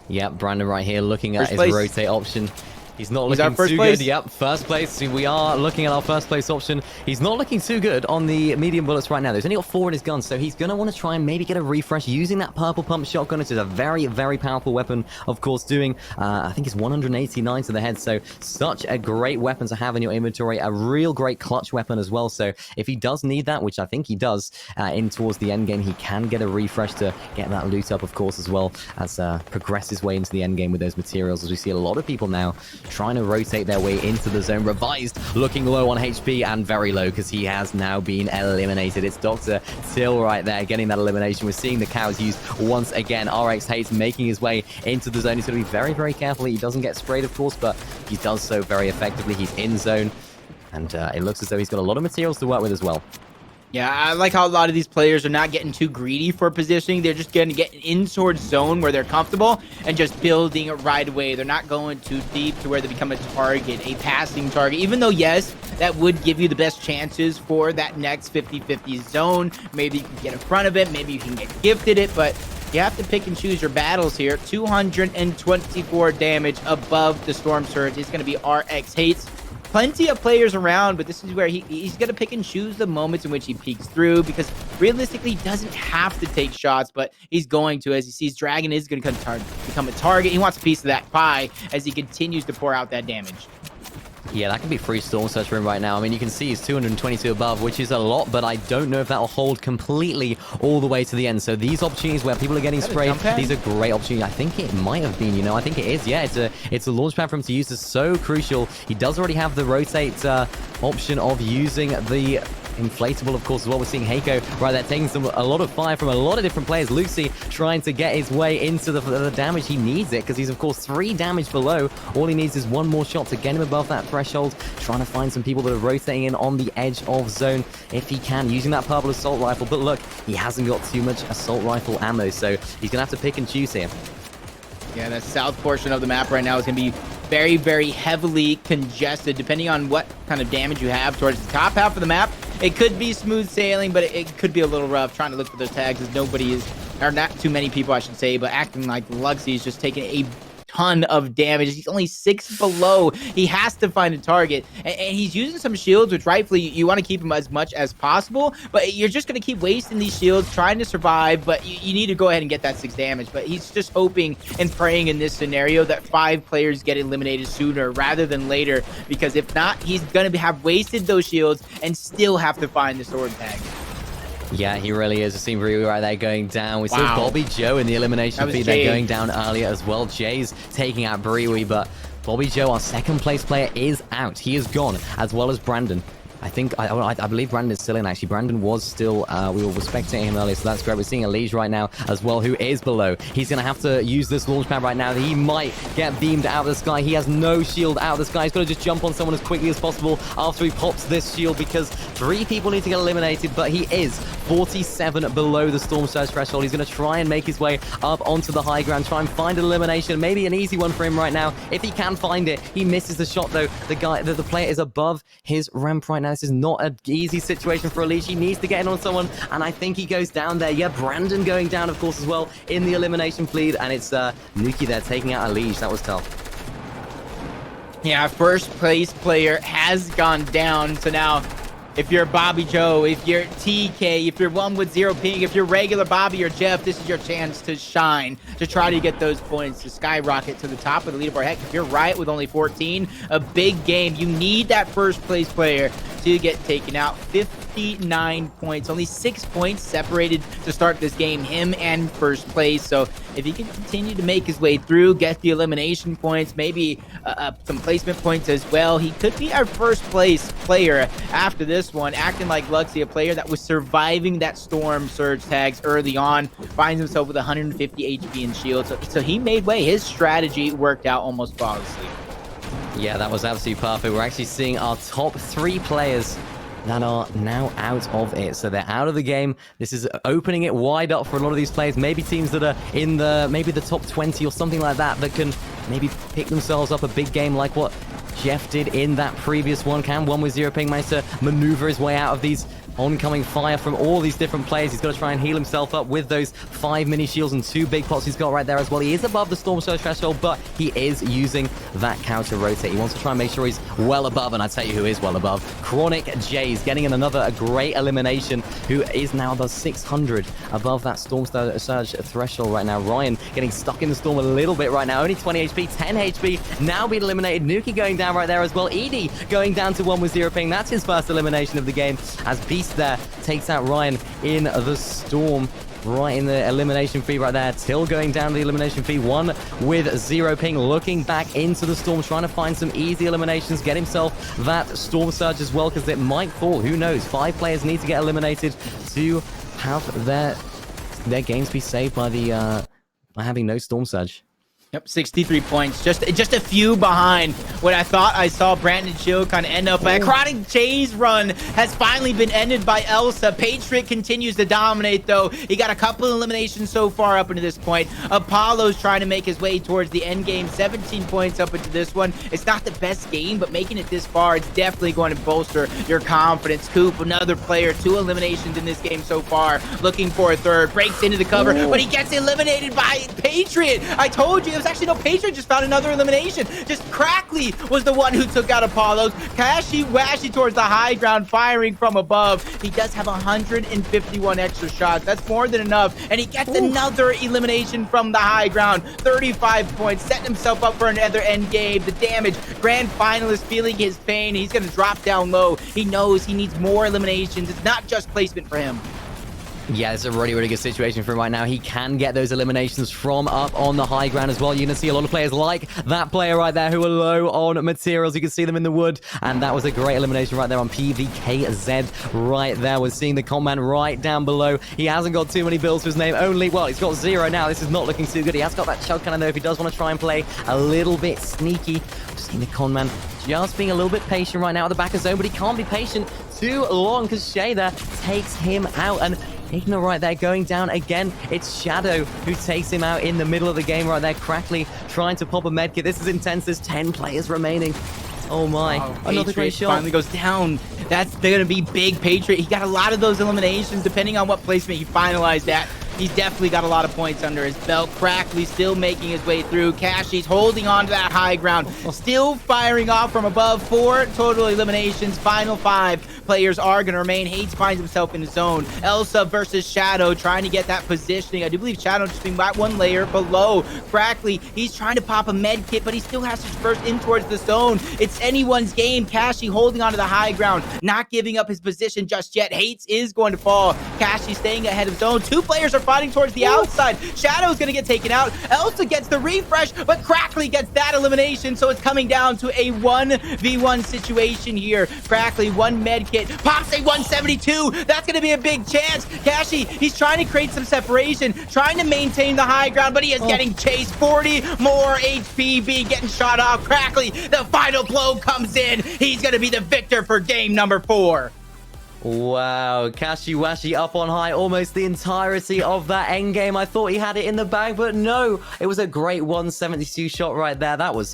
Yeah, Brandon right here looking at First his place. rotate option. He's not Is our looking first too place? good. Yep, first place. We are looking at our first place option. He's not looking too good on the medium bullets right now. There's only got 4 in his gun, so he's going to want to try and maybe get a refresh using that purple pump shotgun. It is a very, very powerful weapon, of course, doing, I think it's 189 to the head. So such a great weapon to have in your inventory. A real great clutch weapon as well. So if he does need that, which I think he does, in towards the end game, he can get a refresh to get that loot up, of course, as well, as progress his way into the end game with those materials. As we see a lot of people now trying to rotate their way into the zone. Revised looking low on HP and very low because he has now been eliminated. It's Dr. Till right there getting that elimination. We're seeing the cows used once again. RX Hates making his way into the zone. He's going to be very, very careful that he doesn't get sprayed, of course, but he does so very effectively. He's in zone, and it looks as though he's got a lot of materials to work with as well. Yeah, I like how a lot of these players are not getting too greedy for positioning. They're just going to get in towards zone where they're comfortable and just building it right away. They're not going too deep to where they become a target, a passing target. Even though, yes, that would give you the best chances for that next 50-50 zone. Maybe you can get in front of it. Maybe you can get gifted it, but you have to pick and choose your battles here. 224 damage above the Storm Surge is going to be RX Hates. Plenty of players around, but this is where he's going to pick and choose the moments in which he peeks through, because realistically, he doesn't have to take shots, but he's going to, as he sees Dragon is going to become a target. He wants a piece of that pie as he continues to pour out that damage. Yeah, that could be free Storm Surge for him right now. I mean, you can see he's 222 above, which is a lot, but I don't know if that will hold completely all the way to the end. So these opportunities where people are getting sprayed, these are great opportunities. I think it might have been, I think it is. Yeah, it's a launch pad for him to use. Is so crucial. He does already have the rotate option of using the inflatable, of course, as well. We're seeing Heiko right there taking a lot of fire from a lot of different players. Lucy trying to get his way into the damage. He needs it because he's, of course, 3 damage below. All he needs is one more shot to get him above that threshold. Trying to find some people that are rotating in on the edge of zone if he can, using that purple assault rifle. But look, he hasn't got too much assault rifle ammo, so he's going to have to pick and choose here. Yeah, that south portion of the map right now is going to be very, very heavily congested, depending on what kind of damage you have towards the top half of the map. It could be smooth sailing, but it could be a little rough trying to look for those tags, as nobody is, or not too many people, I should say, but acting like Luxy is just taking a ton of damage. He's only 6 below. He has to find a target, and he's using some shields, which rightfully you want to keep him as much as possible, but you're just going to keep wasting these shields trying to survive. But you need to go ahead and get that 6 damage. But he's just hoping and praying in this scenario that 5 players get eliminated sooner rather than later, because if not, he's going to have wasted those shields and still have to find the sword tag. Yeah, he really is. A seen Ryu right there going down. We saw Bobby Joe in the elimination feed there going down earlier as well. Jay's taking out Brewy, but Bobby Joe, our second place player, is out. He is gone, as well as Brandon. I believe Brandon is still in, actually. Brandon was still, we were spectating him earlier, so that's great. We're seeing Elige right now as well, who is below. He's going to have to use this launch pad right now. He might get beamed out of the sky. He has no shield out of the sky. He's got to just jump on someone as quickly as possible after he pops this shield, because 3 people need to get eliminated, but he is 47 below the Storm Surge threshold. He's going to try and make his way up onto the high ground, try and find an elimination. Maybe an easy one for him right now. If he can find it, he misses the shot, though. The player is above his ramp right now. This is not an easy situation for Elige. He needs to get in on someone, and I think he goes down there. Yeah, Brandon going down, of course, as well in the elimination bleed, and it's Nuki there taking out Elige. That was tough. Yeah, first place player has gone down, so now if you're Bobby Joe, if you're TK, if you're one with 0 ping, if you're regular Bobby or Jeff, this is your chance to shine, to try to get those points, to skyrocket to the top of the leaderboard. Heck, if you're Riot with only 14, a big game. You need that first place player to get taken out. 59 points, only 6 points separated to start this game, him and first place. So if he can continue to make his way through, get the elimination points, maybe some placement points as well, he could be our first place player after this one, acting like Luxy, a player that was surviving that Storm Surge tags early on, finds himself with 150 HP and shield. So he made way. His strategy worked out almost flawlessly. Yeah, that was absolutely perfect. We're actually seeing our top 3 players that are now out of it. So they're out of the game. This is opening it wide up for a lot of these players. Maybe teams that are in the top 20 or something like that can maybe pick themselves up a big game like what Jeff did in that previous one. Can one with 0 ping manage to maneuver his way out of these oncoming fire from all these different players? He's got to try and heal himself up with those 5 mini shields and 2 big pots he's got right there as well. He is above the Storm Surge threshold, but he is using that counter rotate. He wants to try and make sure he's well above, and I tell you who is well above. Chronic Jays getting in another great elimination, who is now above 600 above that Storm Surge threshold right now. Ryan getting stuck in the storm a little bit right now. Only 20 HP, 10 HP, now being eliminated. Nuki going down right there as well. Edie going down to 1 with 0 ping. That's his first elimination of the game, as Beast there takes out Ryan in the storm. right in the elimination feed right there. Till going down the elimination feed, 1 with 0 ping, looking back into the Storm, trying to find some easy eliminations, get himself that Storm Surge as well, because it might fall. Who knows? 5 players need to get eliminated to have their games be saved by the by having no Storm Surge. Yep, 63 points. Just a few behind what I thought I saw Brandon Chill kind of end up. A chronic chase run has finally been ended by Elsa. Patriot continues to dominate, though. He got a couple of eliminations so far up into this point. Apollo's trying to make his way towards the end game. 17 points up into this one. It's not the best game, but making it this far, it's definitely going to bolster your confidence. Coop, another player, 2 eliminations in this game so far. Looking for a third. Breaks into the cover, but he gets eliminated by Patriot. I told you, actually no, Patriot just found another elimination. Just Crackly was the one who took out Apollo's. Cashy Washy towards the high ground, firing from above. He does have 151 extra shots. That's more than enough. And he gets another elimination from the high ground. 35 points, setting himself up for another end game. The damage, grand finalist feeling his pain. He's going to drop down low. He knows he needs more eliminations. It's not just placement for him. Yeah, it's a really, really good situation for him right now. He can get those eliminations from up on the high ground as well. You're going to see a lot of players like that player right there who are low on materials. You can see them in the wood. And that was a great elimination right there on PVKZ right there. We're seeing the comment right down below. He hasn't got too many builds to his name. Well, he's got 0 now. This is not looking too good. He has got that chug cannon though if he does want to try and play a little bit sneaky. We've seen the con man just being a little bit patient right now at the back of zone, but he can't be patient too long because Shay there takes him out. And Igna right there going down again. It's Shadow who takes him out in the middle of the game right there. Crackly trying to pop a medkit. This is intense. There's 10 players remaining. Oh my. Another great shot. Finally goes down. They're going to be big. Patriot. He got a lot of those eliminations depending on what placement he finalized at. He's definitely got a lot of points under his belt. Crackly still making his way through. Cashy's holding on to that high ground. Still firing off from above. 4 total eliminations. Final 5 players are going to remain. Hades finds himself in his zone. Elsa versus Shadow trying to get that positioning. I do believe Shadow just being back 1 layer below. Crackly, he's trying to pop a med kit, but he still has to burst in towards the zone. It's anyone's game. Cashy holding onto the high ground, not giving up his position just yet. Hades is going to fall. Cashy staying ahead of zone. 2 players are fighting towards the outside. Shadow's gonna get taken out. Elsa gets the refresh, but Crackly gets that elimination, so it's coming down to a 1v1 situation here. Crackly, 1 med kit, pops a 172. That's gonna be a big chance. Cashy, he's trying to create some separation, trying to maintain the high ground, but he is getting chased. 40 more HP, getting shot off. Crackly, the final blow comes in. He's gonna be the victor for game number 4. Wow, Cashy Washy up on high almost the entirety of that end game. I thought he had it in the bag, but no, it was a great 172 shot right there. That was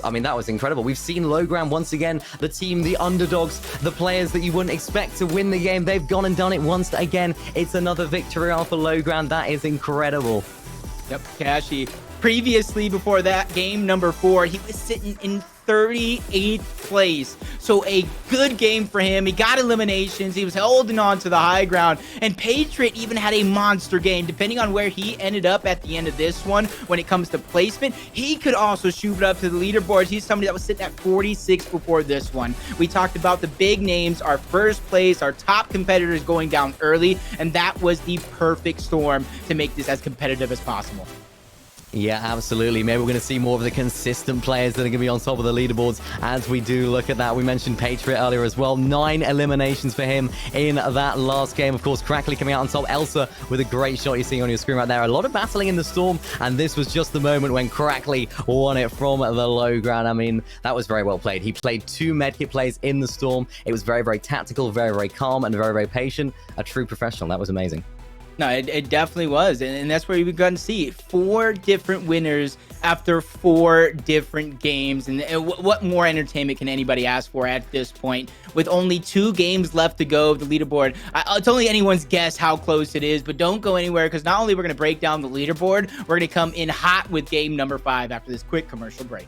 incredible. We've seen low ground once again, the team, the underdogs, the players that you wouldn't expect to win the game. They've gone and done it once again. It's another victory off of low ground. That is incredible. Yep, Cashy. Previously, before that, game number 4, he was sitting in 38th place. So a good game for him. He got eliminations. He was holding on to the high ground. And Patriot even had a monster game. Depending on where he ended up at the end of this one, when it comes to placement, he could also shoot it up to the leaderboard. He's somebody that was sitting at 46 before this one. We talked about the big names, our first place, our top competitors going down early, and that was the perfect storm to make this as competitive as possible. Yeah, absolutely. Maybe we're going to see more of the consistent players that are going to be on top of the leaderboards as we do look at that. We mentioned Patriot earlier as well. 9 eliminations for him in that last game. Of course, Crackly coming out on top. Elsa with a great shot you're seeing on your screen right there. A lot of battling in the storm, and this was just the moment when Crackly won it from the low ground. I mean, that was very well played. He played 2 medkit plays in the storm. It was very, very tactical, very, very calm, and very, very patient. A true professional. That was amazing. No, it definitely was. And that's where we've gotten to see 4 different winners after 4 different games. And what more entertainment can anybody ask for at this point? With only 2 games left to go of the leaderboard, it's only anyone's guess how close it is. But don't go anywhere, because not only we're going to break down the leaderboard, we're going to come in hot with game number 5 after this quick commercial break.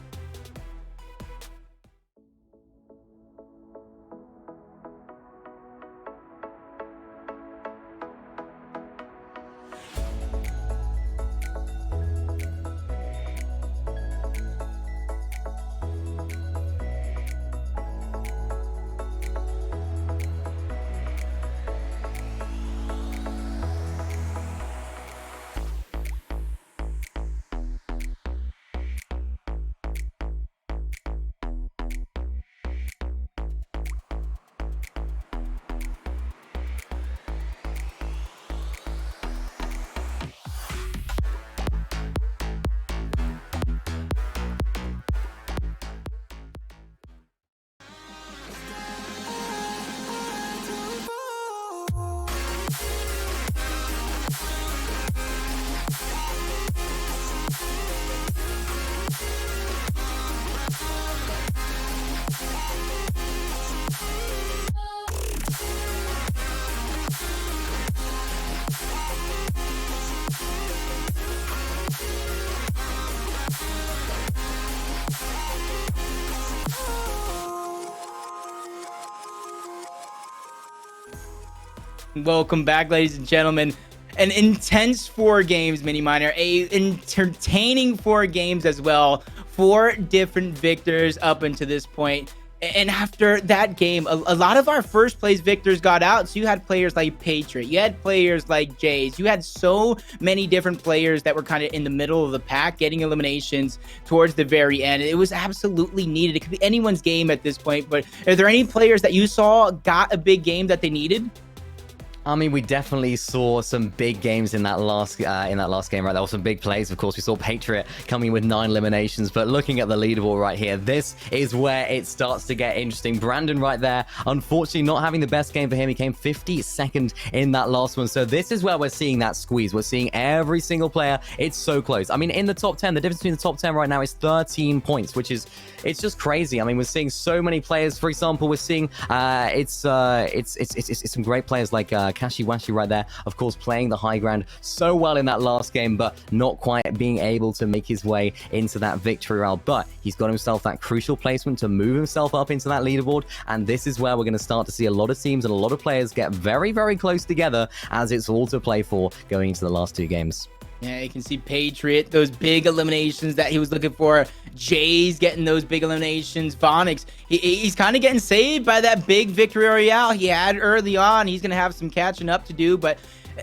Welcome back, ladies and gentlemen. An intense 4 games, Mini Miner. A entertaining 4 games as well. 4 different victors up until this point. And after that game, a lot of our first place victors got out. So you had players like Patriot, you had players like Jays, you had so many different players that were kind of in the middle of the pack getting eliminations towards the very end. It was absolutely needed. It could be anyone's game at this point, but are there any players that you saw got a big game that they needed? I mean, we definitely saw some big games in that last game, right? There were some big plays. Of course, we saw Patriot coming with 9 eliminations, but looking at the leaderboard right here, this is where it starts to get interesting. Brandon right there, unfortunately not having the best game for him. He came 52nd in that last one. So this is where we're seeing that squeeze. We're seeing every single player. It's so close. I mean, in the top 10, the difference between the top 10 right now is 13 points, which is, it's just crazy. I mean, we're seeing so many players. For example, we're seeing it's some great players like Kashi Washi right there, of course, playing the high ground so well in that last game, but not quite being able to make his way into that victory round. But he's got himself that crucial placement to move himself up into that leaderboard, and this is where we're going to start to see a lot of teams and a lot of players get very, very close together, as it's all to play for going into the last 2 games. Yeah, you can see Patriot, those big eliminations that he was looking for. Jay's getting those big eliminations. Vonix, he's kind of getting saved by that big victory royale he had early on. He's going to have some catching up to do, but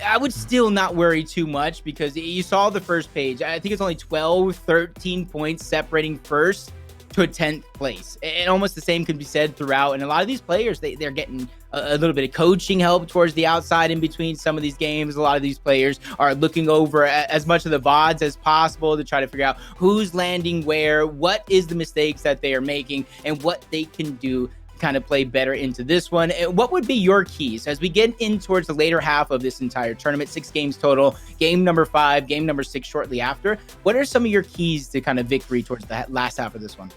I would still not worry too much because you saw the first page. I think it's only 12, 13 points separating first to a 10th place. And almost the same can be said throughout. And a lot of these players, they're getting a little bit of coaching help towards the outside in between some of these games. A lot of these players are looking over as much of the VODs as possible to try to figure out who's landing where, what is the mistakes that they are making, and what they can do to kind of play better into this one. What would be your keys as we get in towards the later half of this entire tournament? 6 games total, game number 5, game number 6 shortly after. What are some of your keys to kind of victory towards the last half of this one?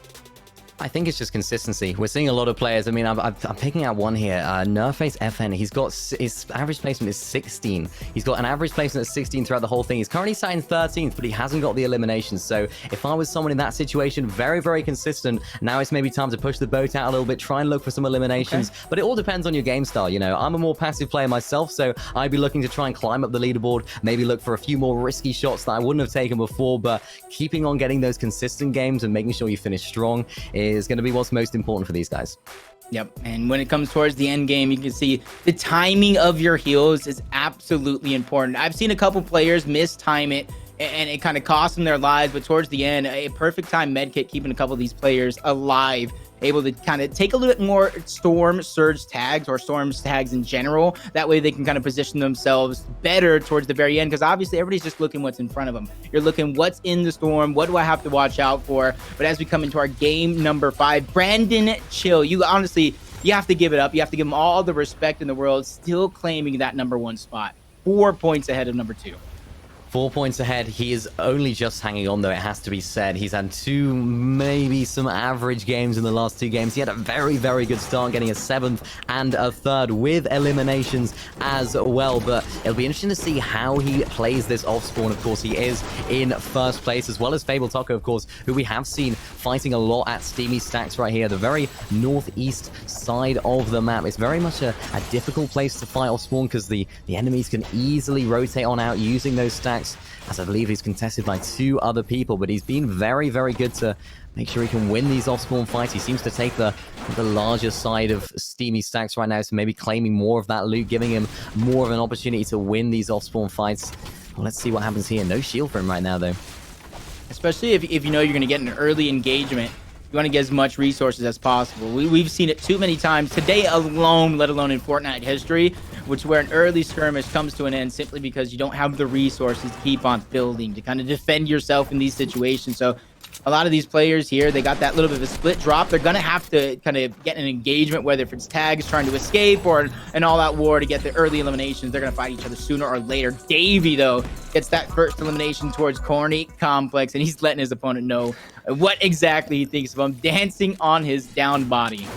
I think it's just consistency. We're seeing a lot of players. I mean, I'm picking out one here. Nerface FN. He's got his average placement is 16. He's got an average placement of 16 throughout the whole thing. He's currently sat in 13th, but he hasn't got the eliminations. So if I was someone in that situation, very, very consistent. Now it's maybe time to push the boat out a little bit, try and look for some eliminations. Okay. But it all depends on your game style. You know, I'm a more passive player myself, so I'd be looking to try and climb up the leaderboard, maybe look for a few more risky shots that I wouldn't have taken before. But keeping on getting those consistent games and making sure you finish strong is going to be what's most important for these guys. Yep, and when it comes towards the end game, you can see the timing of your heals is absolutely important. I've seen a couple players mistime it, and it kind of cost them their lives, but towards the end, a perfect time medkit keeping a couple of these players alive, able to kind of take a little bit more storm surge tags or storm tags in general. That way they can kind of position themselves better towards the very end, because obviously everybody's just looking what's in front of them. You're looking what's in the storm, what do I have to watch out for? But as we come into our game number 5, Brandon Chill, you honestly, you have to give it up. You have to give him all the respect in the world, still claiming that number 1 spot. 4 points ahead of number 2. 4 points ahead. He is only just hanging on, though, it has to be said. He's had 2, maybe some average games in the last 2 games. He had a very, very good start, getting a 7th and a 3rd with eliminations as well. But it'll be interesting to see how he plays this off spawn. Of course, he is in 1st place, as well as Fable Taco, of course, who we have seen fighting a lot at Steamy Stacks right here, the very northeast side of the map. It's very much a difficult place to fight off spawn, because the enemies can easily rotate on out using those stacks, as I believe he's contested by 2 other people, but he's been very, very good to make sure he can win these off-spawn fights. He seems to take the larger side of Steamy Stacks right now, so maybe claiming more of that loot, giving him more of an opportunity to win these off-spawn fights. Well, let's see what happens here. No shield for him right now, though. Especially if you know you're going to get an early engagement, you want to get as much resources as possible. We've seen it too many times today alone, let alone in Fortnite history, which where an early skirmish comes to an end simply because you don't have the resources to keep on building, to kind of defend yourself in these situations. So a lot of these players here, they got that little bit of a split drop. They're going to have to kind of get an engagement, whether if it's tags trying to escape or an all-out war to get the early eliminations. They're going to fight each other sooner or later. Davey, though, gets that first elimination towards Corny Complex, and he's letting his opponent know what exactly he thinks of him, dancing on his down body.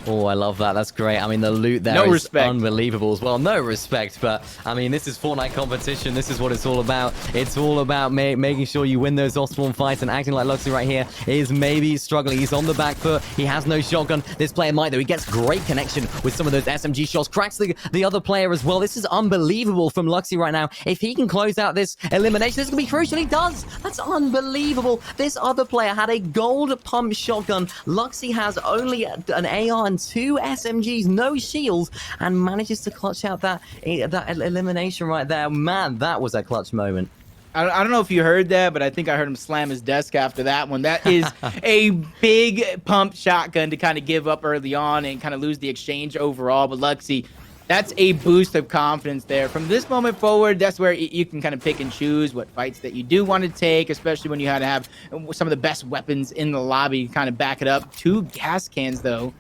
Oh, I love that. That's great. I mean, the loot there is unbelievable as well. No respect, but I mean, this is Fortnite competition. This is what it's all about. It's all about making sure you win those off-spawn fights, and acting like Luxy right here is maybe struggling. He's on the back foot. He has no shotgun. This player might, though. He gets great connection with some of those SMG shots. Cracks the other player as well. This is unbelievable from Luxy right now. If he can close out this elimination, this is going to be crucial. He does. That's unbelievable. This other player had a gold pump shotgun. Luxy has only an AR and 2 SMGs, no shields, and manages to clutch out that elimination right there. Man, that was a clutch moment. I don't know if you heard that, but I think I heard him slam his desk after that one. That is a big pump shotgun to kind of give up early on and kind of lose the exchange overall. But Luxy, that's a boost of confidence there. From this moment forward, that's where you can kind of pick and choose what fights that you do want to take, especially when you had to have some of the best weapons in the lobby to kind of back it up. 2 gas cans, though,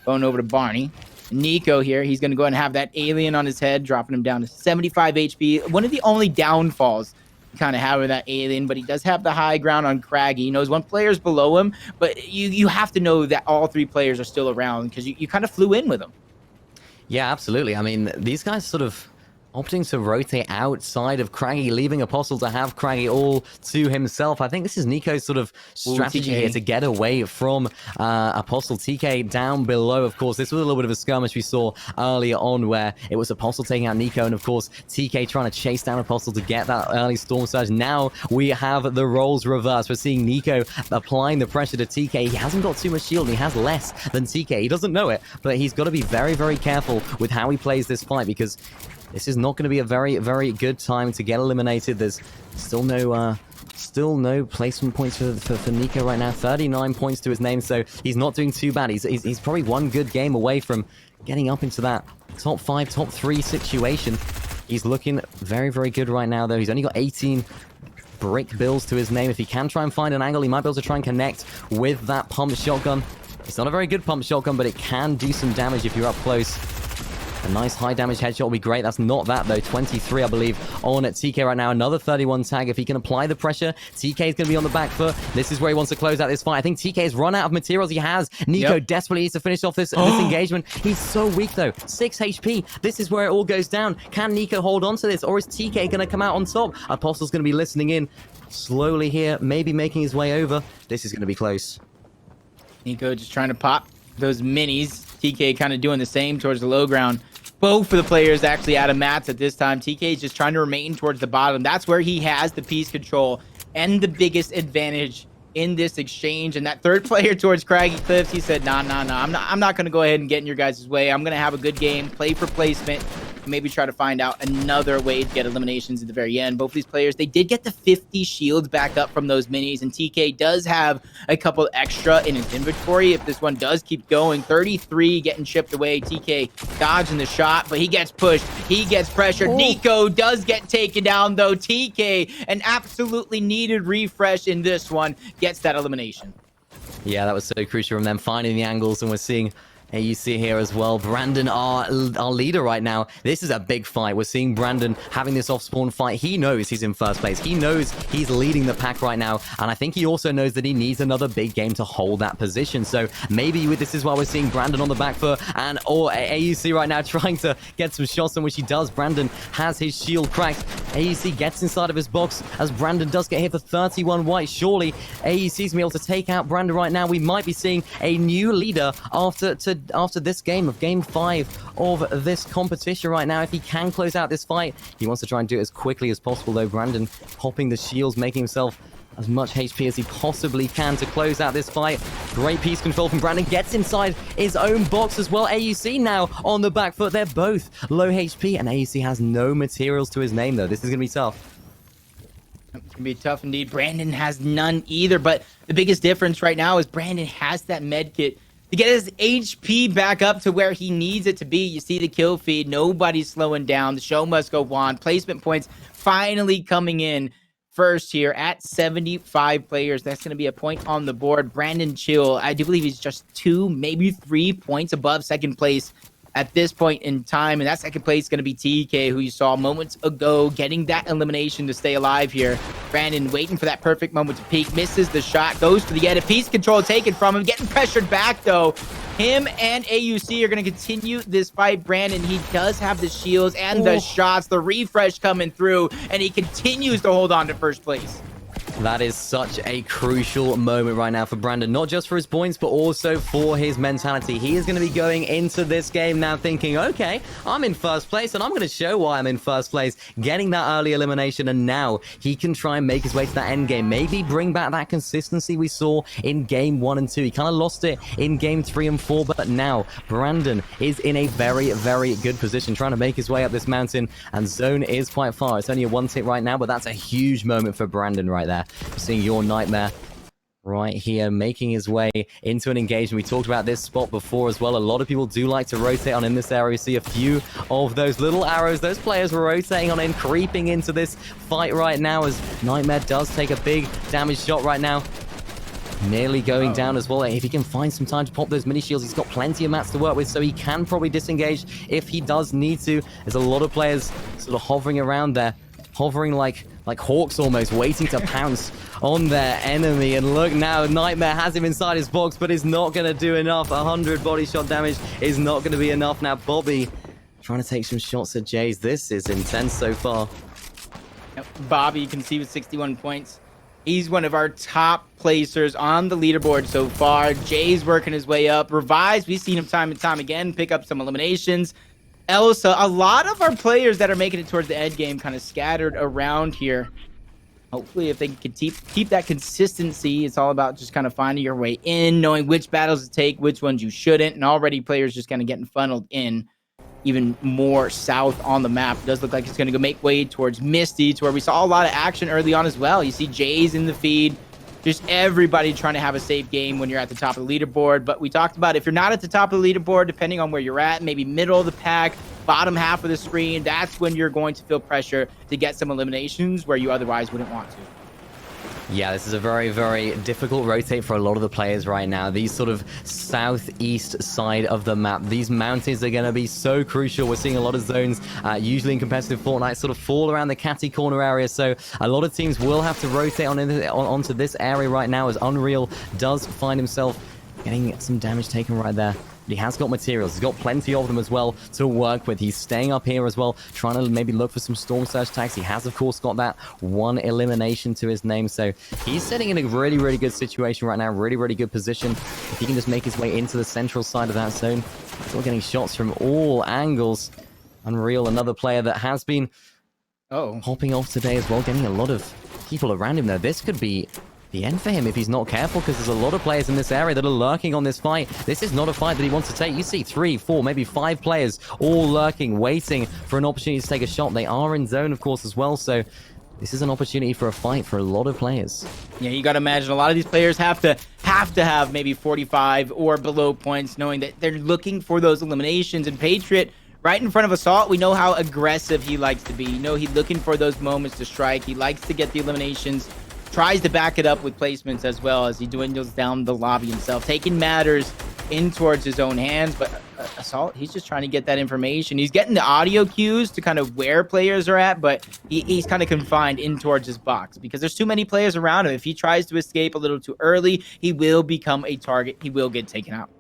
going over to Barney. Nico here, he's going to go ahead and have that alien on his head, dropping him down to 75 HP. One of the only downfalls you kind of have with that alien, but he does have the high ground on Craggy. He knows 1 player's below him, but you have to know that all 3 players are still around because you kind of flew in with them. Yeah, absolutely. I mean, these guys sort of opting to rotate outside of Craggy, leaving Apostle to have Craggy all to himself. I think this is Nico's sort of strategy here to get away from Apostle. TK down below, of course. This was a little bit of a skirmish we saw earlier on where it was Apostle taking out Nico, and of course TK trying to chase down Apostle to get that early storm surge. Now we have the roles reversed. We're seeing Nico applying the pressure to TK. He hasn't got too much shield, and he has less than TK. He doesn't know it, but he's got to be very, very careful with how he plays this fight, because this is not going to be a very, very good time to get eliminated. There's still no placement points for Nico right now. 39 points to his name, so he's not doing too bad. He's probably 1 good game away from getting up into that top 5, top 3 situation. He's looking very, very good right now, though. He's only got 18 brick bills to his name. If he can try and find an angle, he might be able to try and connect with that pump shotgun. It's not a very good pump shotgun, but it can do some damage if you're up close. A nice high damage headshot will be great. That's not that, though. 23, I believe, on at TK right now. Another 31 tag. If he can apply the pressure, TK is going to be on the back foot. This is where he wants to close out this fight. I think TK has run out of materials. He has. Nico desperately needs to finish off this engagement. He's so weak, though. 6 HP. This is where it all goes down. Can Nico hold on to this, or is TK going to come out on top? Apostle's going to be listening in slowly here, maybe making his way over. This is going to be close. Nico just trying to pop those minis. TK kind of doing the same towards the low ground. Both of the players actually out of mats at this time. TK is just trying to remain towards the bottom. That's where he has the piece control and the biggest advantage in this exchange. And that 3rd player towards Craggy Cliffs, he said, nah, I'm not going to go ahead and get in your guys' way. I'm going to have a good game, play for placement, maybe try to find out another way to get eliminations at the very end. Both of these players, they did get the 50 shields back up from those minis, and TK does have a couple extra in his inventory if this one does keep going. 33 getting chipped away. TK dodging the shot, but he gets pushed. He gets pressured. Nico does get taken down, though. TK, an absolutely needed refresh in this one, gets that elimination. Yeah, that was so crucial from them finding the angles, and we're seeing AUC here as well. Brandon, our leader right now. This is a big fight. We're seeing Brandon having this off-spawn fight. He knows he's in first place. He knows he's leading the pack right now. And I think he also knows that he needs another big game to hold that position. So maybe this is why we're seeing Brandon on the back foot, and or AUC right now trying to get some shots, in which he does. Brandon has his shield cracked. AUC gets inside of his box as Brandon does get hit for 31 white. Surely AUC's going to be able to take out Brandon right now. We might be seeing a new leader after this game of game 5 of this competition right now. If he can close out this fight, he wants to try and do it as quickly as possible, though. Brandon popping the shields, making himself as much HP as he possibly can to close out this fight. Great piece control from Brandon. Gets inside his own box as well. AUC now on the back foot. They're both low HP, and AUC has no materials to his name, though. This is going to be tough. It's going to be tough indeed. Brandon has none either, but the biggest difference right now is Brandon has that med kit to get his HP back up to where he needs it to be. You see the kill feed. Nobody's slowing down. The show must go on. Placement points finally coming in first here at 75 players. That's going to be a point on the board. Brandon Chill, I do believe he's just 2, maybe 3 points above second place at this point in time. And that second place is going to be TK, who you saw moments ago getting that elimination to stay alive here. Brandon waiting for that perfect moment to peak, misses the shot, goes for the edit. Piece control taken from him, getting pressured back though. him and AUC are going to continue this fight. Brandon, he does have the shields and the shots, the refresh coming through, and he continues to hold on to first place. That is such a crucial moment right now for Brandon, not just for his points, but also for his mentality. He is going to be going into this game now thinking, okay, I'm in first place, and I'm going to show why I'm in first place, getting that early elimination, and now he can try and make his way to that end game. Maybe bring back that consistency we saw in game 1 and 2. He kind of lost it in game 3 and 4, but now Brandon is in a very, very good position, trying to make his way up this mountain, and zone is quite far. It's only a 1 tick right now, but that's a huge moment for Brandon right there. Seeing your Nightmare right here, making his way into an engagement. We talked about this spot before as well. A lot of people do like to rotate on in this area. We see a few of those little arrows, those players rotating on in, creeping into this fight right now as Nightmare does take a big damage shot right now. Nearly going down as well. If he can find some time to pop those mini shields, he's got plenty of mats to work with, so he can probably disengage if he does need to. There's a lot of players sort of hovering around there, hovering like hawks almost, waiting to pounce on their enemy. And look now, Nightmare has him inside his box, but is not going to do enough. 100 body shot damage is not going to be enough. Now Bobby trying to take some shots at Jays. This is intense so far. Bobby, you can see with 61 points. He's one of our top placers on the leaderboard so far. Jay's working his way up. Revives, we've seen him time and time again pick up some eliminations. Elsa, a lot of our players that are making it towards the end game kind of scattered around here. Hopefully, if they can keep that consistency, it's all about just kind of finding your way in, knowing which battles to take, which ones you shouldn't, and already players just kind of getting funneled in even more south on the map. It does look like it's going to go make way towards Misty, to where we saw a lot of action early on as well. You see Jays in the feed. Just everybody trying to have a safe game when you're at the top of the leaderboard. But we talked about if you're not at the top of the leaderboard, depending on where you're at, maybe middle of the pack, bottom half of the screen, that's when you're going to feel pressure to get some eliminations where you otherwise wouldn't want to. Yeah, this is a very, very difficult rotate for a lot of the players right now. These sort of southeast side of the map, these mountains are going to be so crucial. We're seeing a lot of zones, usually in competitive Fortnite, sort of fall around the catty corner area. So a lot of teams will have to rotate onto this area right now, as Unreal does find himself getting some damage taken right there. He has got materials. He's got plenty of them as well to work with. He's staying up here as well, trying to maybe look for some Storm Surge tags. He has, of course, got that one elimination to his name. So he's sitting in a really, really good situation right now. Really, really good position. If he can just make his way into the central side of that zone. Still getting shots from all angles. Unreal, another player that has been hopping off today as well. Getting a lot of people around him, though. This could be the end for him if he's not careful, because there's a lot of players in this area that are lurking on this fight. This is not a fight that he wants to take. You see 3, 4, maybe 5 players all lurking, waiting for an opportunity to take a shot. They are in zone, of course, as well, so this is an opportunity for a fight for a lot of players. Yeah, you got to imagine a lot of these players have to have maybe 45 or below points, knowing that they're looking for those eliminations. And Patriot, right in front of Assault, we know how aggressive he likes to be. You know, he's looking for those moments to strike. He likes to get the eliminations. Tries to back it up with placements as well as he dwindles down the lobby himself, taking matters in towards his own hands. But Assault, he's just trying to get that information. He's getting the audio cues to kind of where players are at, but he's kind of confined in towards his box because there's too many players around him. If he tries to escape a little too early, he will become a target. He will get taken out.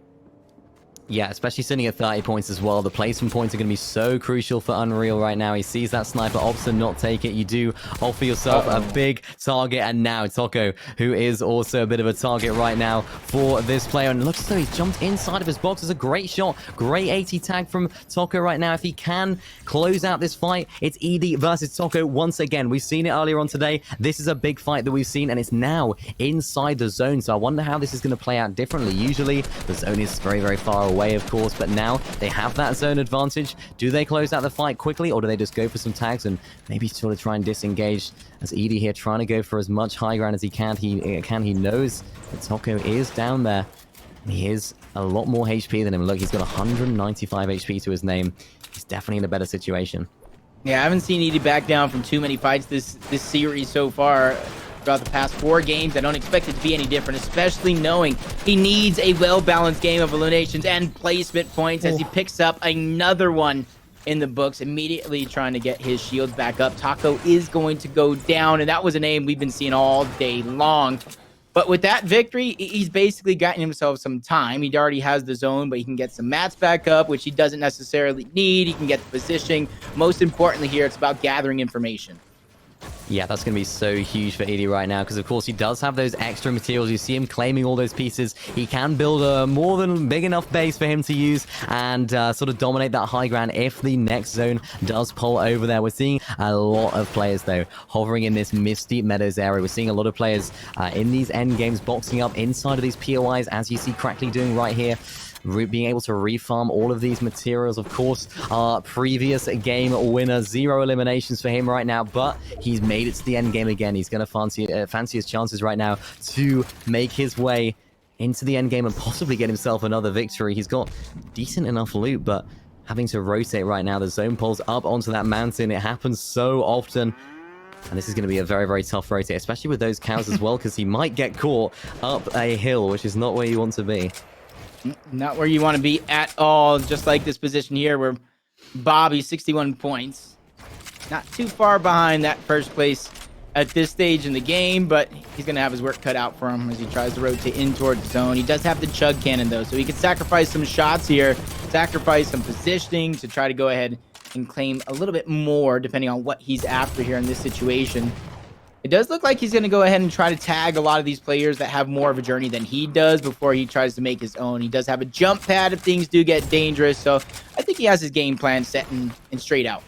Yeah, especially sitting at 30 points as well. The placement points are going to be so crucial for Unreal right now. He sees that sniper, opts to not take it. You do offer yourself a big target. And now Toko, who is also a bit of a target right now for this player. And it looks as though he's jumped inside of his box. It's a great shot. Great 80 tag from Toko right now. If he can close out this fight, it's Edie versus Toko once again. We've seen it earlier on today. This is a big fight that we've seen, and it's now inside the zone. So I wonder how this is going to play out differently. Usually, the zone is very, very far away, of course, but now they have that zone advantage. Do they close out the fight quickly, or do they just go for some tags and maybe sort of try and disengage? As Edie here trying to go for as much high ground as he can. He knows that Toko is down there. He is a lot more HP than him. Look, he's got 195 HP to his name. He's definitely in a better situation. Yeah, I haven't seen Edie back down from too many fights this series so far. Throughout the past 4 games, I don't expect it to be any different, especially knowing he needs a well-balanced game of eliminations and placement points as he picks up another one in the books, immediately trying to get his shields back up. Taco is going to go down, and that was a name we've been seeing all day long. But with that victory, he's basically gotten himself some time. He already has the zone, but he can get some mats back up, which he doesn't necessarily need. He can get the positioning. Most importantly here, it's about gathering information. Yeah, that's going to be so huge for Edie right now because, of course, he does have those extra materials. You see him claiming all those pieces. He can build a more than big enough base for him to use and sort of dominate that high ground if the next zone does pull over there. We're seeing a lot of players, though, hovering in this Misty Meadows area. We're seeing a lot of players in these end games boxing up inside of these POIs, as you see Crackly doing right here. Being able to refarm all of these materials. Of course, our previous game winner, 0 eliminations for him right now, but he's made it to the end game again. He's going to fancy his chances right now to make his way into the end game and possibly get himself another victory. He's got decent enough loot, but having to rotate right now. The zone pulls up onto that mountain. It happens so often. And this is going to be a very, very tough rotate, especially with those cows as well, because he might get caught up a hill, which is not where you want to be. Not where you want to be at all, just like this position here where Bobby, 61 points. Not too far behind that first place at this stage in the game, but he's going to have his work cut out for him as he tries to rotate in towards the zone. He does have the chug cannon, though, so he can sacrifice some shots here, sacrifice some positioning to try to go ahead and claim a little bit more, depending on what he's after here in this situation. It does look like he's going to go ahead and try to tag a lot of these players that have more of a journey than he does before he tries to make his own. He does have a jump pad if things do get dangerous, so I think he has his game plan set and straight out.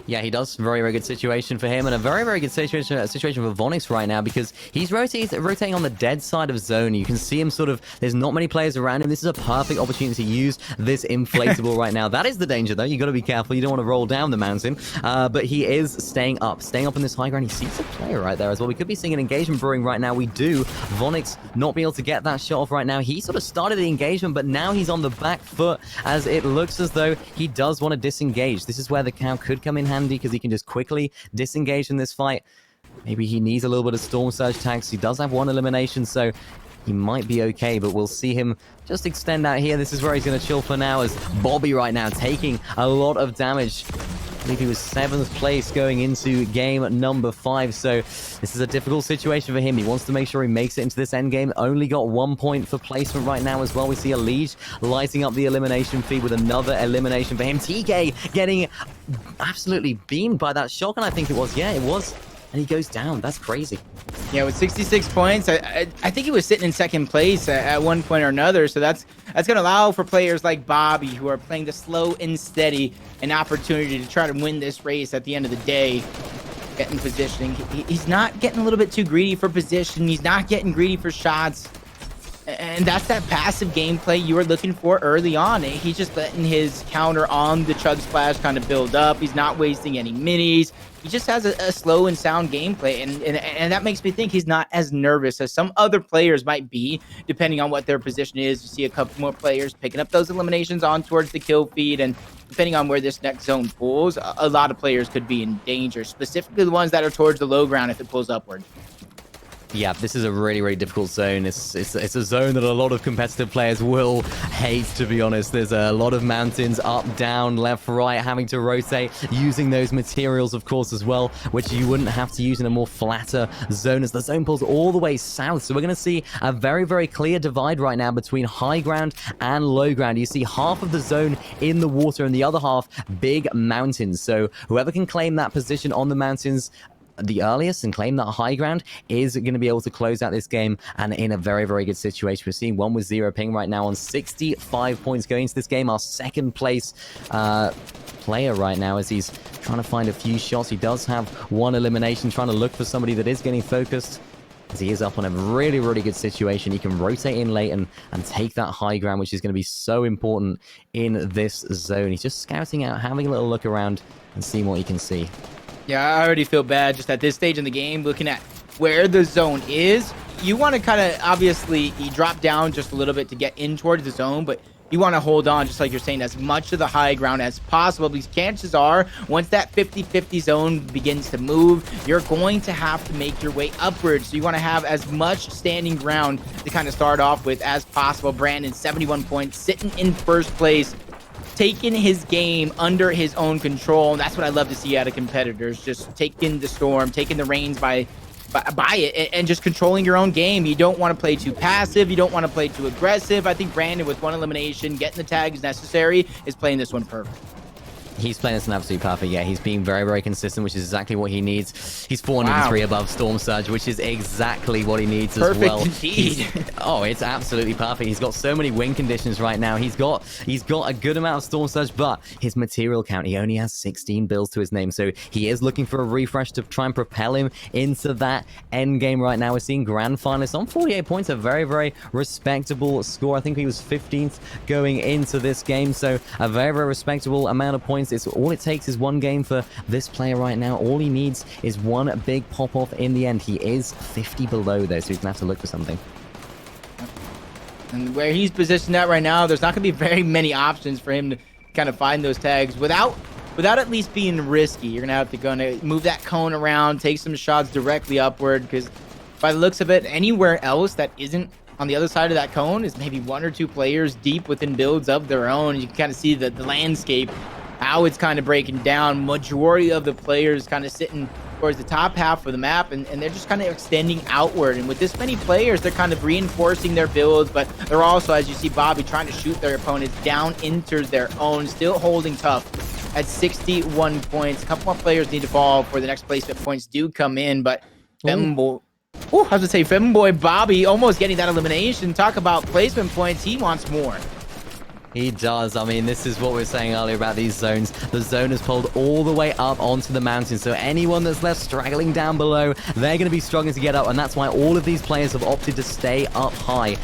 Yeah, he does. Very, very good situation for him, and a very, very good situation for Vonix right now because he's rotating on the dead side of zone. You can see him sort of, there's not many players around him. This is a perfect opportunity to use this inflatable right now. That is the danger, though. You got to be careful. You don't want to roll down the mountain, but he is staying up in this high ground. He sees a player right there as well. We could be seeing an engagement brewing right now. We do. Vonix not being able to get that shot off right now. He sort of started the engagement, but now he's on the back foot as it looks as though he does want to disengage. This is where the cow could come in handy because he can just quickly disengage in this fight. Maybe he needs a little bit of Storm Surge tags. He does have 1 elimination, so he might be okay, but we'll see him just extend out here. This is where he's going to chill for now as Bobby right now taking a lot of damage. I believe he was 7th place going into game number 5, so this is a difficult situation for him. He wants to make sure he makes it into this end game. Only got 1 point for placement right now as well. We see a Liege lighting up the elimination feed with another elimination for him. TK getting absolutely beamed by that shotgun, I think it was. Yeah, it was. And he goes down. That's crazy. Yeah, with 66 points, I think he was sitting in second place at one point or another. So that's going to allow for players like Bobby, who are playing the slow and steady, an opportunity to try to win this race at the end of the day. Getting positioning. He's not getting a little bit too greedy for position. He's not getting greedy for shots. And that's that passive gameplay you were looking for early on. He's just letting his counter on the Chug Splash kind of build up. He's not wasting any minis. He just has a slow and sound gameplay, and that makes me think he's not as nervous as some other players might be, depending on what their position is. You see a couple more players picking up those eliminations on towards the kill feed, and depending on where this next zone pulls, a lot of players could be in danger, specifically the ones that are towards the low ground if it pulls upward. Yeah, this is a really, really difficult zone. It's a zone that a lot of competitive players will hate, to be honest. There's a lot of mountains, up, down, left, right, having to rotate, using those materials, of course, as well, which you wouldn't have to use in a more flatter zone as the zone pulls all the way south. So we're going to see a very, very clear divide right now between high ground and low ground. You see half of the zone in the water and the other half big mountains. So whoever can claim that position on the mountains the earliest and claim that high ground is going to be able to close out this game and in a very, very good situation. We're seeing 1 with 0 ping right now on 65 points going into this game. Our second place player right now as he's trying to find a few shots. He does have 1 elimination, trying to look for somebody that is getting focused. As he is up on a really, really good situation. He can rotate in late and take that high ground, which is going to be so important in this zone. He's just scouting out, having a little look around and seeing what he can see. Yeah, I already feel bad just at this stage in the game, looking at where the zone is. You want to kind of, obviously, you drop down just a little bit to get in towards the zone, but you want to hold on, just like you're saying, as much of the high ground as possible, because chances are, once that 50-50 zone begins to move, you're going to have to make your way upwards. So you want to have as much standing ground to kind of start off with as possible. Brandon, 71 points, sitting in first place, taking his game under his own control. And that's what I love to see out of competitors, just taking the storm, taking the reins by by it and just controlling your own game. You don't want to play too passive. You don't want to play too aggressive. I think Brandon, with one elimination, getting the tags necessary, is playing this one perfect. He's playing this an absolute perfect. Yeah, he's being very, very consistent, which is exactly what he needs. He's 403 above Storm Surge, which is exactly what he needs as well. Perfect indeed. Oh, it's absolutely perfect. He's got so many win conditions right now. He's got a good amount of Storm Surge, but his material count, he only has 16 builds to his name. So he is looking for a refresh to try and propel him into that end game right now. We're seeing grand finalists on 48 points, a very, very respectable score. I think he was 15th going into this game. So a very, very respectable amount of points. It's all it takes is one game for this player right now. All he needs is one big pop-off in the end. He is 50 below, though, so he's going to have to look for something. And where he's positioned at right now, there's not going to be very many options for him to kind of find those tags without at least being risky. You're going to have to move that cone around, take some shots directly upward, because by the looks of it, anywhere else that isn't on the other side of that cone is maybe one or two players deep within builds of their own. You can kind of see the landscape, how it's kind of breaking down. Majority of the players kind of sitting towards the top half of the map, and they're just kind of extending outward. And with this many players, they're kind of reinforcing their builds, but they're also, as you see Bobby, trying to shoot their opponents down into their own, still holding tough at 61 points. A couple more players need to fall before the next placement points do come in, but Femboy, I was gonna say Femboy Bobby almost getting that elimination. Talk about placement points, he wants more. He does. I mean, this is what we were saying earlier about these zones. The zone is pulled all the way up onto the mountain, so anyone that's left straggling down below, they're going to be struggling to get up, and that's why all of these players have opted to stay up high,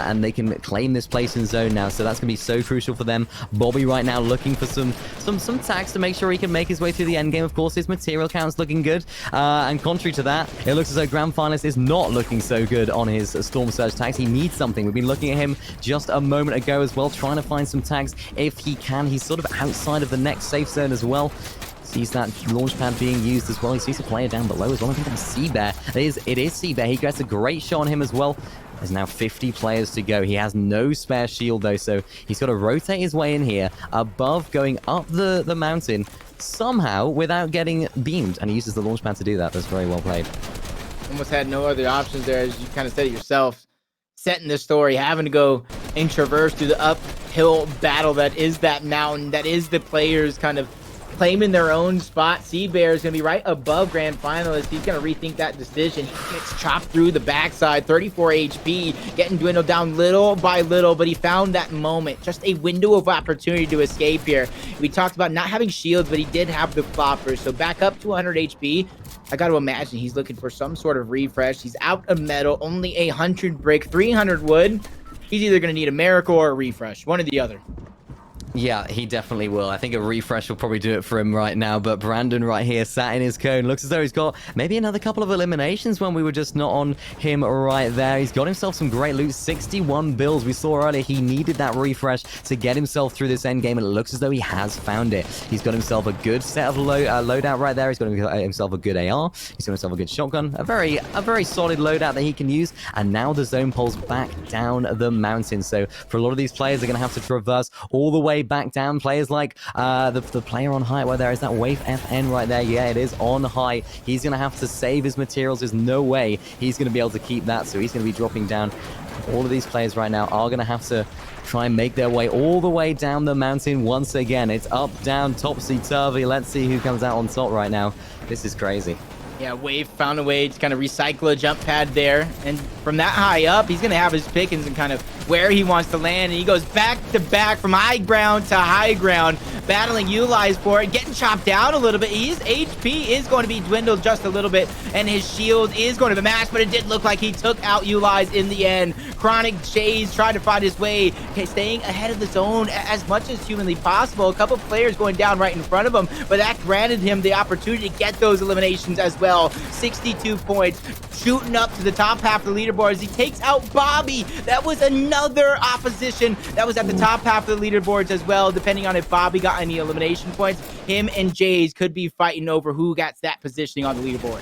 and they can claim this place in zone now, so that's going to be so crucial for them. Bobby right now looking for some tags to make sure he can make his way through the end game. Of course, his material count's looking good, and contrary to that, it looks as though Grand Finalist is not looking so good on his Storm Surge tags. He needs something. We've been looking at him just a moment ago as well, trying to find some tags if he can. He's sort of outside of the next safe zone as well. Sees that launch pad being used as well. He sees a player down below as well. I think that's Seabear. It is Seabear. He gets a great shot on him as well. There's now 50 players to go. He has no spare shield though, so he's got to rotate his way in here above, going up the mountain somehow without getting beamed, and he uses the launch pad to do that. That's very well played. Almost had no other options there, as you kind of said it yourself. Setting the story, having to go and traverse through the uphill battle that is that mountain, that is the players kind of claiming their own spot. Seabear is going to be right above Grand Finalist. He's going to rethink that decision. He gets chopped through the backside, 34 HP, getting dwindled down little by little, but he found that moment, just a window of opportunity to escape here. We talked about not having shields, but he did have the floppers, so back up to 100 HP. I got to imagine he's looking for some sort of refresh. He's out of metal, only 100 brick, 300 wood. He's either going to need a miracle or a refresh, one or the other. Yeah, he definitely will. I think a refresh will probably do it for him right now, but Brandon right here sat in his cone. Looks as though he's got maybe another couple of eliminations when we were just not on him right there. He's got himself some great loot, 61 bills. We saw earlier he needed that refresh to get himself through this end game, and it looks as though he has found it. He's got himself a good set of loadout right there. He's got himself a good AR. He's got himself a good shotgun, a very solid loadout that he can use, and now the zone pulls back down the mountain. So for a lot of these players, they're going to have to traverse all the way back down. Players like the player on high, where there is that Wave FN right there. Yeah, it is on high. He's going to have to save his materials. There's no way he's going to be able to keep that, so he's going to be dropping down. All of these players right now are going to have to try and make their way all the way down the mountain once again. It's up, down, topsy-turvy. Let's see who comes out on top right now. This is crazy. Yeah, Wave found a way to kind of recycle a jump pad there. And from that high up, he's going to have his pickings and kind of where he wants to land. And he goes back to back from high ground to high ground, battling Utilize for it, getting chopped down a little bit. His HP is going to be dwindled just a little bit, and his shield is going to be matched, but it did look like he took out Utilize in the end. Chronic Chase trying to find his way, staying ahead of the zone as much as humanly possible. A couple players going down right in front of him, but that granted him the opportunity to get those eliminations as well. 62 points, shooting up to the top half of the leaderboard as he takes out Bobby. That was another opposition that was at the top half of the leaderboards as well. Depending on if Bobby got any elimination points, him and Jays could be fighting over who gets that positioning on the leaderboard.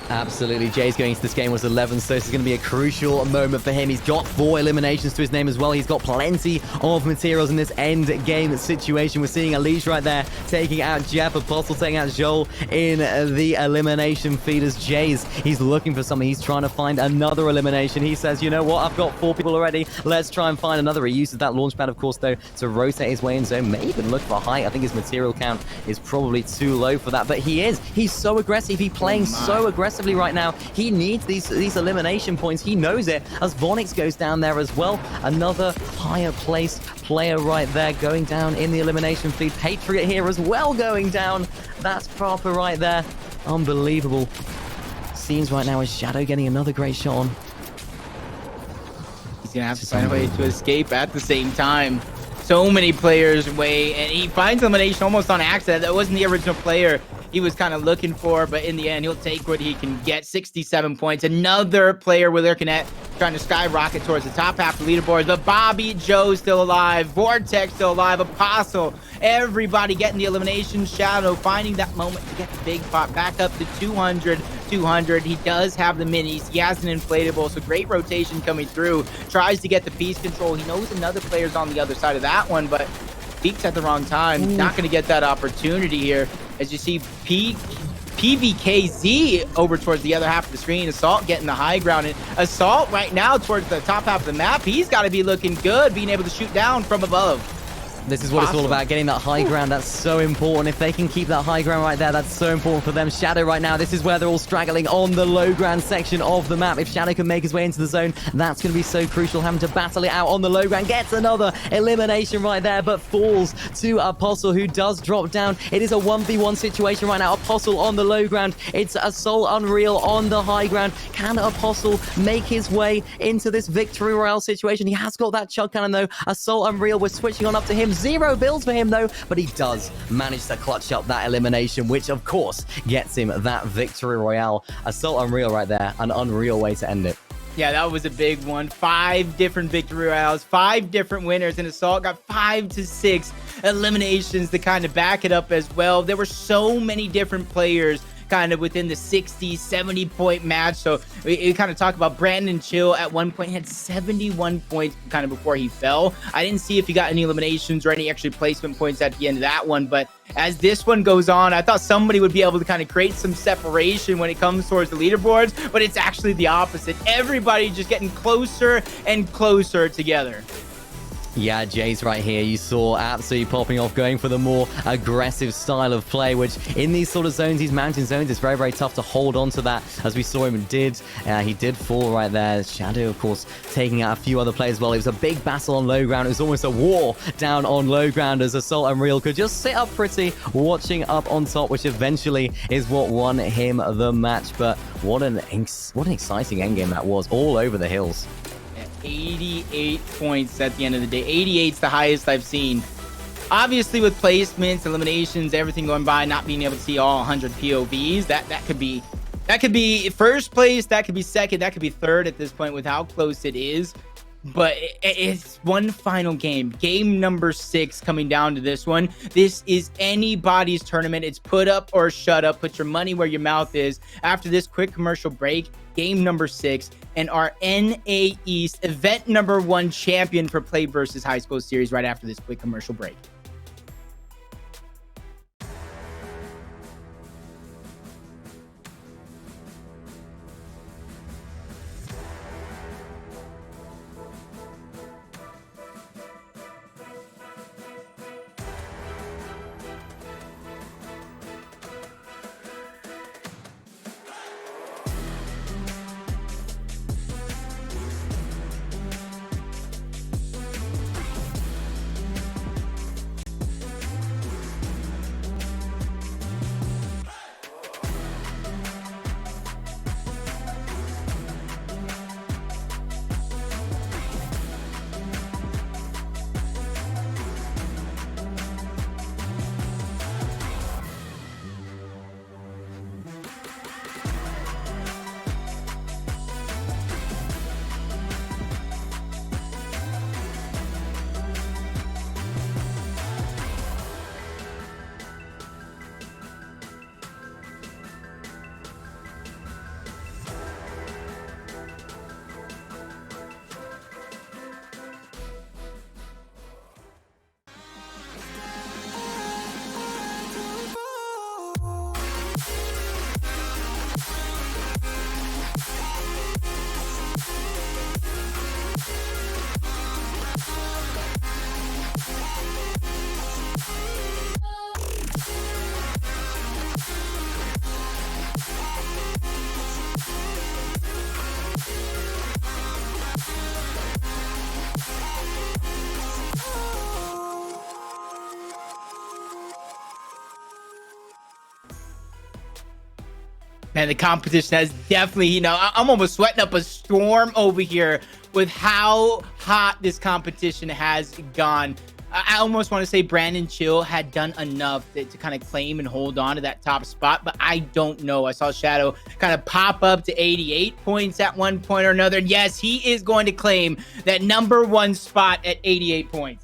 Absolutely. Jay's going into this game was 11, so this is going to be a crucial moment for him. He's got 4 eliminations to his name as well. He's got plenty of materials in this end game situation. We're seeing Elise right there taking out Jeff, Apostle taking out Joel in the elimination feed as Jay's. He's looking for something. He's trying to find another elimination. He says, you know what? I've got 4 people already. Let's try and find another. He uses that launch pad, of course, though, to rotate his way in zone. May even look for height. I think his material count is probably too low for that, but he is. He's so aggressive. He's playing so aggressively right now. He needs these elimination points. He knows it as Vonix goes down there as well. Another higher placed player right there going down in the elimination feed. Patriot here as well going down. That's proper right there. Unbelievable scenes right now is Shadow getting another great shot on. He's gonna have to find a way to escape at the same time. So many players away, and he finds elimination almost on accident. That wasn't the original player he was kind of looking for, but in the end, he'll take what he can get. 67 points. Another player we're looking at trying to skyrocket towards the top half of the leaderboard. But Bobby Joe still alive. Vortex still alive. Apostle. Everybody getting the elimination. Shadow finding that moment to get the big pot back up to 200. He does have the minis. He has an inflatable, so great rotation coming through. Tries to get the piece control. He knows another player's on the other side of that one, but peaks at the wrong time. Not going to get that opportunity here. As you see PVKZ over towards the other half of the screen. Assault getting the high ground. And Assault right now towards the top half of the map. He's got to be looking good, being able to shoot down from above. This is what it's all about, getting that high ground. That's so important. If they can keep that high ground right there, that's so important for them. Shadow right now, this is where they're all straggling on the low ground section of the map. If Shadow can make his way into the zone, that's going to be so crucial, having to battle it out on the low ground. Gets another elimination right there, but falls to Apostle, who does drop down. It is a 1v1 situation right now. Apostle on the low ground. It's Assault Unreal on the high ground. Can Apostle make his way into this victory royale situation? He has got that chug cannon, though. Assault Unreal, we're switching on up to him. 0 builds for him, though, but he does manage to clutch up that elimination, which, of course, gets him that victory royale. Assault Unreal right there, an unreal way to end it. Yeah, that was a big one. 5 different victory royales, 5 different winners, and Assault got 5 to 6 eliminations to kind of back it up as well. There were so many different players kind of within the 60, 70 point match. So we kind of talk about Brandon Chill at one point had 71 points kind of before he fell. I didn't see if he got any eliminations or any extra placement points at the end of that one, but as this one goes on, I thought somebody would be able to kind of create some separation when it comes towards the leaderboards, but it's actually the opposite. Everybody just getting closer and closer together. Yeah, Jay's right here. You saw absolutely popping off, going for the more aggressive style of play, which in these sort of zones, these mountain zones, it's very, very tough to hold on to that, as we saw him did. He did fall right there. Shadow, of course, taking out a few other players as well. It was a big battle on low ground. It was almost a war down on low ground as Assault Unreal could just sit up pretty, watching up on top, which eventually is what won him the match. But what an exciting endgame that was, all over the hills. 88 points at the end of the day. 88's the highest I've seen. Obviously, with placements, eliminations, everything going by, not being able to see all 100 POVs, that could be first place, that could be second, that could be third at this point with how close it is. But it's one final game. Game number 6 coming down to this one. This is anybody's tournament. It's put up or shut up. Put your money where your mouth is. After this quick commercial break, game number 6, and our NA East event number 1 champion for Play versus High School series right after this quick commercial break. Man, the competition has definitely, I'm almost sweating up a storm over here with how hot this competition has gone. I almost want to say Brandon Chill had done enough to kind of claim and hold on to that top spot, but I don't know. I saw Shadow kind of pop up to 88 points at one point or another. And yes, he is going to claim that #1 spot at 88 points.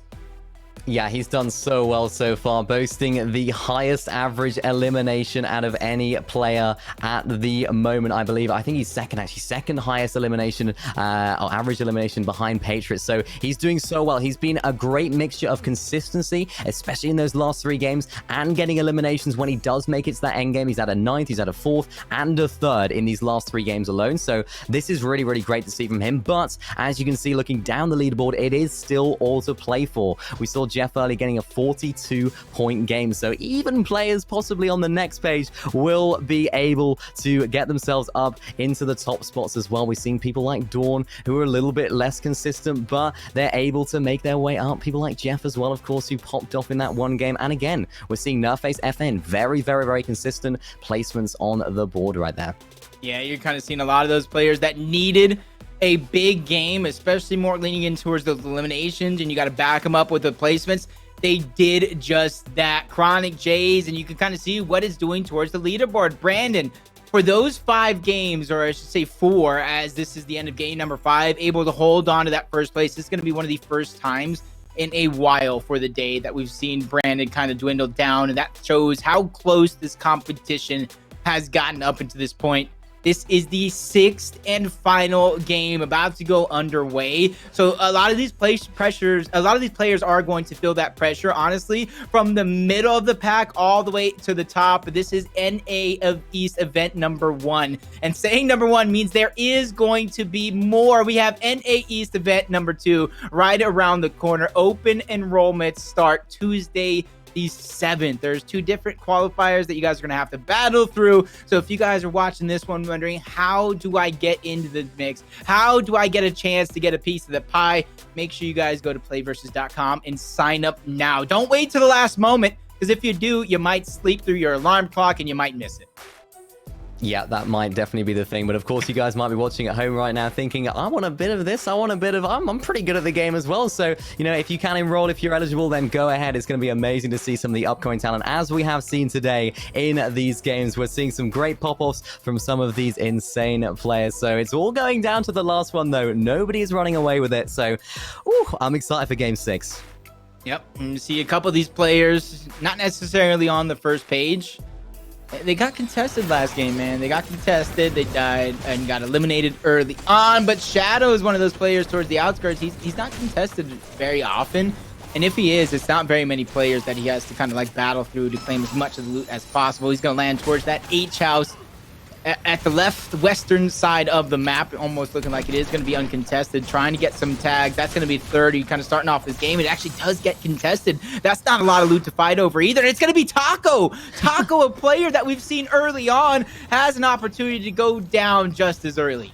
Yeah, he's done so well so far, boasting the highest average elimination out of any player at the moment, I believe. I think he's second, actually. Second highest elimination, or average elimination behind Patriots. So he's doing so well. He's been a great mixture of consistency, especially in those last 3 games, and getting eliminations when he does make it to that end game. He's at a 9th, he's at a 4th, and a 3rd in these last 3 games alone. So this is really, really great to see from him. But as you can see, looking down the leaderboard, it is still all to play for. We saw Jeff early getting a 42-point game, so even players possibly on the next page will be able to get themselves up into the top spots as well. We've seen people like Dawn who are a little bit less consistent, but they're able to make their way up. People like Jeff as well, of course, who popped off in that one game. And again, we're seeing Nerface FN, very, very, very consistent placements on the board right there. Yeah, you're kind of seeing a lot of those players that needed a big game, especially more leaning in towards those eliminations, and you got to back them up with the placements. They did just that. Chronic Jays, and you can kind of see what it's doing towards the leaderboard. Brandon, for those 5 games, or I should say 4, as this is the end of game number 5, able to hold on to that first place. This is going to be one of the first times in a while for the day that we've seen Brandon kind of dwindle down, and that shows how close this competition has gotten up into this point. This is the 6th and final game about to go underway. So a lot of these players are going to feel that pressure, honestly, from the middle of the pack all the way to the top. This is NA of East event number 1. And saying number 1 means there is going to be more. We have NA East event number 2 right around the corner. Open enrollments start Tuesday the 7th. There's 2 different qualifiers that you guys are going to have to battle through. So if you guys are watching this one wondering, how do I get into the mix? How do I get a chance to get a piece of the pie? Make sure you guys go to playversus.com and sign up now. Don't wait till the last moment, because if you do, you might sleep through your alarm clock and you might miss it. Yeah, that might definitely be the thing. But of course, you guys might be watching at home right now thinking, I want a bit of this. I want a bit of, I'm pretty good at the game as well. So, if you can enroll, if you're eligible, then go ahead. It's going to be amazing to see some of the upcoming talent, as we have seen today in these games. We're seeing some great pop-offs from some of these insane players. So it's all going down to the last one, though. Nobody's running away with it. So, I'm excited for game 6. Yep. And you see a couple of these players, not necessarily on the first page. They got contested last game, man. They got contested. They died and got eliminated early on. But Shadow is one of those players towards the outskirts. He's not contested very often. And if he is, it's not very many players that he has to kind of like battle through to claim as much of the loot as possible. He's going to land towards that H house at the left western side of the map, almost looking like it is going to be uncontested, trying to get some tags. That's going to be 30, kind of starting off this game. It actually does get contested. That's not a lot of loot to fight over either. And it's going to be Taco. Taco, a player that we've seen early on, has an opportunity to go down just as early.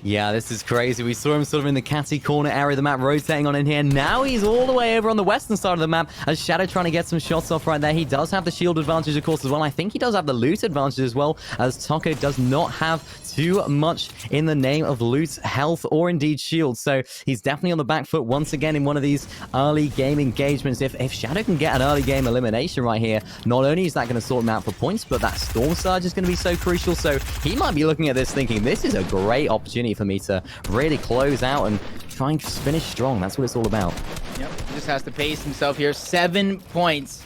Yeah, this is crazy. We saw him sort of in the catty corner area of the map, rotating on in here. Now he's all the way over on the western side of the map as Shadow trying to get some shots off right there. He does have the shield advantage, of course, as well. I think he does have the loot advantage as well, as Taco does not have too much in the name of loot, health, or indeed shield. So he's definitely on the back foot once again in one of these early game engagements. If Shadow can get an early game elimination right here, not only is that going to sort him out for points, but that Storm Surge is going to be so crucial. So he might be looking at this thinking, this is a great opportunity for me to really close out and try and finish strong. That's what it's all about. Yep, he just has to pace himself here. 7 points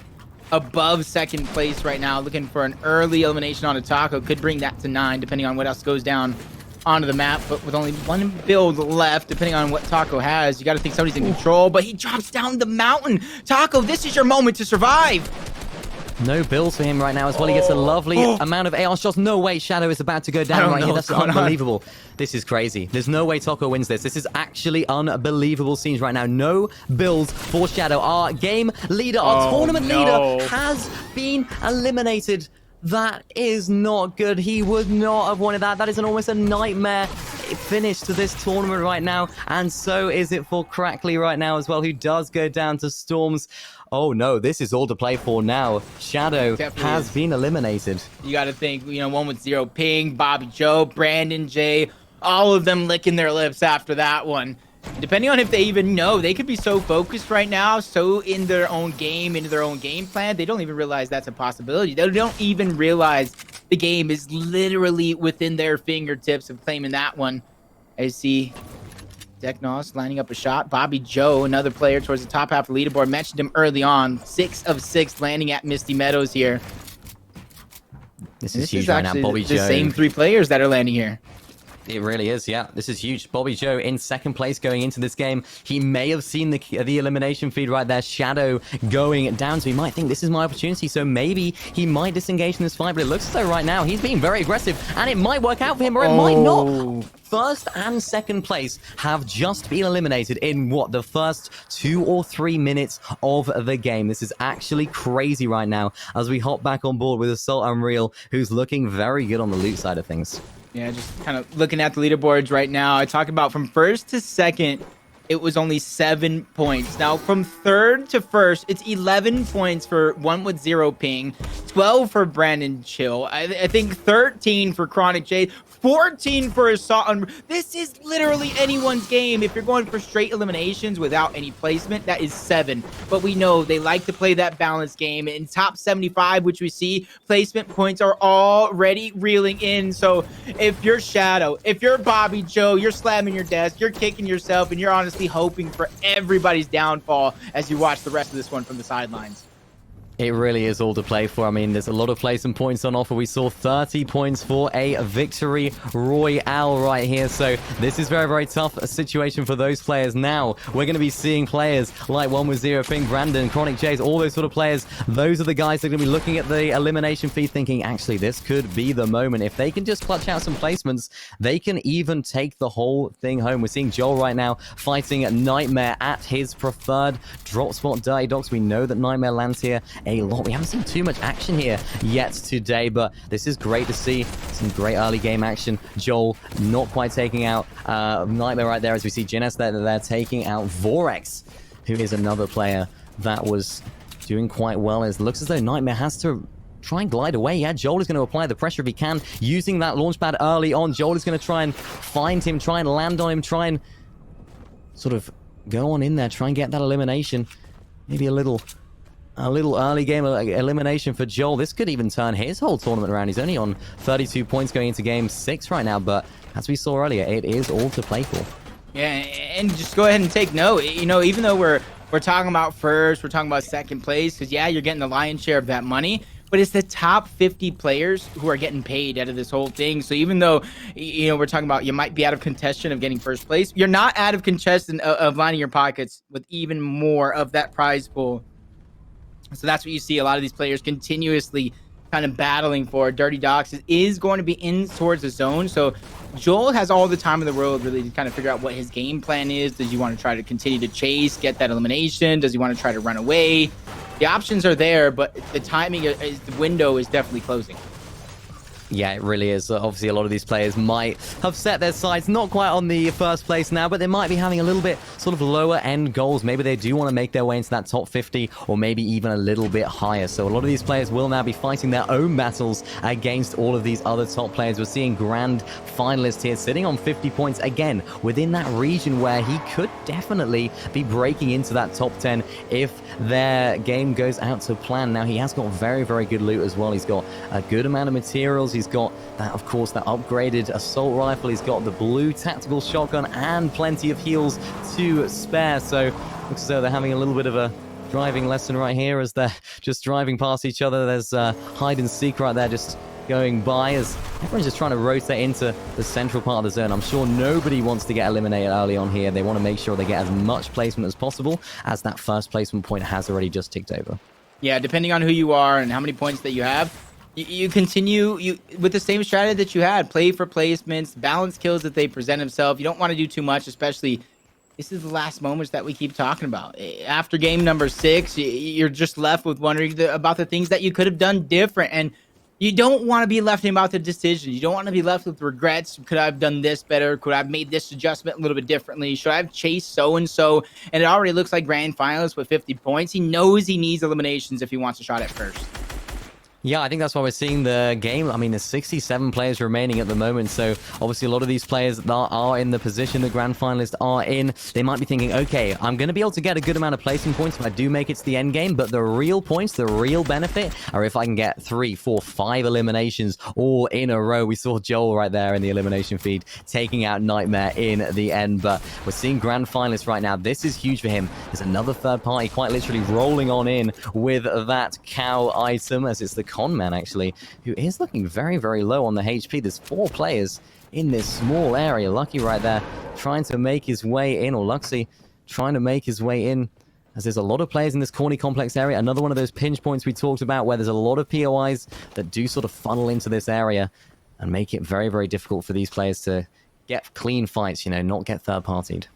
above second place right now. Looking for an early elimination on a Taco. Could bring that to 9, depending on what else goes down onto the map. But with only 1 build left, depending on what Taco has, you got to think somebody's in control. But he drops down the mountain. Taco, this is your moment to survive. No bills for him right now as well. He gets a lovely amount of AR shots. No way Shadow is about to go down right here. That's unbelievable. This is crazy. There's no way Taco wins this. This is actually unbelievable scenes right now. No builds for Shadow. Our game leader, our tournament leader has been eliminated. That is not good. He would not have wanted that. That is almost a nightmare finish to this tournament right now, and so is it for Crackley right now as well, who does go down to Storms. Oh no, this is all to play for now. Shadow has been eliminated. You got to think, you know, one with 0 ping, Bobby Joe, Brandon J, all of them licking their lips after that one. Depending on if they even know, they could be so focused right now, so in their own game, into their own game plan, they don't even realize that's a possibility. They don't even realize the game is literally within their fingertips of claiming that one. I see Deknos lining up a shot. Bobby Joe, another player towards the top half of the leaderboard, mentioned him early on. 6 of 6 landing at Misty Meadows here. This is huge right now, Bobby Joe. The same 3 players that are landing here. It really is, yeah. This is huge. Bobby Joe in second place going into this game. He may have seen the elimination feed right there. Shadow going down, so he might think this is my opportunity. So maybe he might disengage in this fight, but it looks as though right now he's being very aggressive, and it might work out for him, or it might not. First and second place have just been eliminated in, what, the first 2 or 3 minutes of the game. This is actually crazy right now as we hop back on board with Assault Unreal, who's looking very good on the loot side of things. Yeah, just kind of looking at the leaderboards right now. I talk about from first to second, it was only 7 points. Now, from third to first, it's 11 points for one with 0 ping, 12 for Brandon Chill. I think 13 for Chronic J, 14 for Assault. This is literally anyone's game. If you're going for straight eliminations without any placement, that is 7. But we know they like to play that balanced game. In top 75, which we see, placement points are already reeling in. So if you're Shadow, if you're Bobby Joe, you're slamming your desk, you're kicking yourself, and you're honestly hoping for everybody's downfall as you watch the rest of this one from the sidelines. It really is all to play for. I mean, there's a lot of placement points on offer. We saw 30 points for a victory royale right here. So this is very, very tough a situation for those players. Now, we're going to be seeing players like one with 0 ping, Brandon, Chronic Jays, all those sort of players. Those are the guys that are going to be looking at the elimination feed thinking, actually, this could be the moment. If they can just clutch out some placements, they can even take the whole thing home. We're seeing Joel right now fighting Nightmare at his preferred drop spot. Dirty Dogs, we know that Nightmare lands here a lot. We haven't seen too much action here yet today, but this is great to see. Some great early game action. Joel not quite taking out Nightmare right there, as we see Jines there. They're taking out Vorex, who is another player that was doing quite well. It looks as though Nightmare has to try and glide away. Yeah, Joel is going to apply the pressure if he can, using that launch pad early on. Joel is going to try and find him, try and land on him, try and sort of go on in there, try and get that elimination. Maybe a little early game elimination for Joel. This could even turn his whole tournament around. He's only on 32 points going into game 6 right now, but as we saw earlier, it is all to play for. Yeah, and just go ahead and take note. You know, even though we're talking about first, we're talking about second place, because yeah, you're getting the lion's share of that money, but it's the top 50 players who are getting paid out of this whole thing. So even though, you know, we're talking about you might be out of contention of getting first place, you're not out of contention of lining your pockets with even more of that prize pool. So that's what you see a lot of these players continuously kind of battling for. Dirty Dogs is going to be in towards the zone. So Joel has all the time in the world really to kind of figure out what his game plan is. Does he want to try to continue to chase, get that elimination? Does he want to try to run away? The options are there, but the timing, the window is definitely closing. Yeah, it really is. Obviously, a lot of these players might have set their sights not quite on the first place now, but they might be having a little bit sort of lower end goals. Maybe they do want to make their way into that top 50 or maybe even a little bit higher. So a lot of these players will now be fighting their own battles against all of these other top players. We're seeing grand finalists here sitting on 50 points again within that region where he could definitely be breaking into that top 10 if their game goes out to plan. Now, he has got very, very good loot as well. He's got a good amount of materials. He's got that, of course, that upgraded assault rifle. He's got the blue tactical shotgun and plenty of heals to spare. So looks as though they're having a little bit of a driving lesson right here as they're just driving past each other. There's hide and seek right there just going by as everyone's just trying to rotate into the central part of the zone. I'm sure nobody wants to get eliminated early on here. They want to make sure they get as much placement as possible, as that first placement point has already just ticked over. Yeah, depending on who you are and how many points that you have, you continue with the same strategy that you had. Play for placements, balance kills that they present themselves. You don't want to do too much, especially this is the last moments that we keep talking about. After game number 6, you're just left with wondering about the things that you could have done different. And You don't want to be left about the decision. You don't want to be left with regrets. Could I have done this better? Could I have made this adjustment a little bit differently? Should I have chased so-and-so? And it already looks like grand finalist with 50 points. He knows he needs eliminations if he wants a shot at first. Yeah, I think that's why we're seeing the game. I mean, there's 67 players remaining at the moment, so obviously a lot of these players that are in the position the grand finalists are in, they might be thinking, okay, I'm going to be able to get a good amount of placement points if I do make it to the end game, but the real points, the real benefit, are if I can get 3, 4, 5 eliminations all in a row. We saw Joel right there in the elimination feed taking out Nightmare in the end, but we're seeing grand finalists right now. This is huge for him. There's another third party quite literally rolling on in with that cow item, as it's the con man actually, who is looking very, very low on the HP. There's 4 players in this small area. Lucky right there trying to make his way in, or Luxy trying to make his way in, as there's a lot of players in this corny complex area. Another one of those pinch points we talked about where there's a lot of POIs that do sort of funnel into this area and make it very, very difficult for these players to get clean fights, you know, not get third-partied.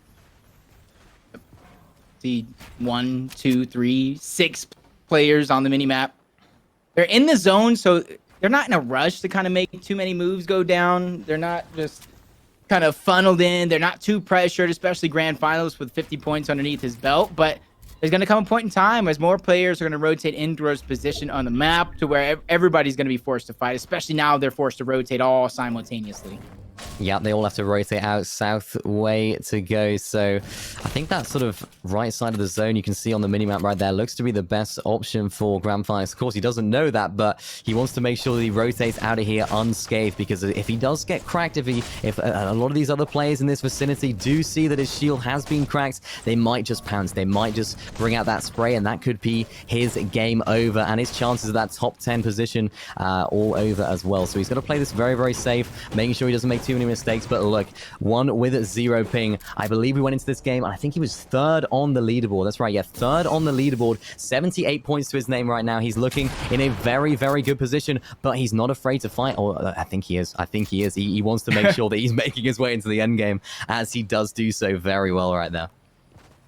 See 1, 2, 3, 6 players on the minimap. They're in the zone, so they're not in a rush to kind of make too many moves go down. They're not just kind of funneled in. They're not too pressured, especially grand finals with 50 points underneath his belt. But there's going to come a point in time as more players are going to rotate Indro's position on the map to where everybody's going to be forced to fight, especially now they're forced to rotate all simultaneously. Yeah, they all have to rotate out south way to go. So I think that sort of right side of the zone you can see on the minimap right there looks to be the best option for grand finals. Of course, he doesn't know that, but he wants to make sure that he rotates out of here unscathed, because if he does get cracked, if a lot of these other players in this vicinity do see that his shield has been cracked, they might just pounce. They might just bring out that spray, and that could be his game over and his chances of that top 10 position all over as well. So he's got to play this very, very safe, making sure he doesn't make too many mistakes. But look, one with 0 ping. I believe we went into this game and I think he was 3rd on the leaderboard. That's right, yeah, 3rd on the leaderboard. 78 points to his name right now. He's looking in a very, very good position, but he's not afraid to fight. Or I think he is. He wants to make sure that he's making his way into the end game, as he does do so very well right there.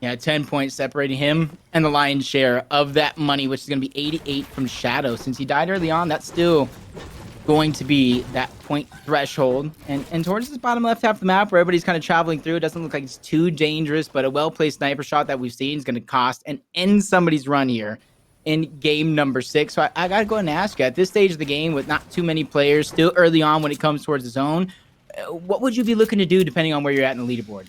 Yeah, 10 points separating him and the lion's share of that money, which is going to be 88 from Shadow. Since he died early on, that's still going to be that point threshold. And towards this bottom left half of the map where everybody's kind of traveling through, it doesn't look like it's too dangerous, but a well-placed sniper shot that we've seen is going to cost and end somebody's run here in game number 6. So I got to go ahead and ask you, at this stage of the game with not too many players, still early on when it comes towards the zone, what would you be looking to do depending on where you're at in the leaderboard?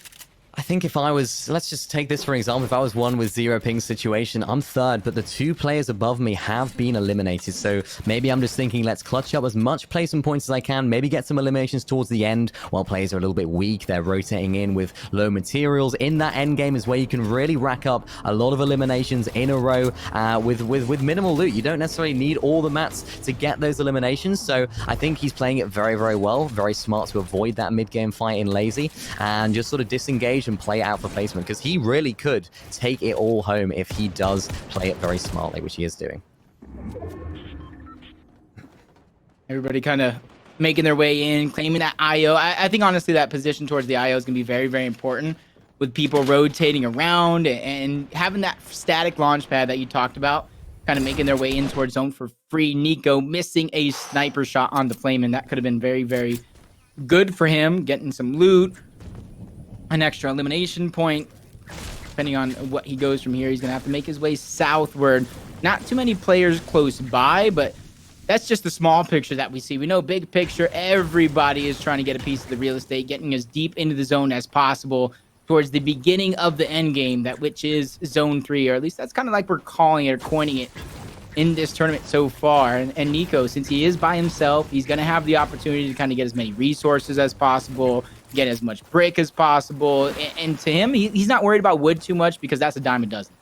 I think if I was, let's just take this for example, if I was one with 0 ping situation, I'm 3rd, but the 2 players above me have been eliminated. So maybe I'm just thinking, let's clutch up as much placement points as I can, maybe get some eliminations towards the end while players are a little bit weak. They're rotating in with low materials. In that end game is where you can really rack up a lot of eliminations in a row with minimal loot. You don't necessarily need all the mats to get those eliminations. So I think he's playing it very, very well, very smart to avoid that mid-game fight in lazy and just sort of disengage and play out for placement, because he really could take it all home if he does play it very smartly, which he is doing. Everybody kind of making their way in, claiming that IO. I think honestly that position towards the IO is going to be very, very important, with people rotating around and having that static launch pad that you talked about, kind of making their way in towards zone for free. Nico missing a sniper shot on the flame, and that could have been very, very good for him, getting some loot, an extra elimination point. Depending on what he goes from here, he's gonna have to make his way southward. Not too many players close by, but that's just the small picture that we see. We know big picture, everybody is trying to get a piece of the real estate, getting as deep into the zone as possible towards the beginning of the end game, that which is zone 3, or at least that's kind of like we're calling it or coining it in this tournament so far. And Nico, since he is by himself, he's going to have the opportunity to kind of get as many resources as possible, get as much brick as possible. And to him, he's not worried about wood too much, because that's a dime a dozen.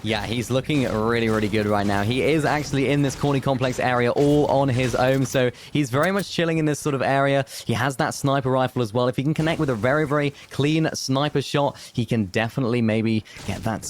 Yeah, he's looking really, really good right now. He is actually in this corny complex area all on his own, so he's very much chilling in this sort of area. He has that sniper rifle as well. If he can connect with a very, very clean sniper shot, he can definitely maybe get that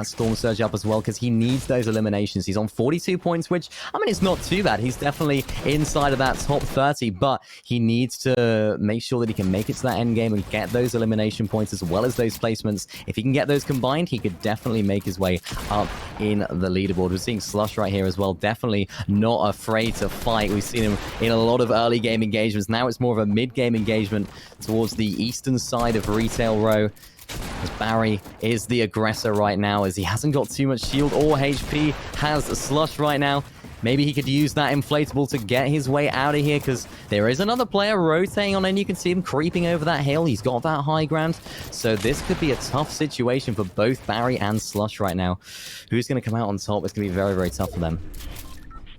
storm surge up as well, because he needs those eliminations. He's on 42 points, which, I mean, it's not too bad. He's definitely inside of that top 30, but he needs to make sure that he can make it to that end game and get those elimination points as well as those placements. If he can get those combined, he could definitely make make his way up in the leaderboard. We're seeing Slush right here as well. Definitely not afraid to fight. We've seen him in a lot of early game engagements. Now it's more of a mid-game engagement towards the eastern side of Retail Row. As Barry is the aggressor right now, as he hasn't got too much shield or HP, has Slush right now. Maybe he could use that inflatable to get his way out of here, because there is another player rotating on, and you can see him creeping over that hill. He's got that high ground, so this could be a tough situation for both Barry and Slush right now. Who's going to come out on top? It's going to be very, very tough for them.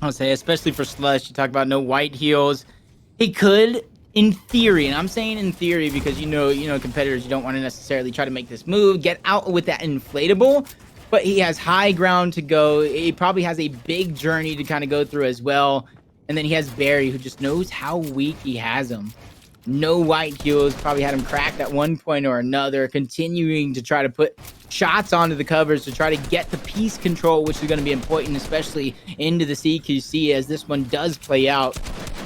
I'll say, especially for Slush, you talk about no white heals. He could, in theory, and I'm saying in theory because you know, competitors, you don't want to necessarily try to make this move, get out with that inflatable. But he has high ground to go. He probably has a big journey to kind of go through as well. And then he has Barry, who just knows how weak he has him. No white heals, probably had him cracked at one point or another, continuing to try to put shots onto the covers to try to get the piece control, which is going to be important, especially into the CQC as this one does play out.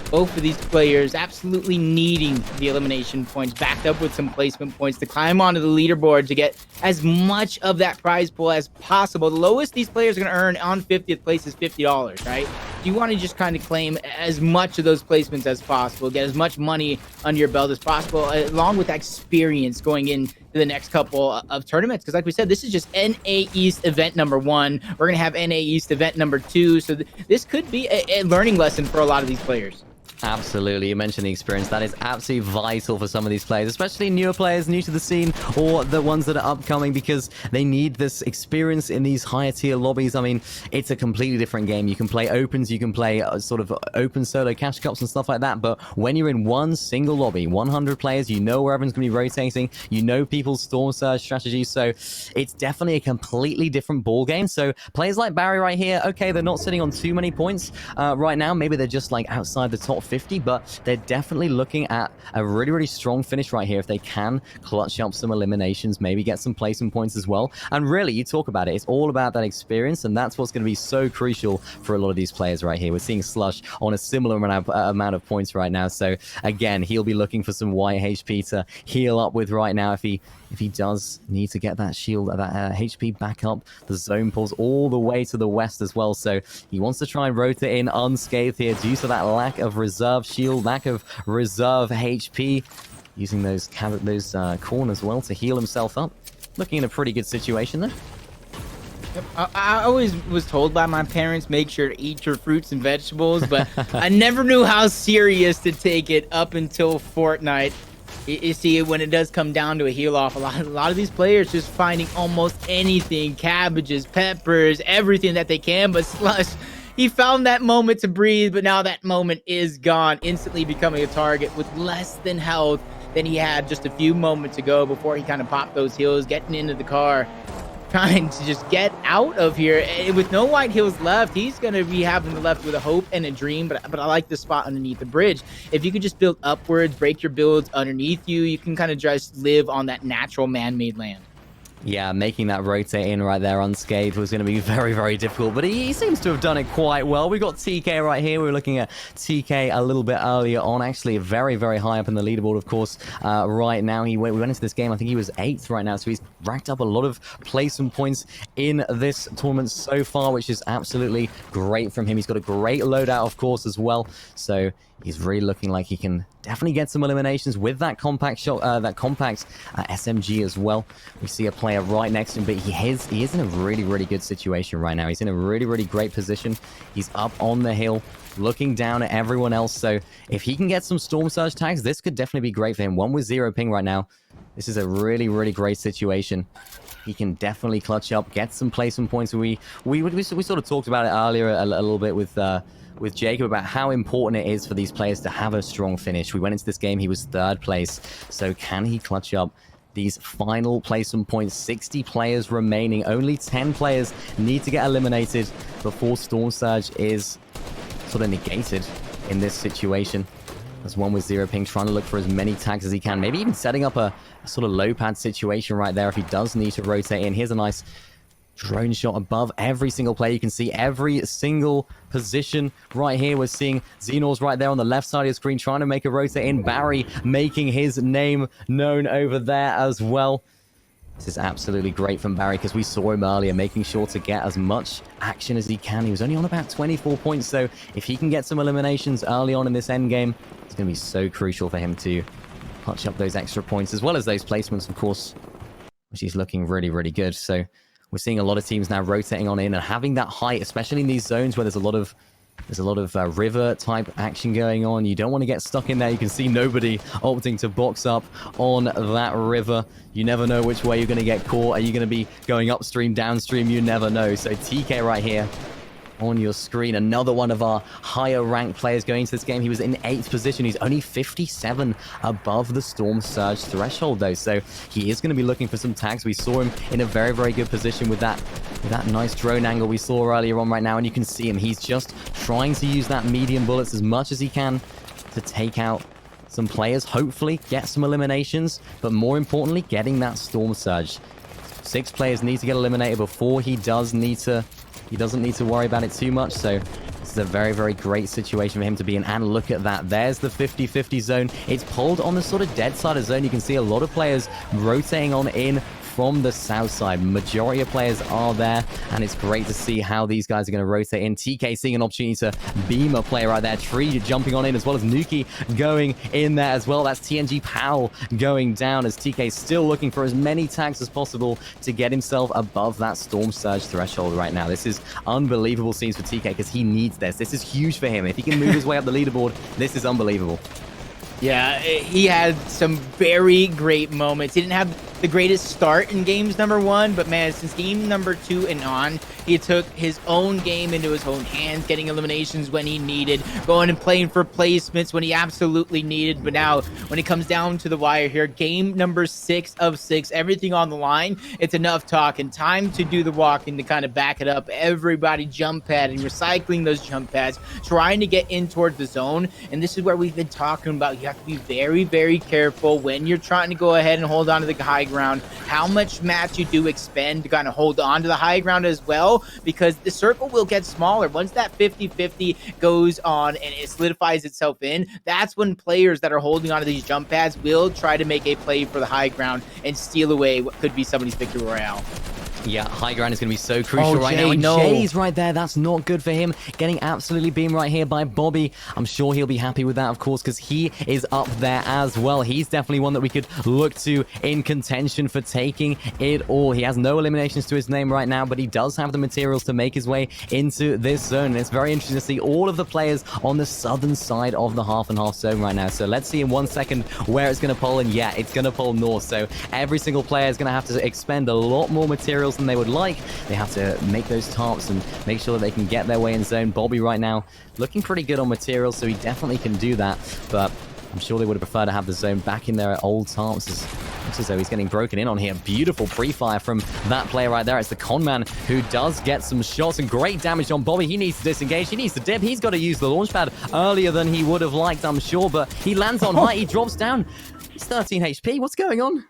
Both of these players absolutely needing the elimination points, backed up with some placement points to climb onto the leaderboard to get as much of that prize pool as possible. The lowest these players are going to earn on 50th place is $50, right? You want to just kind of claim as much of those placements as possible, get as much money under your belt as possible, along with experience going into the next couple of tournaments. Because like we said, this is just NA East event number 1. We're going to have NA East event number 2. So this could be a learning lesson for a lot of these players. Absolutely. You mentioned the experience. That is absolutely vital for some of these players, especially newer players, new to the scene, or the ones that are upcoming, because they need this experience in these higher tier lobbies. I mean, it's a completely different game. You can play opens, you can play sort of open solo cash cups and stuff like that, but when you're in one single lobby, 100 players, you know where everyone's going to be rotating, you know people's storm surge strategies, so it's definitely a completely different ball game. So players like Barry right here, okay, they're not sitting on too many points right now. Maybe they're just like outside the top 50, but they're definitely looking at a really, really strong finish right here if they can clutch up some eliminations, maybe get some placement points as well. And really, you talk about it, it's all about that experience, and that's what's going to be so crucial for a lot of these players right here. We're seeing Slush on a similar amount of points right now, so again, he'll be looking for some white HP to heal up with right now if he does need to get that shield, that HP back up. The zone pulls all the way to the west as well, so he wants to try and rotate in unscathed here due to that lack of reserve shield, lack of reserve HP, using those corners well to heal himself up. Looking in a pretty good situation there. Yep. I always was told by my parents, make sure to eat your fruits and vegetables, but I never knew how serious to take it up until Fortnite. You see, when it does come down to a heal off, a lot of these players just finding almost anything, cabbages, peppers, everything that they can. But Slush, he found that moment to breathe, but now that moment is gone, instantly becoming a target with less than health than he had just a few moments ago before he kind of popped those heals, getting into the car, trying to just get out of here. With no white heals left, he's going to be having left with a hope and a dream, but I like the spot underneath the bridge. If you could just build upwards, break your builds underneath you, you can kind of just live on that natural man-made land. Yeah, making that rotate in right there unscathed was going to be very, very difficult, but he seems to have done it quite well. We got TK right here. We were looking at TK a little bit earlier on, actually very, very high up in the leaderboard, of course. Right now, we went into this game, I think he was 8th right now, so he's racked up a lot of placement points in this tournament so far, which is absolutely great from him. He's got a great loadout, of course, as well, so he's really looking like he can definitely get some eliminations with that compact shot, that compact SMG as well. We see a player right next to him, but he is in a really, really good situation right now. He's in a really, really great position. He's up on the hill, looking down at everyone else. So if he can get some Storm Surge tags, this could definitely be great for him. 1 with 0 ping right now. This is a really, really great situation. He can definitely clutch up, get some placement points. We sort of talked about it earlier a little bit with Jacob about how important it is for these players to have a strong finish. We went into this game, he was 3rd place. So can he clutch up these final placement points? 60 players remaining. Only 10 players need to get eliminated before Storm Surge is sort of negated in this situation. There's 1 with 0 ping, trying to look for as many tags as he can. Maybe even setting up a sort of low pad situation right there if he does need to rotate in. Here's a nice drone shot above every single player. You can see every single position right here. We're seeing Xenor's right there on the left side of the screen trying to make a rotate in. Barry making his name known over there as well. This is absolutely great from Barry because we saw him earlier making sure to get as much action as he can. He was only on about 24 points, so if he can get some eliminations early on in this endgame, it's going to be so crucial for him to punch up those extra points, as well as those placements, of course, which is looking really, really good. So we're seeing a lot of teams now rotating on in and having that height, especially in these zones where there's a lot of river type action going on. You don't want to get stuck in there. You can see nobody opting to box up on that river. You never know which way you're going to get caught. Are you going to be going upstream, downstream? You never know. So TK right here on your screen, another one of our higher ranked players going into this game. He was in 8th position. He's only 57 above the Storm Surge threshold though, so he is going to be looking for some tags. We saw him in a very, very good position with that nice drone angle we saw earlier on right now, and you can see him. He's just trying to use that medium bullets as much as he can to take out some players, hopefully get some eliminations, but more importantly, getting that Storm Surge. 6 players need to get eliminated before he doesn't need to worry about it too much, so this is a very, very great situation for him to be in. And look at that. There's the 50-50 zone. It's pulled on the sort of dead side of zone. You can see a lot of players rotating on in from the south side. Majority of players are there, and it's great to see how these guys are going to rotate in. TK seeing an opportunity to beam a player right there. Tree jumping on in, as well as Nuki going in there as well. That's TNG Powell going down, as TK still looking for as many tags as possible to get himself above that Storm Surge threshold right now. This is unbelievable scenes for TK because he needs this. This is huge for him. If he can move his way up the leaderboard, this is unbelievable. Yeah, he had some very great moments. He didn't have the greatest start in games number 1, but man, since game number 2 and on, he took his own game into his own hands, getting eliminations when he needed, going and playing for placements when he absolutely needed. But now, when it comes down to the wire here, game number 6 of 6, everything on the line, it's enough talking. Time to do the walking to kind of back it up. Everybody jump padding, recycling those jump pads, trying to get in towards the zone. And this is where we've been talking about. You have to be very, very careful when you're trying to go ahead and hold on to the high ground, how much mats you do expend to kind of hold on to the high ground as well, because the circle will get smaller. Once that 50-50 goes on and it solidifies itself in, that's when players that are holding onto these jump pads will try to make a play for the high ground and steal away what could be somebody's victory royale. Yeah, high ground is going to be so crucial right now. And Jay's right there. That's not good for him. Getting absolutely beamed right here by Bobby. I'm sure he'll be happy with that, of course, because he is up there as well. He's definitely one that we could look to in contention for taking it all. He has no eliminations to his name right now, but he does have the materials to make his way into this zone. And it's very interesting to see all of the players on the southern side of the half and half zone right now. So let's see in 1 second where it's going to pull. And yeah, it's going to pull north. So every single player is going to have to expend a lot more materials than they would like. They have to make those tarps and make sure that they can get their way in zone. Bobby right now looking pretty good on materials, so he definitely can do that, but I'm sure they would have preferred to have the zone back in their old tarps. Looks as though he's getting broken in on here. Beautiful pre-fire from that player right there. It's the conman who does get some shots and great damage on Bobby. He needs to disengage. He needs to dip. He's got to use the launch pad earlier than he would have liked, I'm sure, but he lands on height. He drops down. He's 13 HP. What's going on?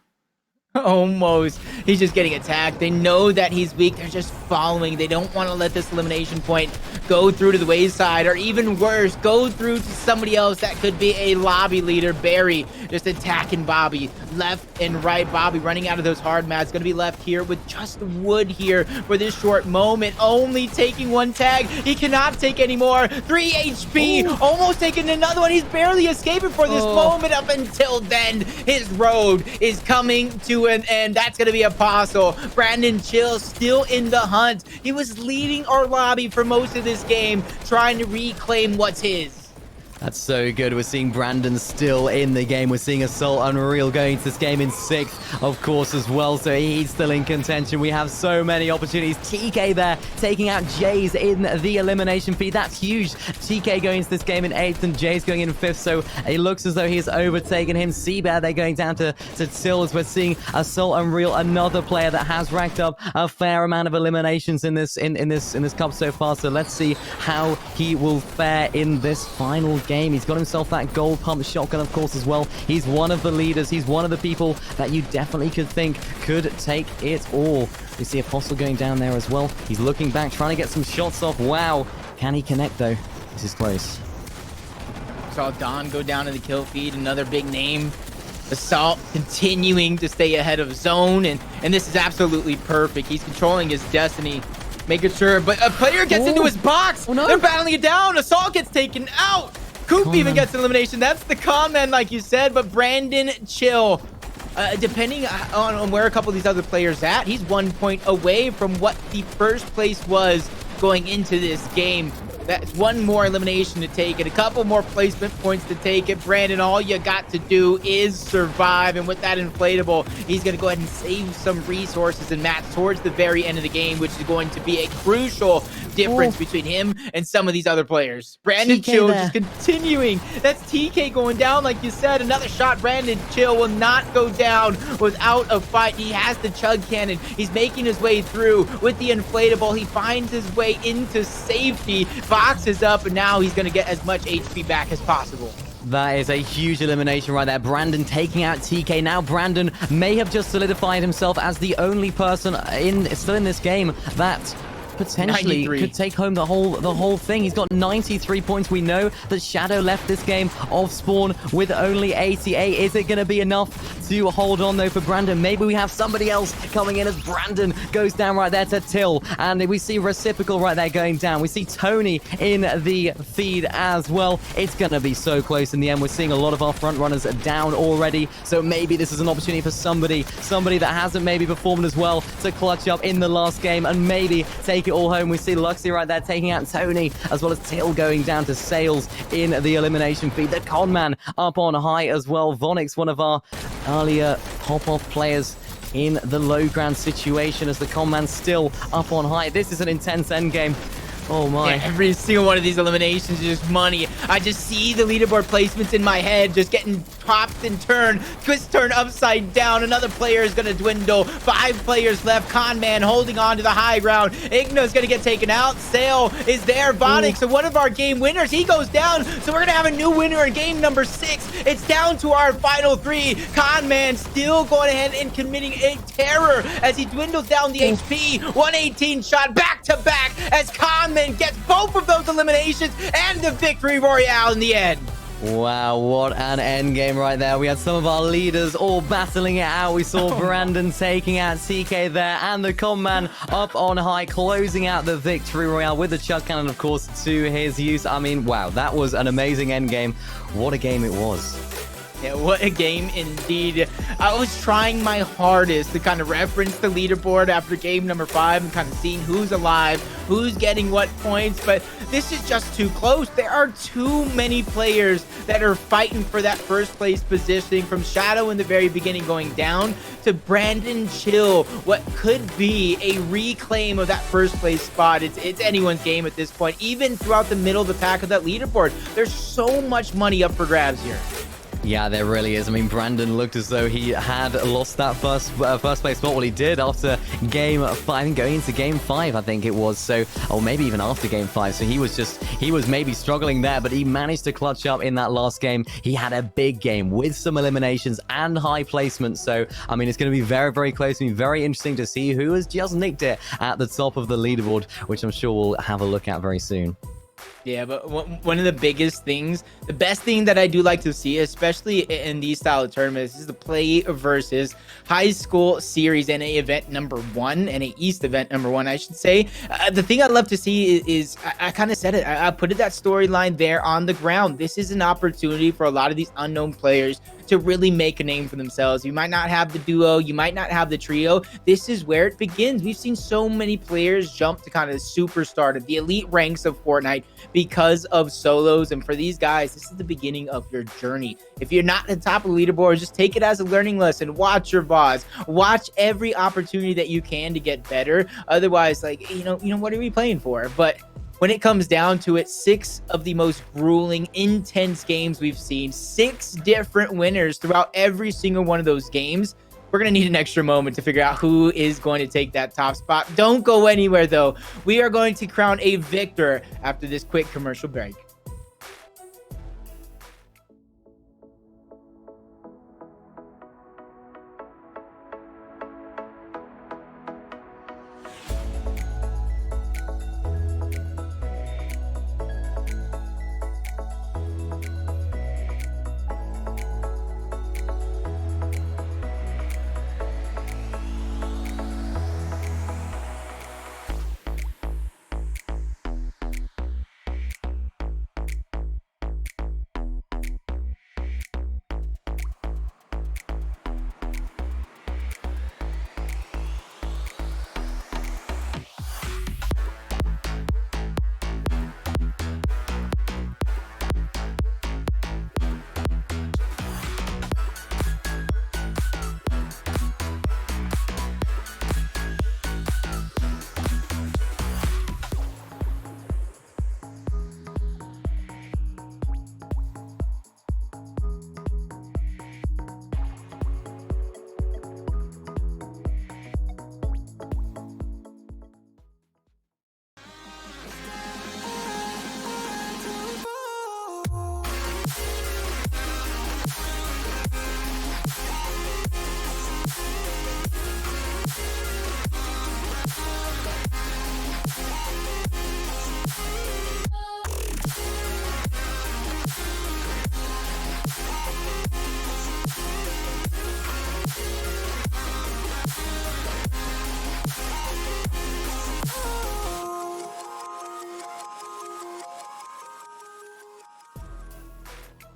Almost. He's just getting attacked. They know that he's weak. They're just following. They don't want to let this elimination point go through to the wayside, or even worse, go through to somebody else that could be a lobby leader. Barry just attacking Bobby left and right. Bobby running out of those hard mats. Going to be left here with just wood here for this short moment. Only taking 1 tag. He cannot take any more. 3 HP. Ooh. Almost taking another one. He's barely escaping for this moment. Up until then, his road is coming to an end. That's going to be Apostle. Brandon Chill still in the hunt. He was leading our lobby for most of this game, trying to reclaim what's his. That's so good. We're seeing Brandon still in the game. We're seeing Assault Unreal going to this game in 6th, of course, as well. So he's still in contention. We have so many opportunities. TK there taking out Jays in the elimination feed. That's huge. TK going into this game in 8th and Jays going in 5th. So it looks as though he's overtaken him. Seabear, they're going down to Till, as we're seeing Assault Unreal, another player that has racked up a fair amount of eliminations in this cup so far. So let's see how he will fare in this final game. He's got himself that gold pump shotgun, of course, as well. He's one of the leaders. He's one of the people that you definitely could think could take it all. We see Apostle going down there as well. He's looking back, trying to get some shots off. Wow. Can he connect, though? This is close. Saw Don go down to the kill feed. Another big name Assault continuing to stay ahead of zone, and this is absolutely perfect. He's controlling his destiny, making sure, but a player gets into his box. Oh, no. They're battling it down. Assault gets taken out. Coop even gets an elimination. That's the con man, like you said, but Brandon Chill, depending on where a couple of these other players at, he's 1 point away from what the first place was going into this game. That's one more elimination to take it, a couple more placement points to take it. Brandon, all you got to do is survive, and with that inflatable, he's going to go ahead and save some resources and Matt towards the very end of the game, which is going to be a crucial difference between him and some of these other players. Brandon Chill just continuing. That's TK going down, like you said. Another shot. Brandon Chill will not go down without a fight. He has the chug cannon. He's making his way through with the inflatable. He finds his way into safety. Box is up, and now he's going to get as much HP back as possible. That is a huge elimination right there. Brandon taking out TK. Now Brandon may have just solidified himself as the only person still in this game that potentially 93. could take home the whole thing. He's got 93 points. We know that Shadow left this game off spawn with only 88. Is it going to be enough to hold on though for Brandon? Maybe we have somebody else coming in as Brandon goes down right there to Till, and we see Reciprocal right there going down. We see Tony in the feed as well. It's going to be so close in the end. We're seeing a lot of our front runners down already, so maybe this is an opportunity for somebody that hasn't maybe performed as well to clutch up in the last game and maybe take it all home. We see Luxy right there taking out Tony, as well as Till going down to Sales in the elimination feed. The con man up on high as well. Vonix, one of our earlier pop-off players in the low ground situation, as the con man still up on high. This is an intense end game. Oh my. Yeah, every single one of these eliminations is just money. I just see the leaderboard placements in my head just getting topped and turned. Twist turn upside down. Another player is going to dwindle. 5 players left. Con man holding on to the high ground. Igno's going to get taken out. Sale is there. Vonix, so one of our game winners, he goes down. So we're going to have a new winner in game number 6. It's down to our final 3. Con man still going ahead and committing a terror as he dwindles down the HP. 118 shot back to back as Con man gets both of those eliminations and the victory royale in the end. Wow, what an end game right there. We had some of our leaders all battling it out. We saw Brandon taking out TK there, and the con man up on high, closing out the victory royale with the chug cannon, of course, to his use. I mean, wow, that was an amazing end game. What a game it was. Yeah, what a game indeed. I was trying my hardest to kind of reference the leaderboard after game number 5 and kind of seeing who's alive, who's getting what points, but this is just too close. There are too many players that are fighting for that first place positioning, from Shadow in the very beginning going down to Brandon Chill, what could be a reclaim of that first place spot. It's anyone's game at this point. Even throughout the middle of the pack of that leaderboard, there's so much money up for grabs here. Yeah, there really is. I mean, Brandon looked as though he had lost that first place spot. Well, he did after game 5, going into game 5, I think it was. So, or maybe even after game 5. So he was maybe struggling there, but he managed to clutch up in that last game. He had a big game with some eliminations and high placements. So, I mean, it's going to be very, very close. It's going to be very interesting to see who has just nicked it at the top of the leaderboard, which I'm sure we'll have a look at very soon. Yeah, but one of the biggest things, the best thing that I do like to see, especially in these style of tournaments, is the play versus high school series NA event number 1, NA East event number 1, I should say. The thing I'd love to see is I kind of said it. I put that storyline there on the ground. This is an opportunity for a lot of these unknown players to really make a name for themselves. You might not have the duo, you might not have the trio. This is where it begins. We've seen so many players jump to kind of superstar, to the elite ranks of Fortnite because of solos. And for these guys, this is the beginning of your journey. If you're not at the top of the leaderboard, just take it as a learning lesson. Watch your VODs. Watch every opportunity that you can to get better. Otherwise, like, you know, what are we playing for? But when it comes down to it, 6 of the most grueling, intense games we've seen, 6 different winners throughout every single one of those games. We're going to need an extra moment to figure out who is going to take that top spot. Don't go anywhere, though. We are going to crown a victor after this quick commercial break.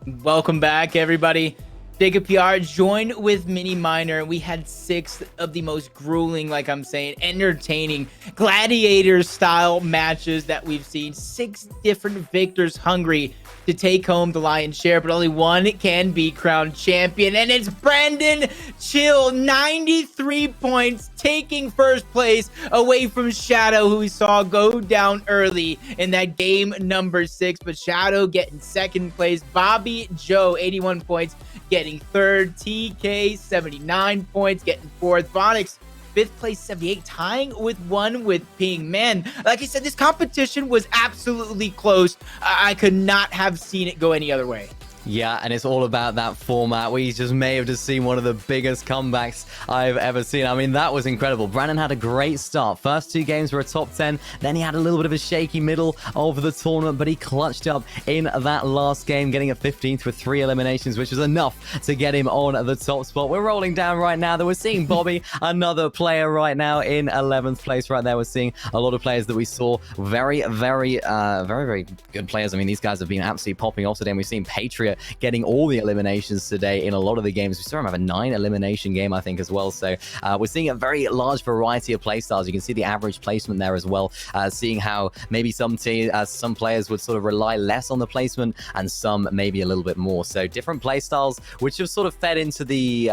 Welcome back, everybody. Jacob PR joined with Mini Miner. We had 6 of the most grueling, like I'm saying, entertaining gladiator style matches that we've seen. 6 different victors hungry to take home the lion's share, but only one can be crowned champion, and it's Brandon Chill. 93 points, taking first place away from Shadow, who we saw go down early in that game number 6, but Shadow getting second place. Bobby Joe, 81 points, getting third. TK, 79 points, getting fourth. Vonix, 5th place, 78, tying with Ping. Man, like I said, this competition was absolutely close. I could not have seen it go any other way. Yeah, and it's all about that format. We just may have just seen one of the biggest comebacks I've ever seen. I mean, that was incredible. Brandon had a great start. First 2 games were a top 10. Then he had a little bit of a shaky middle of the tournament, but he clutched up in that last game, getting a 15th with 3 eliminations, which was enough to get him on the top spot. We're rolling down right now. We're seeing Bobby, another player right now in 11th place right there. We're seeing a lot of players that we saw. Very good players. I mean, these guys have been absolutely popping off today. And we've seen Patriot getting all the eliminations today in a lot of the games. We saw him have a 9 elimination game, I think, as well. So we're seeing a very large variety of playstyles. You can see the average placement there as well, seeing how maybe some players would sort of rely less on the placement and some maybe a little bit more. So different playstyles, which have sort of fed into the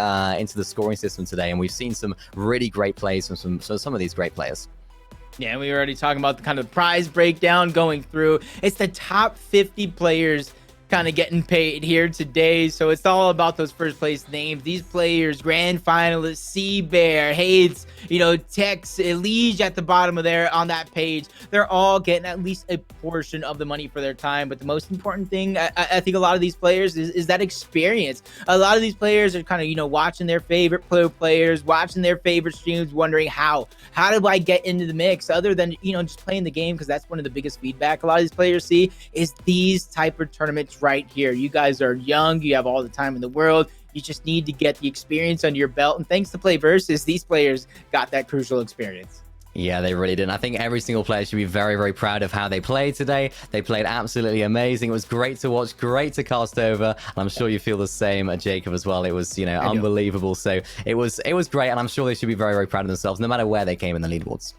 scoring system today. And we've seen some really great plays from some of these great players. Yeah, we were already talking about the kind of prize breakdown going through. It's the top 50 players kind of getting paid here today, so it's all about those first place names. These players, grand finalists, Sea Bear, Hades, Tex, Elige at the bottom of there on that page, they're all getting at least a portion of the money for their time. But the most important thing, I think a lot of these players is that experience. A lot of these players are kind of watching their favorite players, watching their favorite streams, wondering how do I get into the mix, other than just playing the game, because that's one of the biggest feedback a lot of these players see is these type of tournaments right here. You guys are young, you have all the time in the world, you just need to get the experience under your belt, and thanks to PlayVS, these players got that crucial experience. Yeah, they really did. And I think every single player should be very, very proud of how they played today. They played absolutely amazing. It was great to watch, great to cast over. And I'm sure you feel the same, Jacob, as well. It was, unbelievable. So it was great. And I'm sure they should be very, very proud of themselves, no matter where they came in the leaderboards.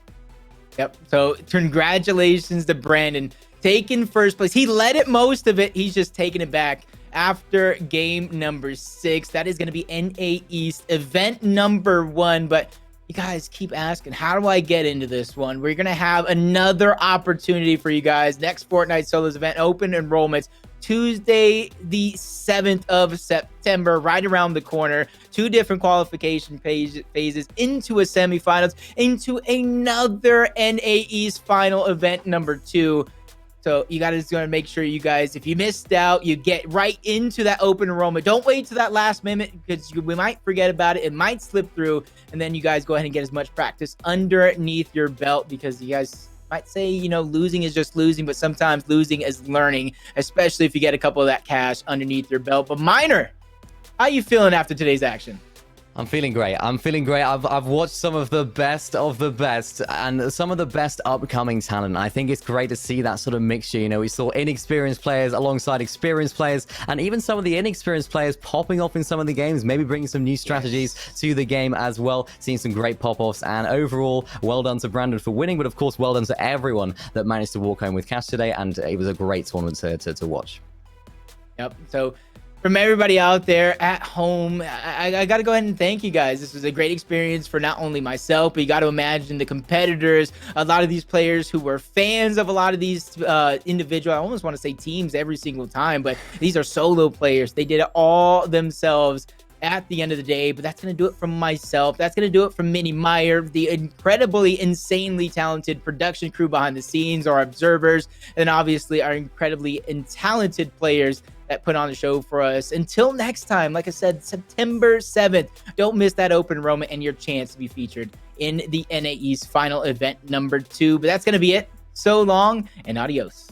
Yep. So congratulations to Brandon, taking first place. He led it most of it. He's just taking it back after game number 6. That is going to be NA East event number 1. But you guys keep asking, how do I get into this one? We're going to have another opportunity for you guys. Next Fortnite Solos event, open enrollments, Tuesday, the 7th of September, right around the corner. 2 different qualification phases into a semifinals, into another NA East final event number 2. So you guys going to make sure you guys, if you missed out, you get right into that open enrollment. Don't wait to that last minute, because we might forget about it. It might slip through, and then you guys go ahead and get as much practice underneath your belt, because you guys might say, losing is just losing, but sometimes losing is learning, especially if you get a couple of that cash underneath your belt. But Miner, how you feeling after today's action? I'm feeling great. I've watched some of the best and some of the best upcoming talent. I think it's great to see that sort of mixture. We saw inexperienced players alongside experienced players, and even some of the inexperienced players popping off in some of the games, maybe bringing some new strategies to the game as well. Seeing some great pop-offs, and overall, well done to Brandon for winning, but of course, well done to everyone that managed to walk home with cash today, and it was a great tournament to watch. Yep. So from everybody out there at home, I got to go ahead and thank you guys. This was a great experience for not only myself, but you got to imagine the competitors, a lot of these players who were fans of a lot of these individual, I almost want to say teams every single time, but these are solo players. They did it all themselves at the end of the day. But that's going to do it from myself. That's going to do it from Mini Meyer, the incredibly, insanely talented production crew behind the scenes, our observers, and obviously our incredibly talented players that put on the show for us. Until next time, like I said, September 7th, don't miss that open enrollment and your chance to be featured in the NAE's final event number 2. But that's going to be it. So long and adios.